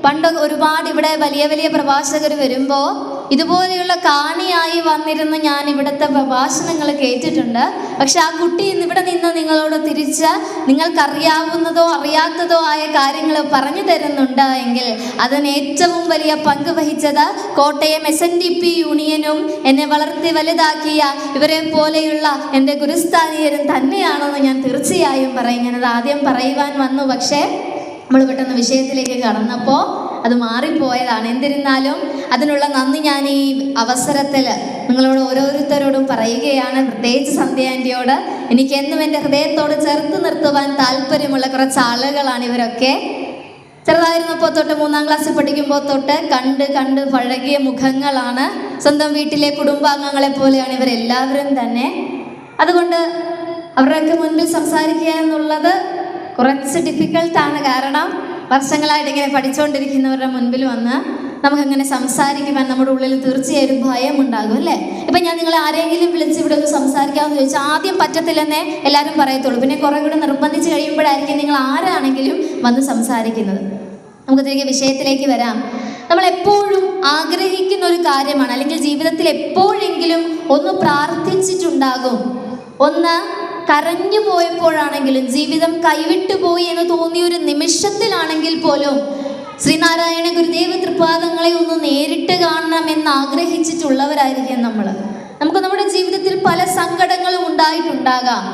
പണ്ട് ഒരുപാട് ഇവിടെ വലിയ വലിയ പ്രഭാഷകർ വരുമ്പോൾ ഇതുപോലെയുള്ള കാണിയായി വന്നിരുന്ന് ഞാൻ ഇവിടുത്തെ പ്രഭാഷണങ്ങൾ കേട്ടിട്ടുണ്ട്. പക്ഷെ ആ കുട്ടി ഇവിടെ നിന്ന് നിങ്ങളോട് തിരിച്ച് നിങ്ങൾക്കറിയാവുന്നതോ അറിയാത്തതോ ആയ കാര്യങ്ങൾ പറഞ്ഞു തരുന്നുണ്ട് എങ്കിൽ അതിന് ഏറ്റവും വലിയ പങ്ക് വഹിച്ചത് കോട്ടയം SNDP യൂണിയനും എന്നെ വളർത്തി വലുതാക്കിയ ഇവരെ പോലെയുള്ള എൻ്റെ ഗുരുസ്ഥാനീയരും തന്നെയാണെന്ന് ഞാൻ തീർച്ചയായും പറയും. ഞാനത് ആദ്യം പറയുവാൻ വന്നു, പക്ഷേ നമ്മൾ പെട്ടെന്ന് വിഷയത്തിലേക്ക് കടന്നപ്പോൾ അത് മാറിപ്പോയതാണ്. എന്നിരുന്നാലും അതിനുള്ള നന്ദി ഞാൻ ഈ അവസരത്തിൽ നിങ്ങളോട് ഓരോരുത്തരോടും പറയുകയാണ്. പ്രത്യേകിച്ച് സന്ധ്യ ആൻ്റിയോട് എനിക്ക് എന്നും എൻ്റെ ഹൃദയത്തോട് ചേർത്ത് നിർത്തുവാൻ താല്പര്യമുള്ള കുറച്ച് ആളുകളാണ് ഇവരൊക്കെ. ചെറുതായിരുന്നപ്പോൾ തൊട്ട് 3-ാം ക്ലാസ്സിൽ പഠിക്കുമ്പോൾ തൊട്ട് കണ്ട് പഴകിയ മുഖങ്ങളാണ്. സ്വന്തം വീട്ടിലെ കുടുംബാംഗങ്ങളെ പോലെയാണ് ഇവരെല്ലാവരും തന്നെ. അതുകൊണ്ട് അവരുടെയൊക്കെ മുൻപിൽ സംസാരിക്കുക എന്നുള്ളത് കുറച്ച് ഡിഫിക്കൽട്ടാണ്. കാരണം വർഷങ്ങളായിട്ട് ഇങ്ങനെ പഠിച്ചുകൊണ്ടിരിക്കുന്നവരുടെ മുൻപിൽ വന്ന് നമുക്കങ്ങനെ സംസാരിക്കുവാൻ നമ്മുടെ ഉള്ളിൽ തീർച്ചയായും ഭയം ഉണ്ടാകും, അല്ലേ? ഇപ്പം ഞാൻ നിങ്ങളെ ആരെങ്കിലും വിളിച്ച് ഇവിടെ ഒന്ന് സംസാരിക്കാമെന്ന് ചോദിച്ചാൽ ആദ്യം പറ്റത്തില്ലെന്നേ എല്ലാവരും പറയത്തുള്ളൂ. പിന്നെ കുറേ കൂടെ നിർബന്ധിച്ച് കഴിയുമ്പോഴായിരിക്കും നിങ്ങൾ ആരാണെങ്കിലും വന്ന് സംസാരിക്കുന്നത്. നമുക്ക് തിരികെ വിഷയത്തിലേക്ക് വരാം. നമ്മളെപ്പോഴും ആഗ്രഹിക്കുന്ന ഒരു കാര്യമാണ്, അല്ലെങ്കിൽ ജീവിതത്തിൽ എപ്പോഴെങ്കിലും ഒന്ന് പ്രാർത്ഥിച്ചിട്ടുണ്ടാകും. ഒന്ന് കരഞ്ഞു പോയപ്പോഴാണെങ്കിലും, ജീവിതം കൈവിട്ടു പോയി എന്ന് തോന്നിയ ഒരു നിമിഷത്തിലാണെങ്കിൽ പോലും ശ്രീനാരായണ ഗുരുദേവ തൃപാദങ്ങളെ ഒന്ന് നേരിട്ട് കാണണമെന്ന് ആഗ്രഹിച്ചിട്ടുള്ളവരായിരിക്കും നമ്മൾ. നമുക്ക് നമ്മുടെ ജീവിതത്തിൽ പല സങ്കടങ്ങളും ഉണ്ടായിട്ടുണ്ടാകാം,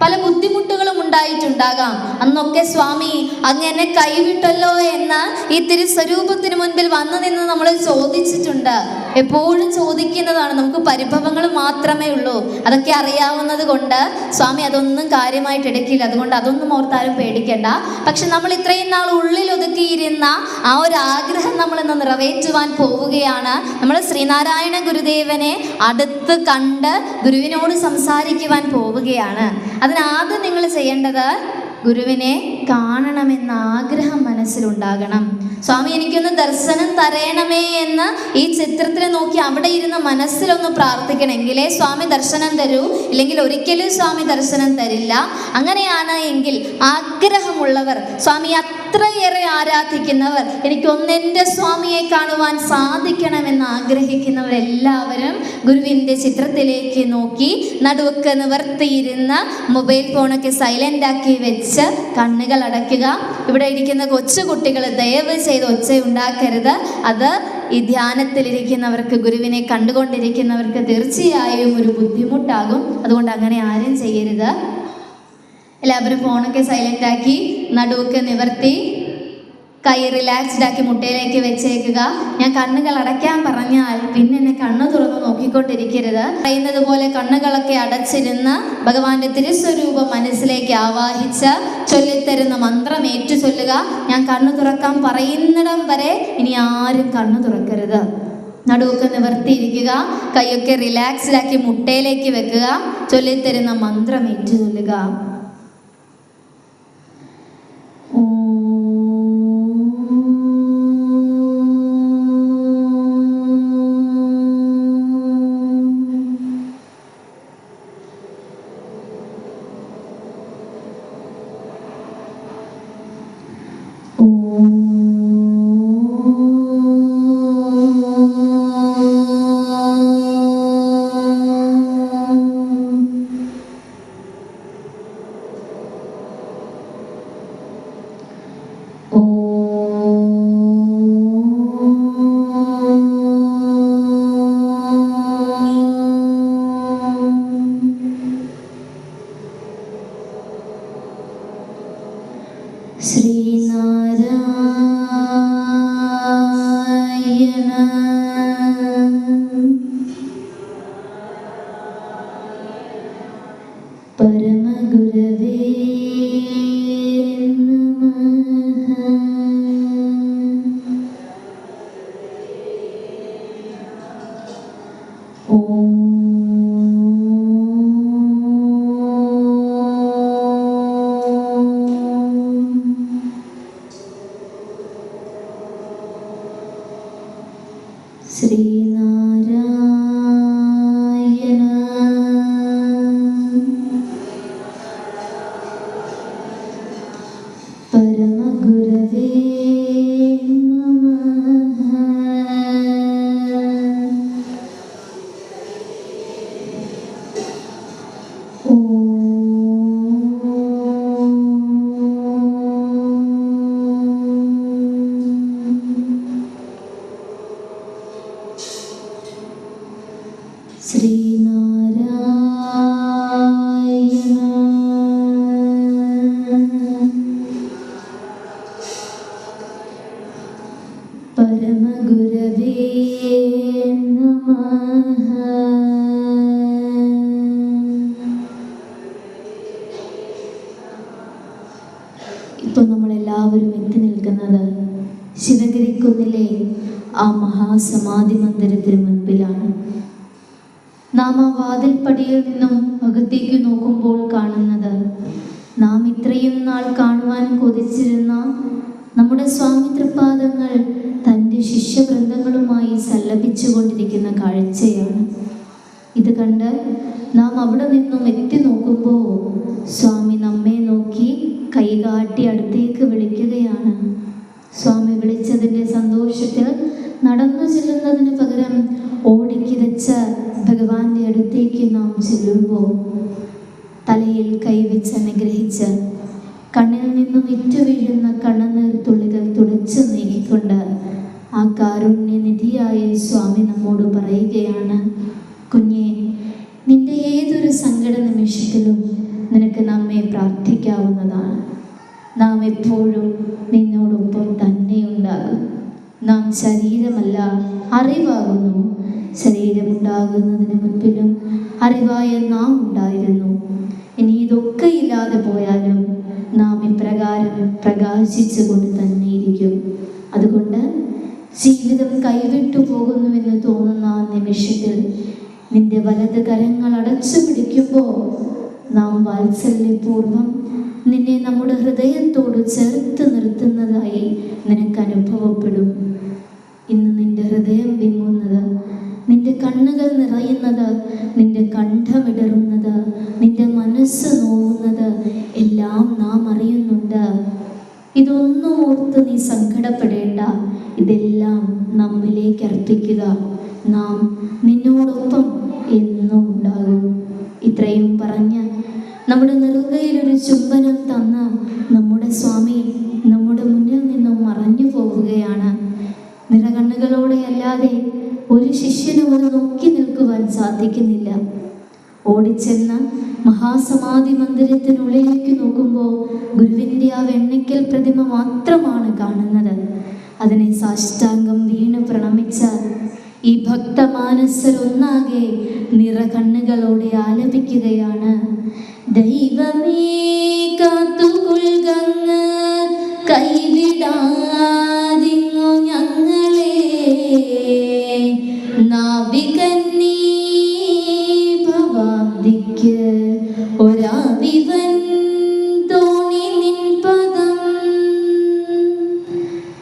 പല ബുദ്ധിമുട്ടുകളും ഉണ്ടായിട്ടുണ്ടാകാം. അന്നൊക്കെ സ്വാമി അങ്ങനെ കൈവിട്ടല്ലോ എന്ന് ഈ തിരുസ്വരൂപത്തിന് മുൻപിൽ വന്നു നിന്ന് നമ്മൾ ചോദിച്ചിട്ടുണ്ട്. എപ്പോഴും ചോദിക്കുന്നതാണ്. നമുക്ക് പരിഭവങ്ങൾ മാത്രമേ ഉള്ളൂ. അതൊക്കെ അറിയാവുന്നത് കൊണ്ട് സ്വാമി അതൊന്നും കാര്യമായിട്ട് എടുക്കില്ല. അതുകൊണ്ട് അതൊന്നും ഓർത്താലും പേടിക്കണ്ട. പക്ഷെ നമ്മൾ ഇത്രയും നാൾ ഉള്ളിൽ ഒതുക്കിയിരുന്ന ആ ഒരു ആഗ്രഹം നമ്മൾ ഇന്ന് നിറവേറ്റുവാൻ പോവുകയാണ്. നമ്മൾ ശ്രീനാരായണ ഗുരുദേവനെ അടുത്ത് കണ്ട് ഗുരുവിനോട് സംസാരിക്കുവാൻ പോവുകയാണ്. അതിനാദ്യം നിങ്ങൾ ചെയ്യേണ്ടത് ഗുരുവിനെ കാണണമെന്ന ആഗ്രഹം മനസ്സിലുണ്ടാകണം. സ്വാമി എനിക്കൊന്ന് ദർശനം തരയണമേ എന്ന് ഈ ചിത്രത്തിൽ നോക്കി അവിടെ ഇരുന്ന് മനസ്സിലൊന്ന് പ്രാർത്ഥിക്കണമെങ്കിലേ സ്വാമി ദർശനം തരൂ, ഇല്ലെങ്കിൽ ഒരിക്കലും സ്വാമി ദർശനം തരില്ല. അങ്ങനെയാണ് എങ്കിൽ ആഗ്രഹമുള്ളവർ, സ്വാമി അത്രയേറെ ആരാധിക്കുന്നവർ, എനിക്കൊന്നെൻ്റെ സ്വാമിയെ കാണുവാൻ സാധിക്കണമെന്ന് ആഗ്രഹിക്കുന്നവരെല്ലാവരും ഗുരുവിൻ്റെ ചിത്രത്തിലേക്ക് നോക്കി നടുവൊക്കെ നിവർത്തിയിരുന്ന് മൊബൈൽ ഫോണൊക്കെ സൈലൻ്റാക്കി വെച്ച് കണ്ണുകൾ അടയ്ക്കുക. ഇവിടെ ഇരിക്കുന്ന കൊച്ചുകുട്ടികൾ ദയവ് ചെയ്ത് ഒച്ച ഉണ്ടാക്കരുത്. അത് ഈ ധ്യാനത്തിലിരിക്കുന്നവർക്ക്, ഗുരുവിനെ കണ്ടുകൊണ്ടിരിക്കുന്നവർക്ക് തീർച്ചയായും ഒരു ബുദ്ധിമുട്ടാകും. അതുകൊണ്ട് അങ്ങനെ ആരും ചെയ്യരുത്. എല്ലാവരും ഫോണൊക്കെ സൈലൻ്റാക്കി നടുവൊക്കെ നിവർത്തി കൈ റിലാക്സ്ഡ് ആക്കി മുട്ടയിലേക്ക് വെച്ചേക്കുക. ഞാൻ കണ്ണുകൾ അടയ്ക്കാൻ പറഞ്ഞാൽ പിന്നെ എന്നെ കണ്ണു തുറന്ന് നോക്കിക്കൊണ്ടിരിക്കരുത്. പറയുന്നത് പോലെ കണ്ണുകളൊക്കെ അടച്ചിരുന്ന് ഭഗവാന്റെ തിരുസ്വരൂപം മനസ്സിലേക്ക് ആവാഹിച്ച് ചൊല്ലിത്തരുന്ന മന്ത്രം ഏറ്റു ചൊല്ലുക. ഞാൻ കണ്ണു തുറക്കാൻ പറയുന്നിടം വരെ ഇനി ആരും കണ്ണു തുറക്കരുത്. നടുവൊക്കെ നിവർത്തിയിരിക്കുക, കൈയൊക്കെ റിലാക്സ്ഡ് ആക്കി മുട്ടയിലേക്ക് വെക്കുക. ചൊല്ലിത്തരുന്ന മന്ത്രം ഏറ്റു ചൊല്ലുക. ശ്രീനാരായണ പരമഗുരവേ ശ്രീനാരായണ പരമഗുരവേ നമഃ. ശ്രീനാരായണ പരമഗുരവേ നമഃ. ഇപ്പോൾ നമ്മളെല്ലാവരും എത്തി നിൽക്കുന്നത് ശിവഗിരിക്കുന്നിലെ ആ മഹാസമാധി മന്ദിരത്തിന് മുൻപിലാണ്. നാം ആ വാതിൽപ്പടിയിൽ നിന്നും അകത്തേക്ക് നോക്കുമ്പോൾ കാണുന്നത് നാം ഇത്രയും നാൾ കാണുവാൻ കൊതിച്ചിരുന്ന നമ്മുടെ സ്വാമി തൃപ്പാദങ്ങൾ തൻ്റെ ശിഷ്യവൃന്ദങ്ങളുമായി സല്ലപിച്ചു കൊണ്ടിരിക്കുന്ന കാഴ്ചയാണ്. ഇത് കണ്ട് നാം അവിടെ നിന്നും എത്തി നോക്കുമ്പോൾ സ്വാമി നമ്മെ നോക്കി കൈകാട്ടി അടുത്തേക്ക് വിളിക്കുകയാണ്. സ്വാമി വിളിച്ചതിൻ്റെ സന്തോഷത്തിൽ നടന്നു ചെല്ലുന്നതിന് പകരം ഓടിക്കിതച്ച ഭഗവാന്റെ അടുത്തേക്ക് നാം ചെല്ലുമ്പോൾ തലയിൽ കൈവച്ച് അനുഗ്രഹിച്ച് കണ്ണിൽ നിന്നും ഇറ്റുവീഴുന്ന കണ്ണുനീർ തുള്ളികൾ തുടച്ചു നീക്കിക്കൊണ്ട് ആ കാരുണ്യനിധിയായ സ്വാമി നമ്മോട് പറയുകയാണ്, കുഞ്ഞെ, നിന്റെ ഏതൊരു സങ്കട നിമിഷത്തിലും നിനക്ക് നമ്മെ പ്രാർത്ഥിക്കാവുന്നതാണ്. നാം എപ്പോഴും നിന്നോടൊപ്പം തന്നെ ഉണ്ടാകും. നാം ശരീരമല്ല, അറിവാകുന്നു. ശരീരമുണ്ടാകുന്നതിന് മുൻപിലും അറിവായ നാം ഉണ്ടായിരുന്നു. ഇനി ഇതൊക്കെ ഇല്ലാതെ പോയാലും നാം ഇപ്രകാരം പ്രകാശിച്ചു കൊണ്ട് തന്നെ ഇരിക്കും. അതുകൊണ്ട് ജീവിതം കൈവിട്ടു പോകുന്നുവെന്ന് തോന്നുന്ന ആ നിമിഷത്തിൽ നിന്റെ വലത് കരങ്ങൾ അടച്ചു പിടിക്കുമ്പോൾ നാം വാത്സല്യപൂർവം നിന്നെ നമ്മുടെ ഹൃദയത്തോട് ചേർത്ത് നിർത്തുന്നതായി നിനക്ക് അനുഭവപ്പെടും. ഇന്ന് നിന്റെ ഹൃദയം വിങ്ങുന്നത്, നിന്റെ കണ്ണുകൾ നിറയുന്നത്, നിന്റെ കണ്ഠമിടറുന്നത്, നിന്റെ മനസ്സ് നോവുന്നത് എല്ലാം നാം അറിയുന്നുണ്ട്. ഇതൊന്നും ഓർത്ത് നീ സങ്കടപ്പെടേണ്ട. ഇതെല്ലാം നമ്മിലേക്ക് അർപ്പിക്കുക. നാം നിന്നോടൊപ്പം എന്നും ഉണ്ടാകും. ഇത്രയും പറഞ്ഞ് നമ്മുടെ നെറുകയിലൊരു ചുംബനം തന്ന നമ്മുടെ സ്വാമി നമ്മുടെ മുന്നിൽ നിന്നും മറഞ്ഞു പോവുകയാണ്. നിറകണ്ണുകളോടെ അല്ലാതെ ഒരു ശിഷ്യനും അത് നോക്കി നിൽക്കുവാൻ സാധിക്കുന്നില്ല. ഓടിച്ചെന്ന് മഹാസമാധി മന്ദിരത്തിനുള്ളിലേക്ക് നോക്കുമ്പോൾ ഗുരുവിൻ്റെ ആ വെണ്ണയ്ക്കൽ പ്രതിമ മാത്രമാണ് കാണുന്നത്. അതിനെ സാഷ്ടാംഗം വീണ് പ്രണമിച്ച ഈ ഭക്തമാനസരൊന്നാകെ നിറകണ്ണുകളോടെ ആലപിക്കുകയാണ്, ദൈവമേ കാത്തുകൊള്ളുകങ്ങ് കൈവിടാതിങ്ങു ഞങ്ങളെ, നാവികന്നീ ഭവാബ്ദിക്ക് ഒരാവിവൻ തോണി നിൻ പദം.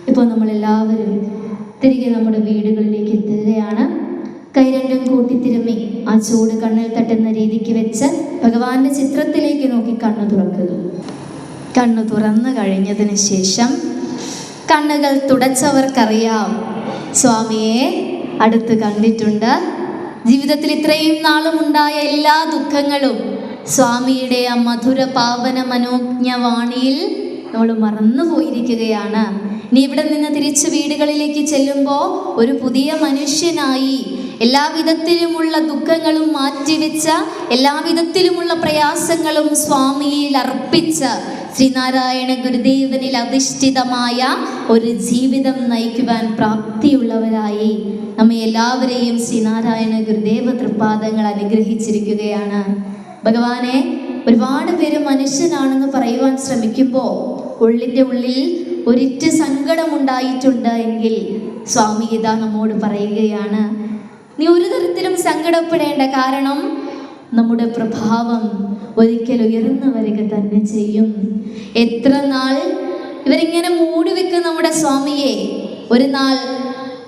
ഇപ്പോൾ നമ്മളെല്ലാവരും തിരികെ നമ്മുടെ വീടുകളിലേക്ക് എത്തുകയാണ്. കൈ രണ്ടും കൂട്ടിത്തിരുമ്മി ആ ചൂട് കണ്ണിൽ തട്ടുന്ന രീതിക്ക് വെച്ച് ഭഗവാന്റെ ചിത്രത്തിലേക്ക് നോക്കി കണ്ണു തുറക്കുക. കണ്ണു തുറന്നു കഴിഞ്ഞതിന് ശേഷം കണ്ണുകൾ തുടച്ചവർക്കറിയാം സ്വാമിയെ അടുത്ത് കണ്ടിട്ടുണ്ട്. ജീവിതത്തിൽ ഇത്രയും നാളും ഉണ്ടായ എല്ലാ ദുഃഖങ്ങളും സ്വാമിയുടെ ആ മധുര പാവന മനോജ്ഞ വാണിയിൽ നമ്മൾ മറന്നു പോയിരിക്കുകയാണ്. ഇനി ഇവിടെ നിന്ന് തിരിച്ച് വീടുകളിലേക്ക് ചെല്ലുമ്പോൾ ഒരു പുതിയ മനുഷ്യനായി എല്ലാവിധത്തിലുമുള്ള ദുഃഖങ്ങളും മാറ്റിവെച്ച, എല്ലാവിധത്തിലുമുള്ള പ്രയാസങ്ങളും സ്വാമിയിൽ അർപ്പിച്ച ശ്രീനാരായണ ഗുരുദേവനിൽ അധിഷ്ഠിതമായ ഒരു ജീവിതം നയിക്കുവാൻ പ്രാപ്തിയുള്ളവരായി നമ്മെ എല്ലാവരെയും ശ്രീനാരായണ ഗുരുദേവ തൃപ്പാദങ്ങൾ അനുഗ്രഹിച്ചിരിക്കുകയാണ്. ഭഗവാനെ, ഒരുപാട് പേര് മനുഷ്യനാണെന്ന് പറയുവാൻ ശ്രമിക്കുമ്പോൾ ഉള്ളിൻ്റെ ഉള്ളിൽ ഒരിറ്റ് സങ്കടമുണ്ടായിട്ടുണ്ട് എങ്കിൽ സ്വാമി ഇതാ നമ്മോട് പറയുകയാണ്, നീ ഒരു തരത്തിലും സങ്കടപ്പെടേണ്ട. കാരണം നമ്മുടെ പ്രഭാവം ഒരിക്കൽ ഉയർന്നു വരിക തന്നെ ചെയ്യും. എത്ര നാൾ ഇവരിങ്ങനെ മൂടി വെക്കും നമ്മുടെ സ്വാമിയെ, ഒരു നാൾ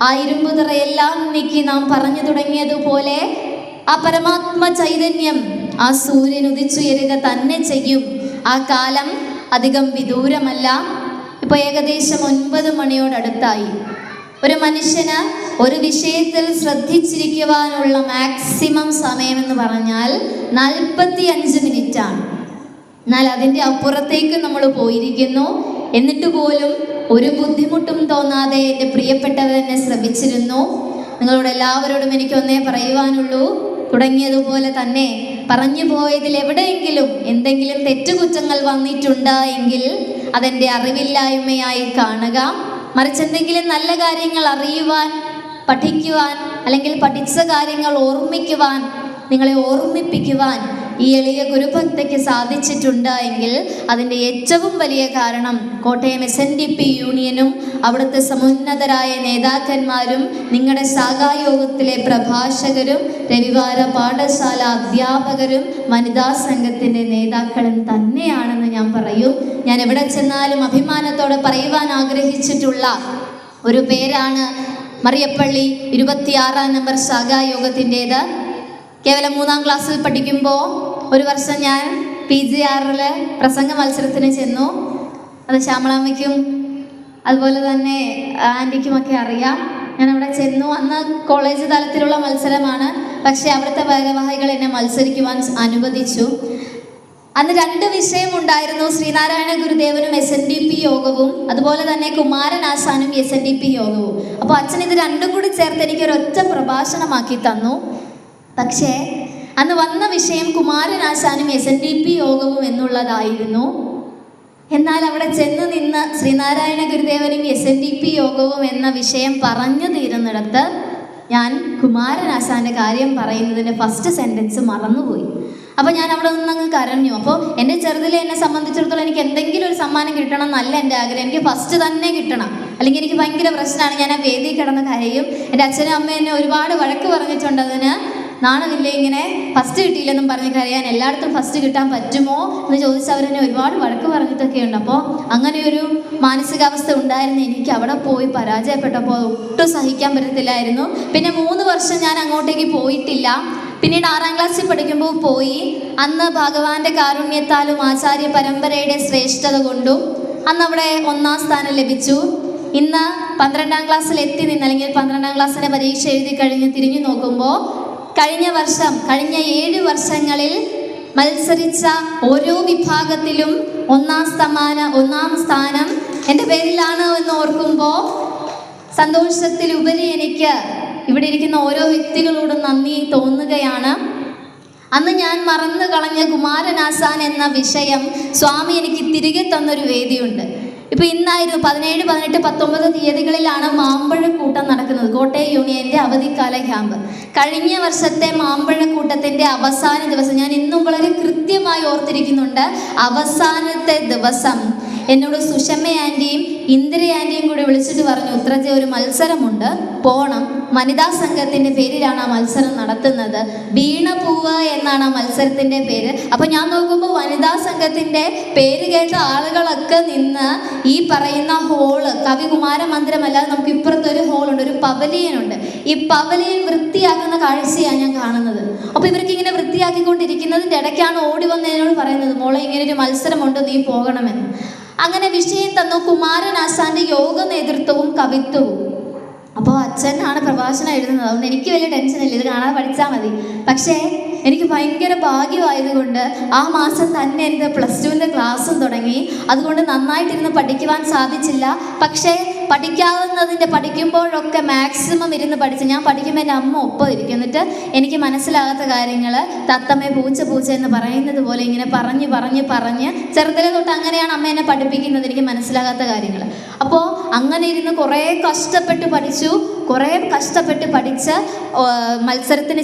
ആ ഇരുമ്പുതറയെല്ലാം നീക്കി നാം പറഞ്ഞു തുടങ്ങിയതുപോലെ ആ പരമാത്മ ചൈതന്യം, ആ സൂര്യൻ ഉദിച്ചുയരുക തന്നെ ചെയ്യും. ആ കാലം അധികം വിദൂരമല്ല. ഇപ്പോൾ ഏകദേശം 9 മണിയോടടുത്തായി. ഒരു മനുഷ്യന് ഒരു വിഷയത്തിൽ ശ്രദ്ധിച്ചിരിക്കുവാനുള്ള മാക്സിമം സമയമെന്ന് പറഞ്ഞാൽ 45 മിനിറ്റാണ്. എന്നാൽ അതിൻ്റെ അപ്പുറത്തേക്ക് നമ്മൾ പോയിരിക്കുന്നു. എന്നിട്ട് പോലും ഒരു ബുദ്ധിമുട്ടും തോന്നാതെ എൻ്റെ പ്രിയപ്പെട്ടവരെന്നെ ശ്രമിച്ചിരുന്നു. നിങ്ങളോട് എല്ലാവരോടും എനിക്കൊന്നേ പറയുവാനുള്ളൂ, തുടങ്ങിയതുപോലെ തന്നെ പറഞ്ഞു പോയതിൽ എവിടെയെങ്കിലും എന്തെങ്കിലും തെറ്റുകുറ്റങ്ങൾ വന്നിട്ടുണ്ട് എങ്കിൽ അതെൻ്റെ അറിവില്ലായ്മയായി കാണുക. മറിച്ച് എന്തെങ്കിലും നല്ല കാര്യങ്ങൾ അറിയുവാൻ, പഠിക്കുവാൻ, അല്ലെങ്കിൽ പഠിച്ച കാര്യങ്ങൾ ഓർമ്മിക്കുവാൻ, നിങ്ങളെ ഓർമ്മിപ്പിക്കുവാൻ ഈ എളിയ ഗുരുഭക്തയ്ക്ക് സാധിച്ചിട്ടുണ്ട് എങ്കിൽ അതിൻ്റെ ഏറ്റവും വലിയ കാരണം കോട്ടയം SNDP യൂണിയനും അവിടുത്തെ സമുന്നതരായ നേതാക്കന്മാരും നിങ്ങളുടെ ശാഖായോഗത്തിലെ പ്രഭാഷകരും രവിവാര പാഠശാല അധ്യാപകരും വനിതാ സംഘത്തിൻ്റെ നേതാക്കളും തന്നെയാണെന്ന് ഞാൻ പറയും. ഞാൻ എവിടെ ചെന്നാലും അഭിമാനത്തോടെ പറയുവാൻ ആഗ്രഹിച്ചിട്ടുള്ള ഒരു പേരാണ് മറിയപ്പള്ളി 26-ാം നമ്പർ ശാഖായോഗത്തിൻ്റേത്. കേവലം 3-ാം ക്ലാസ്സിൽ പഠിക്കുമ്പോൾ ഒരു വർഷം ഞാൻ PGR-ൽ പ്രസംഗ മത്സരത്തിന് ചെന്നു. അത് ശ്യാമളാമ്മയ്ക്കും അതുപോലെ തന്നെ ആൻറ്റിക്കുമൊക്കെ അറിയാം. ഞാൻ അവിടെ ചെന്നു. അന്ന് കോളേജ് തലത്തിലുള്ള മത്സരമാണ്. പക്ഷേ അവിടുത്തെ ഭാരവാഹികൾ എന്നെ മത്സരിക്കുവാൻ അനുവദിച്ചു. അന്ന് 2 വിഷയമുണ്ടായിരുന്നു. ശ്രീനാരായണ ഗുരുദേവനും SNDP യോഗവും, അതുപോലെ തന്നെ കുമാരനാശാനും SNDP യോഗവും. അപ്പോൾ അച്ഛൻ ഇത് 2 കൂടി ചേർത്ത് എനിക്കൊരൊറ്റ പ്രഭാഷണമാക്കി തന്നു. പക്ഷേ അന്ന് വന്ന വിഷയം കുമാരനാശാനും SNDP യോഗവും എന്നുള്ളതായിരുന്നു. എന്നാൽ അവിടെ ചെന്ന് നിന്ന് ശ്രീനാരായണ ഗുരുദേവനും SNDP യോഗവും എന്ന വിഷയം പറഞ്ഞു തീരുന്നിടത്ത് ഞാൻ കുമാരനാശാൻ്റെ കാര്യം പറയുന്നതിൻ്റെ ഫസ്റ്റ് സെൻറ്റൻസ് മറന്നുപോയി. അപ്പോൾ ഞാൻ അവിടെ നിന്നങ്ങ് കരഞ്ഞു. അപ്പോൾ എൻ്റെ ചെറുതിലെ എന്നെ സംബന്ധിച്ചിടത്തോളം എനിക്ക് എന്തെങ്കിലും ഒരു സമ്മാനം കിട്ടണം എന്നല്ല എൻ്റെ ആഗ്രഹം. എനിക്ക് ഫസ്റ്റ് തന്നെ കിട്ടണം, അല്ലെങ്കിൽ എനിക്ക് ഭയങ്കര പ്രശ്നമാണ്. ഞാൻ ആ വേദിയിൽ കിടന്ന് കരയും. എൻ്റെ അച്ഛനും അമ്മയും എന്നെ ഒരുപാട് വഴക്ക് പറഞ്ഞിട്ടുണ്ട്. അതിന് നാണമില്ലേ ഇങ്ങനെ ഫസ്റ്റ് കിട്ടിയില്ലെന്നും പറഞ്ഞ് കരയാൻ? എല്ലായിടത്തും ഫസ്റ്റ് കിട്ടാൻ പറ്റുമോ എന്ന് ചോദിച്ച് അവരെന്നെ ഒരുപാട് വഴക്ക് പറഞ്ഞിട്ടൊക്കെ ഉണ്ട്. അപ്പോൾ അങ്ങനെയൊരു മാനസികാവസ്ഥ ഉണ്ടായിരുന്നു എനിക്ക്. അവിടെ പോയി പരാജയപ്പെട്ടപ്പോൾ ഒട്ടും സഹിക്കാൻ പറ്റത്തില്ലായിരുന്നു. പിന്നെ 3 വർഷം ഞാൻ അങ്ങോട്ടേക്ക് പോയിട്ടില്ല. പിന്നീട് 6-ാം ക്ലാസ്സിൽ പഠിക്കുമ്പോൾ പോയി. അന്ന് ഭഗവാന്റെ കാരുണ്യത്താലും ആചാര്യ പരമ്പരയുടെ ശ്രേഷ്ഠത കൊണ്ടും അന്ന് അവിടെ 1-ാം സ്ഥാനം ലഭിച്ചു. ഇന്ന് 12-ാം ക്ലാസ്സിൽ എത്തി നിന്ന്, അല്ലെങ്കിൽ 12-ാം ക്ലാസ്സിൻ്റെ പരീക്ഷ എഴുതി കഴിഞ്ഞ് തിരിഞ്ഞു നോക്കുമ്പോൾ കഴിഞ്ഞ 7 വർഷങ്ങളിൽ മത്സരിച്ച ഓരോ വിഭാഗത്തിലും 1-ാം സ്ഥാനം എൻ്റെ പേരിലാണ് എന്ന് ഓർക്കുമ്പോൾ സന്തോഷത്തിലുപരി എനിക്ക് ഇവിടെ ഇരിക്കുന്ന ഓരോ വ്യക്തികളോടും നന്ദി തോന്നുകയാണ്. അന്ന് ഞാൻ മറന്നു കളഞ്ഞ കുമാരനാശാൻ എന്ന വിഷയം സ്വാമി എനിക്ക് തിരികെ തന്നൊരു വേദിയുണ്ട്. ഇപ്പോൾ ഇന്നായിരുന്നു 17, 18, 19 തീയതികളിലാണ് മാമ്പഴക്കൂട്ടം നടക്കുന്നത്. കോട്ടയം യൂണിയൻ്റെ അവധിക്കാല ക്യാമ്പ്. കഴിഞ്ഞ വർഷത്തെ മാമ്പഴക്കൂട്ടത്തിൻ്റെ അവസാന ദിവസം ഞാൻ ഇന്നും വളരെ കൃത്യമായി ഓർത്തിരിക്കുന്നുണ്ട്. അവസാനത്തെ ദിവസം എന്നോട് സുഷമ്മ ആൻറ്റിയും ഇന്ദിര ആൻറ്റിയും കൂടി വിളിച്ചിട്ട് പറഞ്ഞു, ഉത്രജ ഒരു മത്സരമുണ്ട്, പോണം. വനിതാ സംഘത്തിൻ്റെ പേരിലാണ് ആ മത്സരം നടത്തുന്നത്. വീണപൂവ് എന്നാണ് ആ മത്സരത്തിൻ്റെ പേര്. അപ്പോൾ ഞാൻ നോക്കുമ്പോൾ വനിതാ സംഘത്തിൻ്റെ പേര് കേട്ട ആളുകളൊക്കെ നിന്ന് ഈ പറയുന്ന ഹോള്, കവികുമാര മന്ദിരമല്ലാതെ നമുക്ക് ഇപ്പുറത്തൊരു ഹോളുണ്ട്, ഒരു പവലിയനുണ്ട്. ഈ പവലിയൻ വൃത്തിയാക്കുന്ന കാഴ്ചയാണ് ഞാൻ കാണുന്നത്. അപ്പോൾ ഇവർക്ക് ഇങ്ങനെ വൃത്തിയാക്കിക്കൊണ്ടിരിക്കുന്നതിൻ്റെ ഇടയ്ക്കാണ് ഓടി വന്ന് എന്നോട് പറയുന്നത്, മോളെ ഇങ്ങനെ ഒരു മത്സരമുണ്ട്, നീ പോകണമെന്ന്. അങ്ങനെ വിഷയം തന്നു കുമാരനാശാൻ്റെ യോഗ നേതൃത്വവും കവിത്വവും. അപ്പോൾ അച്ഛനാണ് പ്രഭാഷണം എഴുതുന്നത്. അതുകൊണ്ട് എനിക്ക് വലിയ ടെൻഷനില്ല, ഇത് കാണാതെ പഠിച്ചാൽ മതി. പക്ഷേ എനിക്ക് ഭയങ്കര ഭാഗ്യമായതുകൊണ്ട് ആ മാസം തന്നെ എൻ്റെ +2 ക്ലാസ്സും തുടങ്ങി. അതുകൊണ്ട് നന്നായിട്ടിരുന്ന് പഠിക്കുവാൻ സാധിച്ചില്ല. പക്ഷേ പഠിക്കുമ്പോഴൊക്കെ മാക്സിമം ഇരുന്ന് പഠിച്ച് ഞാൻ പഠിക്കുമ്പോൾ എൻ്റെ അമ്മ ഒപ്പം ഇരിക്കും. എന്നിട്ട് എനിക്ക് മനസ്സിലാകാത്ത കാര്യങ്ങൾ തത്തമ്മേ പൂച്ച പൂച്ച എന്ന് പറയുന്നത് പോലെ ഇങ്ങനെ പറഞ്ഞ് ചെറുതിലെ തൊട്ട് അങ്ങനെയാണ് അമ്മ എന്നെ പഠിപ്പിക്കുന്നത്, എനിക്ക് മനസ്സിലാകാത്ത കാര്യങ്ങൾ. അപ്പോൾ അങ്ങനെ ഇരുന്ന് കുറേ കഷ്ടപ്പെട്ട് പഠിച്ച് മത്സരത്തിന്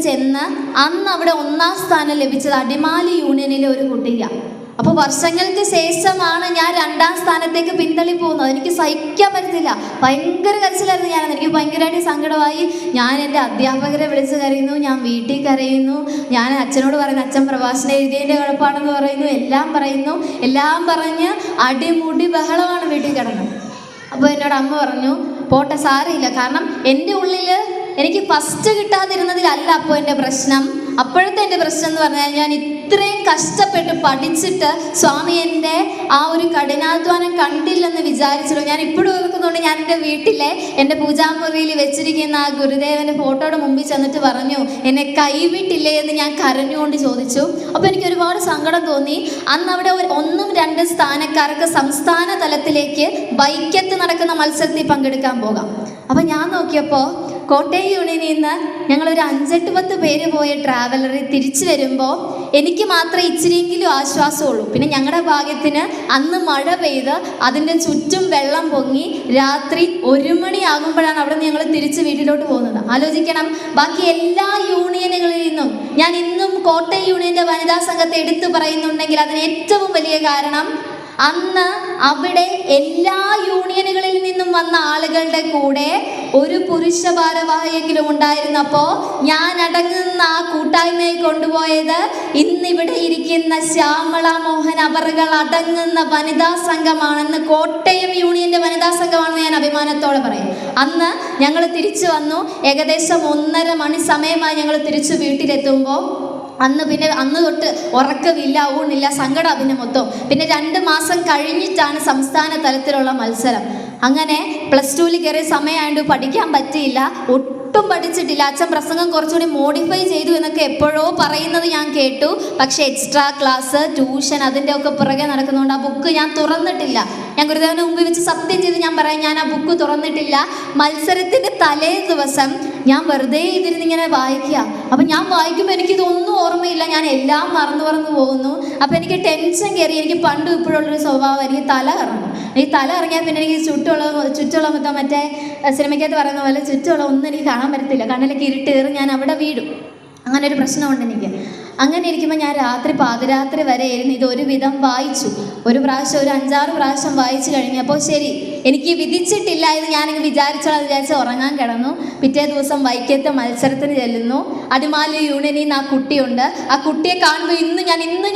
ചെന്ന് അന്ന് അവിടെ 1ാം സ്ഥാനം ലഭിച്ചത് അടിമാലി യൂണിയനിലെ ഒരു കുട്ടിയാണ്. അപ്പോൾ വർഷങ്ങൾക്ക് ശേഷമാണ് ഞാൻ 2ാം സ്ഥാനത്തേക്ക് പിന്തള്ളി പോകുന്നത്. എനിക്ക് സഹിക്കാൻ പറ്റത്തില്ല, ഭയങ്കര കരച്ചിലായിരുന്നു ഞാനത്. എനിക്ക് ഭയങ്കരമായിട്ട് സങ്കടമായി. ഞാൻ എൻ്റെ അധ്യാപകരെ വിളിച്ച് കരയുന്നു, ഞാൻ വീട്ടിൽ കരയുന്നു, ഞാൻ അച്ഛനോട് പറയുന്നു അച്ഛൻ പ്രഭാഷണം എഴുതിയതിൻ്റെ കുഴപ്പമാണെന്ന് പറയുന്നു, എല്ലാം പറഞ്ഞ് അടിമുടി ബഹളമാണ് വീട്ടിൽ കിടന്നത്. അപ്പോൾ എന്നോട് അമ്മ പറഞ്ഞു പോട്ടെ സാരമില്ല, കാരണം എൻ്റെ ഉള്ളിൽ എനിക്ക് ഫസ്റ്റ് കിട്ടാതിരുന്നതിലല്ല അപ്പോൾ എൻ്റെ പ്രശ്നം. അപ്പോഴത്തെ എൻ്റെ പ്രശ്നം എന്ന് പറഞ്ഞാൽ ഞാൻ ഇത്രയും കഷ്ടപ്പെട്ട് പഠിച്ചിട്ട് സ്വാമി എൻ്റെ ആ ഒരു കഠിനാധ്വാനം കണ്ടില്ലെന്ന് വിചാരിച്ചല്ലോ. ഞാൻ ഇപ്പോഴും ഓർക്കുന്നുണ്ട്, ഞാൻ എൻ്റെ വീട്ടിലെ എൻ്റെ പൂജാമുറിയിൽ വെച്ചിരിക്കുന്ന ആ ഗുരുദേവൻ്റെ ഫോട്ടോയുടെ മുമ്പിൽ ചെന്നിട്ട് പറഞ്ഞു എന്നെ കൈവിട്ടില്ലേ എന്ന് ഞാൻ കരഞ്ഞുകൊണ്ട് ചോദിച്ചു. അപ്പോൾ എനിക്ക് ഒരുപാട് സങ്കടം തോന്നി. അന്ന് അവിടെ 1-2 സ്ഥാനക്കാർക്ക് സംസ്ഥാന തലത്തിലേക്ക് ബൈക്കത്ത് നടക്കുന്ന മത്സരത്തിൽ പങ്കെടുക്കാൻ പോകാം. അപ്പം ഞാൻ നോക്കിയപ്പോൾ കോട്ടയം യൂണിയനിൽ നിന്ന് ഞങ്ങളൊരു 5-8-10 പേര് പോയ ട്രാവലറിൽ തിരിച്ചു വരുമ്പോൾ എനിക്ക് മാത്രമേ ഇച്ചിരിയെങ്കിലും ആശ്വാസമുള്ളൂ. പിന്നെ ഞങ്ങളുടെ ഭാഗ്യത്തിന് അന്ന് മഴ പെയ്ത് അതിൻ്റെ ചുറ്റും വെള്ളം പൊങ്ങി രാത്രി 1 മണിയാകുമ്പോഴാണ് അവിടെ നിന്ന് ഞങ്ങൾ തിരിച്ച് വീട്ടിലോട്ട് പോകുന്നത്. ആലോചിക്കണം, ബാക്കി എല്ലാ യൂണിയനുകളിൽ നിന്നും ഞാൻ ഇന്നും കോട്ടയം യൂണിയൻ്റെ വനിതാ സംഘത്തെ എടുത്തു പറയുന്നുണ്ടെങ്കിൽ അതിന് ഏറ്റവും വലിയ കാരണം അന്ന് അവിടെ എല്ലാ യൂണിയനുകളിൽ നിന്നും വന്ന ആളുകളുടെ കൂടെ ഒരു പുരുഷ ഭാരവാഹിയെങ്കിലും ഉണ്ടായിരുന്നപ്പോൾ ഞാൻ അടങ്ങുന്ന ആ കൂട്ടായ്മയെ കൊണ്ടുപോയത് ഇന്നിവിടെ ഇരിക്കുന്ന ശ്യാമള മോഹൻ അവറുകൾ അടങ്ങുന്ന വനിതാ സംഘമാണെന്ന്, കോട്ടയം യൂണിയൻ്റെ വനിതാ സംഘമാണെന്ന് ഞാൻ അഭിമാനത്തോടെ പറയും. അന്ന് ഞങ്ങൾ തിരിച്ചു വന്നു. ഏകദേശം 1:30 മണി സമയമായി ഞങ്ങൾ തിരിച്ചു വീട്ടിലെത്തുമ്പോൾ അന്ന് തൊട്ട് ഉറക്കമില്ല, ഊണില്ല, സങ്കടം പിന്നെ മൊത്തം. പിന്നെ 2 മാസം കഴിഞ്ഞിട്ടാണ് സംസ്ഥാന തലത്തിലുള്ള മത്സരം. അങ്ങനെ +2 കയറിയ സമയമായതുകൊണ്ട് പഠിക്കാൻ പറ്റിയില്ല, ഒട്ടും പഠിച്ചിട്ടില്ല. അച്ഛൻ പ്രസംഗം കുറച്ചുകൂടി മോഡിഫൈ ചെയ്തു എന്നൊക്കെ എപ്പോഴോ പറയുന്നത് ഞാൻ കേട്ടു. പക്ഷേ എക്സ്ട്രാ ക്ലാസ്, ട്യൂഷൻ അതിൻ്റെ ഒക്കെ പുറകെ നടക്കുന്നതുകൊണ്ട് ആ ബുക്ക് ഞാൻ തുറന്നിട്ടില്ല. ഞാൻ ഗുരുദേവന് മുമ്പിൽ വെച്ച് സത്യം ചെയ്ത് ഞാൻ പറയാം, ഞാൻ ആ ബുക്ക് തുറന്നിട്ടില്ല. മത്സരത്തിൻ്റെ തലേ ദിവസം ഞാൻ വെറുതെ ഇതിരുന്നിങ്ങനെ വായിക്കുക. അപ്പം ഞാൻ വായിക്കുമ്പോൾ എനിക്കിതൊന്നും ഓർമ്മയില്ല, ഞാൻ എല്ലാം മറന്നു പോകുന്നു. അപ്പോൾ എനിക്ക് ടെൻഷൻ കയറി. എനിക്ക് പണ്ടും ഇപ്പോഴുള്ളൊരു സ്വഭാവം, എനിക്ക് തല കറങ്ങും. ഈ തല ഇറങ്ങിയാൽ പിന്നെ എനിക്ക് ചുറ്റുള്ള മറ്റേ സിനിമയ്ക്കകത്ത് പറയുന്ന പോലെ ചുറ്റുള്ള ഒന്നും എനിക്ക് കാണാൻ പറ്റത്തില്ല. കണ്ണിലേക്ക് ഇരുട്ട് കയറി ഞാൻ അവിടെ വീടും. അങ്ങനെ ഒരു പ്രശ്നമുണ്ട് എനിക്ക്. അങ്ങനെ ഇരിക്കുമ്പോൾ ഞാൻ പാതിരാത്രി വരെ ഇരുന്ന് ഇതൊരു വിധം വായിച്ചു. ഒരു 5-6 പ്രാവശ്യം വായിച്ചു കഴിഞ്ഞപ്പോൾ ശരി, എനിക്ക് വിധിച്ചിട്ടില്ല എന്ന് ഞാനിങ്ങ് വിചാരിച്ച് ഉറങ്ങാൻ കിടന്നു. പിറ്റേ ദിവസം വൈക്കത്തെ മത്സരത്തിന് ചെല്ലുന്നു. അടിമാലി യൂണിയനിൽ നിന്ന് ആ കുട്ടിയുണ്ട്. ആ കുട്ടിയെ കാണുമ്പോൾ ഇന്ന്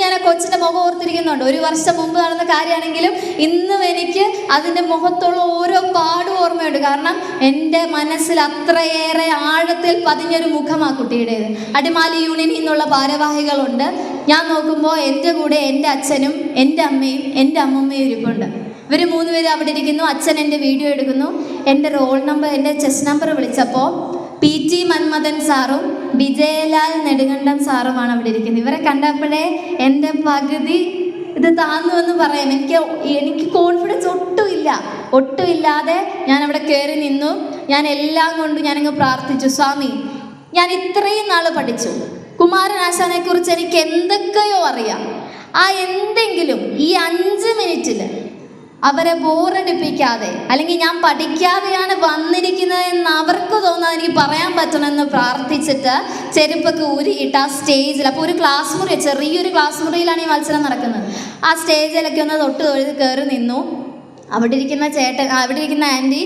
ഞാൻ ആ കൊച്ചിൻ്റെ മുഖം ഓർത്തിരിക്കുന്നുണ്ട്. 1 വർഷം മുമ്പ് നടന്ന കാര്യമാണെങ്കിലും ഇന്നും എനിക്ക് അതിൻ്റെ മുഖത്തുള്ള ഓരോ പാടും ഓർമ്മയുണ്ട്. കാരണം എൻ്റെ മനസ്സിൽ അത്രയേറെ ആഴത്തിൽ പതിഞ്ഞൊരു മുഖം ആ കുട്ടിയുടേത്. അടിമാലി യൂണിയനിൽ നിന്നുള്ള ഭാരവാഹികളുണ്ട്. ഞാൻ നോക്കുമ്പോൾ എൻ്റെ കൂടെ എൻ്റെ അച്ഛനും എൻ്റെ അമ്മയും എൻ്റെ അമ്മമ്മയും ഇരിപ്പുണ്ട്. ഇവർ 3 പേര് അവിടെ ഇരിക്കുന്നു. അച്ഛൻ എൻ്റെ വീഡിയോ എടുക്കുന്നു. എൻ്റെ റോൾ നമ്പർ, എൻ്റെ ചെസ് നമ്പർ വിളിച്ചപ്പോൾ PT മന്മഥൻ സാറും വിജയലാൽ നെടുങ്കണ്ടം സാറുമാണ് അവിടെ ഇരിക്കുന്നത്. ഇവരെ കണ്ടപ്പോഴേ എൻ്റെ പകുതി ഇത് താന്നു എന്ന് പറയാം. എനിക്ക് കോൺഫിഡൻസ് ഒട്ടുമില്ലാതെ ഞാൻ അവിടെ കയറി നിന്നു. ഞാൻ എല്ലാം കൊണ്ട് ഞാനങ്ങ് പ്രാർത്ഥിച്ചു, സ്വാമി ഞാൻ ഇത്രയും നാൾ പഠിച്ചു, കുമാരനാശാനെ കുറിച്ച് എനിക്ക് എന്തൊക്കെയോ അറിയാം. ആ എന്തെങ്കിലും ഈ 5 മിനിറ്റിൽ അവരെ ബോറടിപ്പിക്കാതെ, അല്ലെങ്കിൽ ഞാൻ പഠിക്കാതെയാണ് വന്നിരിക്കുന്നതെന്ന് അവർക്ക് തോന്നാതെ എനിക്ക് പറയാൻ പറ്റണമെന്ന് പ്രാർത്ഥിച്ചിട്ട് ചെരുപ്പൊക്കെ ഊരിയിട്ട് ആ സ്റ്റേജിൽ, അപ്പോൾ ഒരു ക്ലാസ് മുറി, ചെറിയൊരു ക്ലാസ് മുറിയിലാണ് ഈ മത്സരം നടക്കുന്നത്. ആ സ്റ്റേജിലൊക്കെ ഒന്ന് തൊട്ട് തൊഴുത് കയറി നിന്നു. അവിടെ ഇരിക്കുന്ന ആൻറ്റി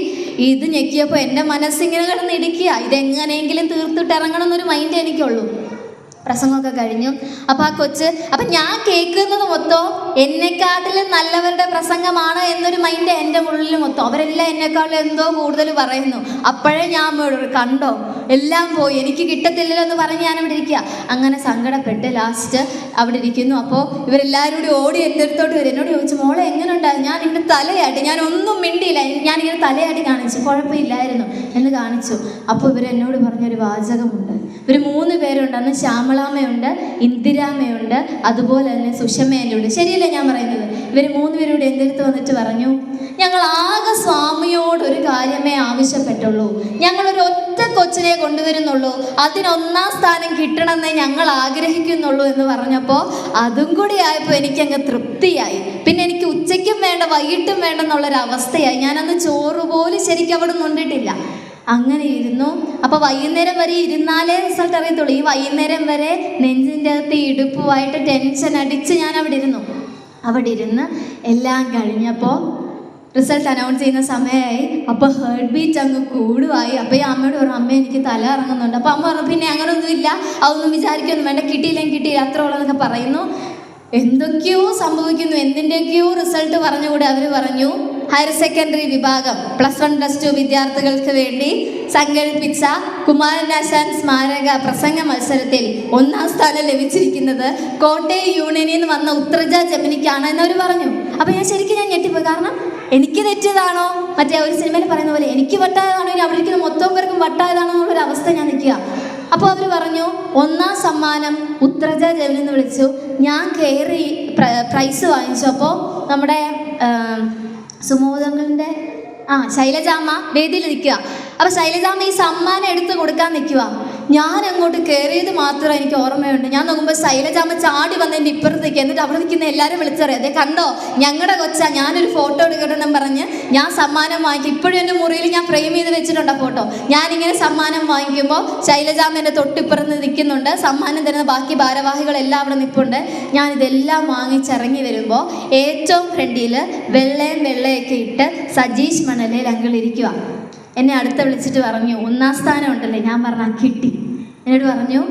ഇത് ഞെക്കിയപ്പോൾ എൻ്റെ മനസ്സിങ്ങനെ കിടന്നിടിക്കുക. ഇതെങ്ങനെയെങ്കിലും തീർത്തിട്ട് ഇറങ്ങണം എന്നൊരു മൈൻഡ് എനിക്കുള്ളൂ. പ്രസംഗമൊക്കെ കഴിഞ്ഞു. അപ്പം ഞാൻ കേൾക്കുന്നത് മൊത്തം എന്നെക്കാട്ടിലും നല്ലവരുടെ പ്രസംഗമാണ് എന്നൊരു മൈൻഡ് എൻ്റെ ഉള്ളിൽ മൊത്തം. അവരെല്ലാം എന്നെക്കാട്ടിലും എന്തോ കൂടുതൽ പറയുന്നു. അപ്പോഴേ ഞാൻ കണ്ടോ എല്ലാം പോയി, എനിക്ക് കിട്ടത്തില്ലല്ലോ എന്ന് പറഞ്ഞ് ഞാനവിടെ ഇരിക്കുക. അങ്ങനെ സങ്കടപ്പെട്ട് ലാസ്റ്റ് അവിടെ ഇരിക്കുന്നു. അപ്പോൾ ഇവരെല്ലാവരും കൂടി ഓടി എൻ്റെ അടുത്തോട്ട് വരും. എന്നോട് ചോദിച്ചു, മോളെ എങ്ങനെ ഉണ്ടായിരുന്നു? ഞാൻ ഇങ്ങനെ തലയാട്ടി, ഞാൻ ഒന്നും മിണ്ടിയില്ല, ഞാനിങ്ങനെ തലയാട്ടി കാണിച്ചു, കുഴപ്പമില്ലായിരുന്നു എന്ന് കാണിച്ചു. അപ്പോൾ ഇവരെന്നോട് പറഞ്ഞൊരു വാചകമുണ്ട്, ഇവർ 3 പേരുണ്ട്. അന്ന് ശ്യാമളാമ്മയുണ്ട്, ഇന്ദിരാമ്മയുണ്ട്, അതുപോലെ തന്നെ സുഷമേലുണ്ട്. ശരിയല്ലേ ഞാൻ പറയുന്നത്? ഇവർ 3 പേരോട് എൻ്റെ അടുത്ത് വന്നിട്ട് പറഞ്ഞു, ഞങ്ങൾ ആകെ സ്വാമിയോട് ഒരു കാര്യമേ ആവശ്യപ്പെട്ടുള്ളൂ. ഞങ്ങളൊരു ഒറ്റ കൊച്ചിനെ കൊണ്ടുവരുന്നുള്ളൂ, അതിന് 1ാം സ്ഥാനം കിട്ടണമെന്നേ ഞങ്ങൾ ആഗ്രഹിക്കുന്നുള്ളൂ എന്ന് പറഞ്ഞപ്പോൾ അതും കൂടി ആയപ്പോൾ എനിക്കങ്ങ് തൃപ്തിയായി. പിന്നെ എനിക്ക് ഉച്ചയ്ക്കും വേണ്ട വൈകിട്ടും വേണ്ടെന്നുള്ളൊരവസ്ഥയായി. ഞാനന്ന് ചോറ് പോലും ശരിക്കും അവിടെ നിന്നിട്ടില്ല. അങ്ങനെ ഇരുന്നു. അപ്പോൾ വൈകുന്നേരം വരെ ഇരുന്നാലേ റിസൾട്ട് അറിയത്തുള്ളൂ. ഈ വൈകുന്നേരം വരെ നെഞ്ചിൻ്റെ അകത്ത് ഇടുപ്പുമായിട്ട് ടെൻഷൻ അടിച്ച് ഞാൻ അവിടെ ഇരുന്നു. അവിടെ ഇരുന്ന് എല്ലാം കഴിഞ്ഞപ്പോൾ റിസൾട്ട് അനൗൺസ് ചെയ്യുന്ന സമയമായി. അപ്പോൾ ഹേർട്ട് ബീറ്റ് അങ്ങ് കൂടുവായി. അപ്പോൾ ഈ അമ്മയോട് പറഞ്ഞു, അമ്മ എനിക്ക് തല ഇറങ്ങുന്നുണ്ട്. അപ്പോൾ അമ്മ പറഞ്ഞു, പിന്നെ അങ്ങനെയൊന്നുമില്ല, അതൊന്നും വിചാരിക്കൊന്നും വേണ്ട, കിട്ടിയില്ലെങ്കിൽ കിട്ടിയില്ല, അത്ര ഉള്ളതെന്നൊക്കെ പറയുന്നു. എന്തൊക്കെയോ സംഭവിക്കുന്നു, എന്തിൻ്റെയൊക്കെയോ റിസൾട്ട് പറഞ്ഞുകൂടെ അവർ പറഞ്ഞു, ഹയർ സെക്കൻഡറി വിഭാഗം +1 +2 വിദ്യാർത്ഥികൾക്ക് വേണ്ടി സംഘടിപ്പിച്ച കുമാരനാശാൻ സ്മാരക പ്രസംഗ മത്സരത്തിൽ 1ാം സ്ഥാനം ലഭിച്ചിരിക്കുന്നത് കോട്ടയം യൂണിയനിൽ നിന്ന് വന്ന ഉത്രജ ജമിനിക്കാണ് എന്നവർ പറഞ്ഞു. അപ്പോൾ ഞാൻ ഞെട്ടിപ്പോയി. കാരണം എനിക്ക് തെറ്റിയതാണോ, മറ്റേ ഒരു സിനിമയിൽ പറയുന്ന പോലെ എനിക്ക് വട്ടായതാണോ, ഇനി അവിടെ ഇരിക്കുന്ന മൊത്തം പേർക്കും വട്ടായതാണോ എന്നുള്ളൊരു അവസ്ഥ ഞാൻ നിൽക്കുക. അപ്പോൾ അവർ പറഞ്ഞു, 1ാം സമ്മാനം ഉത്രജ ജമിനി എന്ന് വിളിച്ചു. ഞാൻ കയറി പ്രൈസ് വാങ്ങിച്ചു. അപ്പോൾ നമ്മുടെ സുമോദങ്ങളുടെ ശൈലജാമ്മ വേദിയിൽ നിൽക്കുക. അപ്പോൾ ശൈലജാമ്മ ഈ സമ്മാനം എടുത്ത് കൊടുക്കാൻ നിൽക്കുക. ഞാൻ അങ്ങോട്ട് കയറിയത് മാത്രം എനിക്ക് ഓർമ്മയുണ്ട്. ഞാൻ നോക്കുമ്പോൾ ശൈലജാമ്മ ചാടി വന്നതിൻ്റെ ഇപ്പുറത്തേക്ക്, എന്നിട്ട് അവിടെ നിൽക്കുന്ന എല്ലാവരും വിളിച്ചറിയാം, അതെ കണ്ടോ ഞങ്ങളുടെ കൊച്ചാ, ഞാനൊരു ഫോട്ടോ എടുക്കണമെന്നും പറഞ്ഞ് ഞാൻ സമ്മാനം വാങ്ങിക്കും. ഇപ്പോഴും എൻ്റെ മുറിയിൽ ഞാൻ ഫ്രെയിം ചെയ്ത് വെച്ചിട്ടുണ്ട് ഫോട്ടോ. ഞാനിങ്ങനെ സമ്മാനം വാങ്ങിക്കുമ്പോൾ ശൈലജാമ്മ എൻ്റെ തൊട്ടിപ്പുറത്ത് നിൽക്കുന്നുണ്ട്. സമ്മാനം തരുന്ന ബാക്കി ഭാരവാഹികളെല്ലാം അവിടെ നിൽപ്പുണ്ട്. ഞാനിതെല്ലാം വാങ്ങിച്ചിറങ്ങി വരുമ്പോൾ ഏറ്റവും ഫ്രണ്ടിൽ വെള്ളയൊക്കെ ഇട്ട് സജീഷ് മണലേൽ അങ്കിളിരിക്കുക. എന്നെ അടുത്ത് വിളിച്ചിട്ട് പറഞ്ഞു, 1ാം സ്ഥാനം ഉണ്ടല്ലേ? ഞാൻ പറഞ്ഞു, കിട്ടി. എന്നോട് പറഞ്ഞു,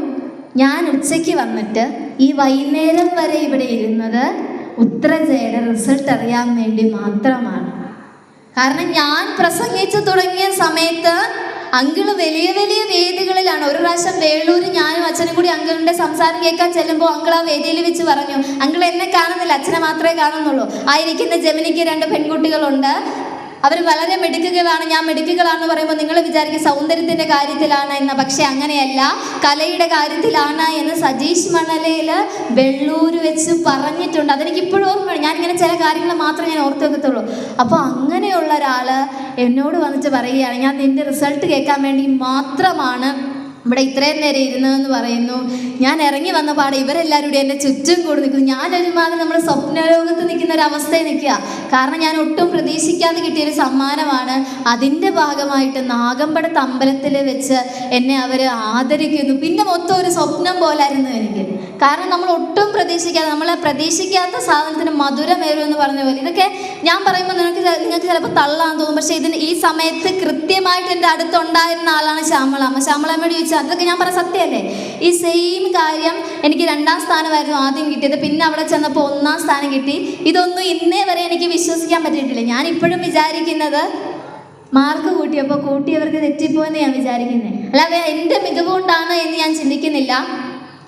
ഞാൻ ഉച്ചയ്ക്ക് വന്നിട്ട് ഈ വൈകുന്നേരം വരെ ഇവിടെ ഇരുന്നത് ഉത്രജയുടെ റിസൾട്ട് അറിയാൻ വേണ്ടി മാത്രമാണ്. കാരണം ഞാൻ പ്രസംഗിച്ചു തുടങ്ങിയ സമയത്ത് അങ്കിള് വലിയ വലിയ വേദികളിലാണ്. ഒരു പ്രാവശ്യം വേളൂർ ഞാനും അച്ഛനും കൂടി അങ്കിളിൻ്റെ സംസാരം കേൾക്കാൻ ചെല്ലുമ്പോൾ അങ്കിൾ ആ വേദിയിൽ വെച്ച് പറഞ്ഞു, അങ്കിൾ എന്നെ കാണുന്നില്ല, അച്ഛനെ മാത്രമേ കാണുന്നുള്ളൂ. ആയിരിക്കുന്ന ജമിനിക്ക് 2 പെൺകുട്ടികളുണ്ട്, അവർ വളരെ മിടുക്കുകളാണ്. ഞാൻ മിടുക്കുകളാണെന്ന് പറയുമ്പോൾ നിങ്ങൾ വിചാരിക്കും സൗന്ദര്യത്തിൻ്റെ കാര്യത്തിലാണ് എന്ന്. പക്ഷെ അങ്ങനെയല്ല, കലയുടെ കാര്യത്തിലാണ് എന്ന് സജീഷ് മണലേൽ വെള്ളൂർ വെച്ച് പറഞ്ഞിട്ടുണ്ട്. അതെനിക്കിപ്പോഴും ഓർമ്മയാണ്. ഞാനിങ്ങനെ ചില കാര്യങ്ങൾ മാത്രമേ ഞാൻ ഓർത്ത് വെക്കത്തുള്ളൂ. അപ്പോൾ അങ്ങനെയുള്ള ഒരാൾ എന്നോട് വന്നിട്ട് പറയുകയാണ്, ഞാൻ നിൻ്റെ റിസൾട്ട് കേൾക്കാൻ വേണ്ടി മാത്രമാണ് ഇവിടെ ഇത്രയും നേരം ഇരുന്നതെന്ന് പറയുന്നു. ഞാൻ ഇറങ്ങി വന്ന പാടെ ഇവരെല്ലാവരും കൂടി എൻ്റെ ചുറ്റും കൂടി നിൽക്കുന്നു. ഞാനൊരുമാതിരി നമ്മൾ സ്വപ്നലോകത്ത് നിൽക്കുന്ന ഒരു അവസ്ഥയിൽ നിൽക്കുക. കാരണം ഞാൻ ഒട്ടും പ്രതീക്ഷിക്കാതെ കിട്ടിയൊരു സമ്മാനമാണ്. അതിൻ്റെ ഭാഗമായിട്ട് നാഗമ്പടത്ത് അമ്പലത്തിൽ വെച്ച് എന്നെ അവർ ആദരിക്കുന്നു. പിന്നെ മൊത്തം ഒരു സ്വപ്നം പോലായിരുന്നു എനിക്ക്. കാരണം നമ്മൾ ഒട്ടും പ്രതീക്ഷിക്കാതെ, നമ്മളെ പ്രതീക്ഷിക്കാത്ത സാധനത്തിന് മധുരമേറും എന്ന് പറഞ്ഞ പോലെ. ഇതൊക്കെ ഞാൻ പറയുമ്പോൾ നിങ്ങൾക്ക് ചിലപ്പോൾ തള്ളാന്ന് തോന്നും. പക്ഷേ ഈ സമയത്ത് കൃത്യമായിട്ട് എൻ്റെ അടുത്തുണ്ടായിരുന്ന ആളാണ് ശ്യാമളാമ്മയോട് ചോദിച്ചു, അതൊക്കെ ഞാൻ പറഞ്ഞ സത്യമല്ലേ? ഈ സെയിം കാര്യം എനിക്ക് 2ാം സ്ഥാനമായിരുന്നു ആദ്യം കിട്ടിയത്. പിന്നെ അവിടെ ചെന്നപ്പോൾ 1ാം സ്ഥാനം കിട്ടി. ഇതൊന്നും ഇന്നേ വരെ എനിക്ക് വിശ്വസിക്കാൻ പറ്റിയിട്ടില്ല. ഞാൻ ഇപ്പോഴും വിചാരിക്കുന്നത് മാർക്ക് കൂട്ടിയവർക്ക് തെറ്റിപ്പോയെന്ന് ഞാൻ വിചാരിക്കുന്നത്, അല്ലാതെ എൻ്റെ മികവ് കൊണ്ടാണ് എന്ന് ഞാൻ ചിന്തിക്കുന്നില്ല.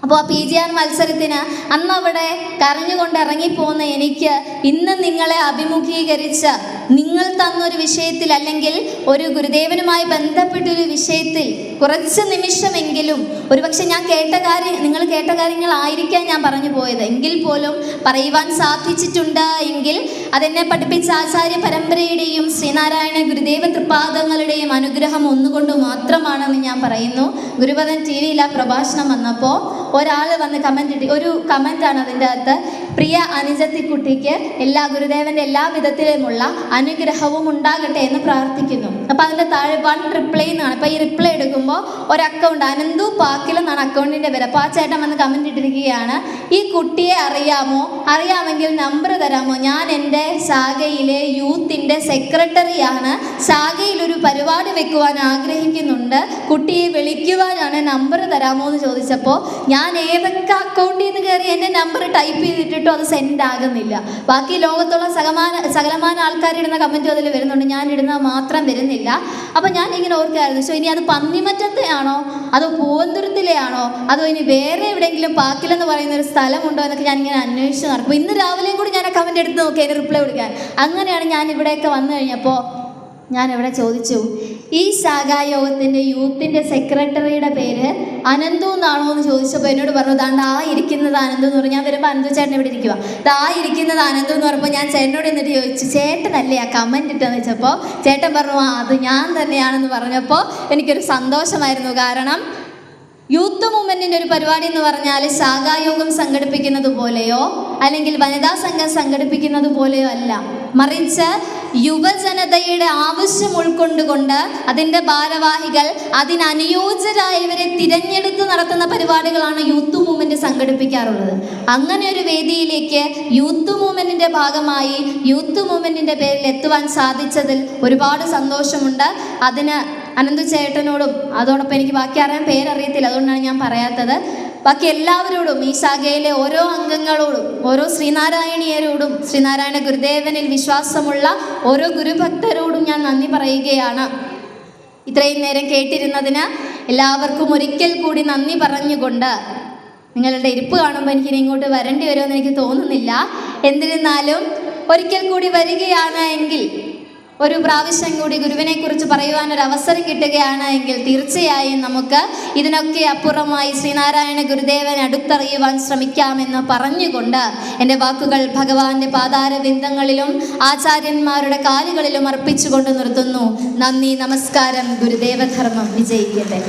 അപ്പോൾ ആ PGR മത്സരത്തിന് അന്ന് അവിടെ കരഞ്ഞുകൊണ്ട് ഇറങ്ങിപ്പോകുന്ന എനിക്ക് ഇന്ന് നിങ്ങളെ അഭിമുഖീകരിച്ച് നിങ്ങൾ തന്നൊരു വിഷയത്തിൽ, അല്ലെങ്കിൽ ഒരു ഗുരുദേവനുമായി ബന്ധപ്പെട്ടൊരു വിഷയത്തിൽ കുറച്ച് നിമിഷമെങ്കിലും ഒരുപക്ഷെ നിങ്ങൾ കേട്ട കാര്യങ്ങളായിരിക്കാം ഞാൻ പറഞ്ഞു പോയത്, എങ്കിൽ പോലും പറയുവാൻ സാധിച്ചിട്ടുണ്ട് എങ്കിൽ അതെന്നെ പഠിപ്പിച്ച ആചാര്യ പരമ്പരയുടെയും ശ്രീനാരായണ ഗുരുദേവ തൃപാദങ്ങളുടെയും അനുഗ്രഹം ഒന്നുകൊണ്ട് മാത്രമാണെന്ന് ഞാൻ പറയുന്നു. ഗുരുപദൻ TV-യിൽ ആ പ്രഭാഷണം വന്നപ്പോൾ ഒരാൾ വന്ന് ഒരു കമൻ്റാണ് അതിൻ്റെ അകത്ത്, പ്രിയ അനുജത്തിക്കുട്ടിക്ക് ഗുരുദേവൻ്റെ എല്ലാ വിധത്തിലുമുള്ള അനുഗ്രഹവും ഉണ്ടാകട്ടെ എന്ന് പ്രാർത്ഥിക്കുന്നു. അപ്പോൾ അതിൻ്റെ താഴെ 1 റിപ്ലൈ എന്നാണ്. അപ്പോൾ ഈ റിപ്ലൈ എടുക്കുമ്പോൾ ഒരു അക്കൗണ്ട് അനന്തു പാക്കിൽ എന്നാണ് അക്കൗണ്ടിൻ്റെ പേര്. അപ്പോൾ ആ ചേട്ടൻ വന്ന് കമൻ്റ് ഇട്ടിരിക്കുകയാണ്, ഈ കുട്ടിയെ അറിയാമെങ്കിൽ നമ്പർ തരാമോ? ഞാൻ എൻ്റെ ശാഖയിലെ യൂത്തിൻ്റെ സെക്രട്ടറിയാണ്, ശാഖയിലൊരു പരിപാടി വെക്കുവാൻ ആഗ്രഹിക്കുന്നുണ്ട്, കുട്ടിയെ വിളിക്കുവാനാണ്, നമ്പർ തരാമോ എന്ന് ചോദിച്ചപ്പോൾ ഞാൻ ഏതൊക്കെ അക്കൗണ്ടിൽ നിന്ന് കയറി എൻ്റെ നമ്പർ ടൈപ്പ് ചെയ്തിട്ടിട്ടോ അത് സെൻഡ് ആകുന്നില്ല. ബാക്കി ലോകത്തുള്ള സകലമാന ആൾക്കാരിടുന്ന കമൻറ്റും അതിൽ വരുന്നുണ്ട്, ഞാൻ ഇടുന്നത് മാത്രം വരുന്നില്ല. അപ്പോൾ ഞാൻ ഇങ്ങനെ ഓർക്കായിരുന്നു, ഇനി അത് പന്നിമറ്റത്തെ ആണോ, അതോ പൂവന്തുരത്തിലെ ആണോ, അതോ ഇനി വേറെ എവിടെയെങ്കിലും പാക്കിലെന്ന് പറയുന്ന ഒരു സ്ഥലമുണ്ടോ എന്നൊക്കെ ഞാൻ ഇങ്ങനെ അന്വേഷിച്ച് നടക്കും. ഇന്ന് രാവിലെയും കൂടി ഞാൻ ആ കമൻറ്റ് എടുത്ത് നോക്കി അതിന് റിപ്ലൈ കൊടുക്കാൻ. അങ്ങനെയാണ് ഞാൻ ഇവിടെയൊക്കെ വന്നു കഴിഞ്ഞപ്പോൾ ഞാൻ ഇവിടെ ചോദിച്ചു, ഈ ശാഖായോഗത്തിൻ്റെ യൂത്തിൻ്റെ സെക്രട്ടറിയുടെ പേര് അനന്തു എന്നാണോ എന്ന് ചോദിച്ചപ്പോൾ എന്നോട് പറഞ്ഞു, ദാണ്ട് ആ ഇരിക്കുന്നത് അനന്തു എന്ന് പറഞ്ഞു. ഞാൻ വരുമ്പോൾ അനന്തു ചേട്ടൻ ഇവിടെ ഇരിക്കുക, ദാ ഇരിക്കുന്നത് അനന്തു എന്ന് പറഞ്ഞപ്പോൾ ഞാൻ ചേട്ടനോട് എന്നിട്ട് ചോദിച്ചു, ചേട്ടനല്ലേ ആ കമൻറ്റ് ഇട്ടെന്ന് വെച്ചപ്പോൾ ചേട്ടൻ പറഞ്ഞു, ആ അത് ഞാൻ തന്നെയാണെന്ന് പറഞ്ഞപ്പോൾ എനിക്കൊരു സന്തോഷമായിരുന്നു. കാരണം യൂത്ത് മൂവ്മെൻറ്റിൻ്റെ ഒരു പരിപാടി എന്ന് പറഞ്ഞാൽ ശാഖായോഗം സംഘടിപ്പിക്കുന്നത് പോലെയോ അല്ലെങ്കിൽ വനിതാ സംഘം സംഘടിപ്പിക്കുന്നത് പോലെയോ അല്ല, മറിച്ച് യുവജനതയുടെ ആവശ്യം ഉൾക്കൊണ്ടുകൊണ്ട് അതിൻ്റെ ഭാരവാഹികൾ അതിനനുയോജ്യരായവരെ തിരഞ്ഞെടുത്ത് നടത്തുന്ന പരിപാടികളാണ് യൂത്ത് മൂവ്മെൻറ്റ് സംഘടിപ്പിക്കാറുള്ളത്. അങ്ങനെ ഒരു വേദിയിലേക്ക് യൂത്ത് മൂവ്മെൻറ്റിൻ്റെ ഭാഗമായി യൂത്ത് മൂവ്മെൻറ്റിൻ്റെ പേരിൽ എത്തുവാൻ സാധിച്ചതിൽ ഒരുപാട് സന്തോഷമുണ്ട്. അതിന് അനന്തു ചേട്ടനോടും അതോടൊപ്പം എനിക്ക് ബാക്കി അറിയാൻ പേരറിയത്തില്ല, അതുകൊണ്ടാണ് ഞാൻ പറയാത്തത്. ബാക്കി എല്ലാവരോടും, ഈ ശാഖയിലെ ഓരോ അംഗങ്ങളോടും, ഓരോ ശ്രീനാരായണീയരോടും, ശ്രീനാരായണ ഗുരുദേവനിൽ വിശ്വാസമുള്ള ഓരോ ഗുരുഭക്തരോടും ഞാൻ നന്ദി പറയുകയാണ്. ഇത്രയും നേരം കേട്ടിരുന്നതിന് എല്ലാവർക്കും ഒരിക്കൽ കൂടി നന്ദി പറഞ്ഞുകൊണ്ട്, നിങ്ങളുടെ ഇരിപ്പ് കാണുമ്പോൾ എനിക്കിനി ഇങ്ങോട്ട് വരേണ്ടി വരുമെന്ന് എനിക്ക് തോന്നുന്നില്ല. എന്നിരുന്നാലും ഒരിക്കൽ കൂടി വരികയാണ് എങ്കിൽ, ഒരു പ്രാവശ്യം കൂടി ഗുരുവിനെക്കുറിച്ച് പറയുവാനൊരു അവസരം കിട്ടുകയാണ് എങ്കിൽ തീർച്ചയായും നമുക്ക് ഇതിനൊക്കെ അപ്പുറമായി ശ്രീനാരായണ ഗുരുദേവനെ അടുത്തറിയുവാൻ ശ്രമിക്കാമെന്ന് പറഞ്ഞുകൊണ്ട് എൻ്റെ വാക്കുകൾ ഭഗവാന്റെ പാതാരബിന്ദങ്ങളിലും ആചാര്യന്മാരുടെ കാലുകളിലും അർപ്പിച്ചുകൊണ്ട് നിർത്തുന്നു. നന്ദി, നമസ്കാരം. ഗുരുദേവധർമ്മം വിജയിക്കട്ടെ.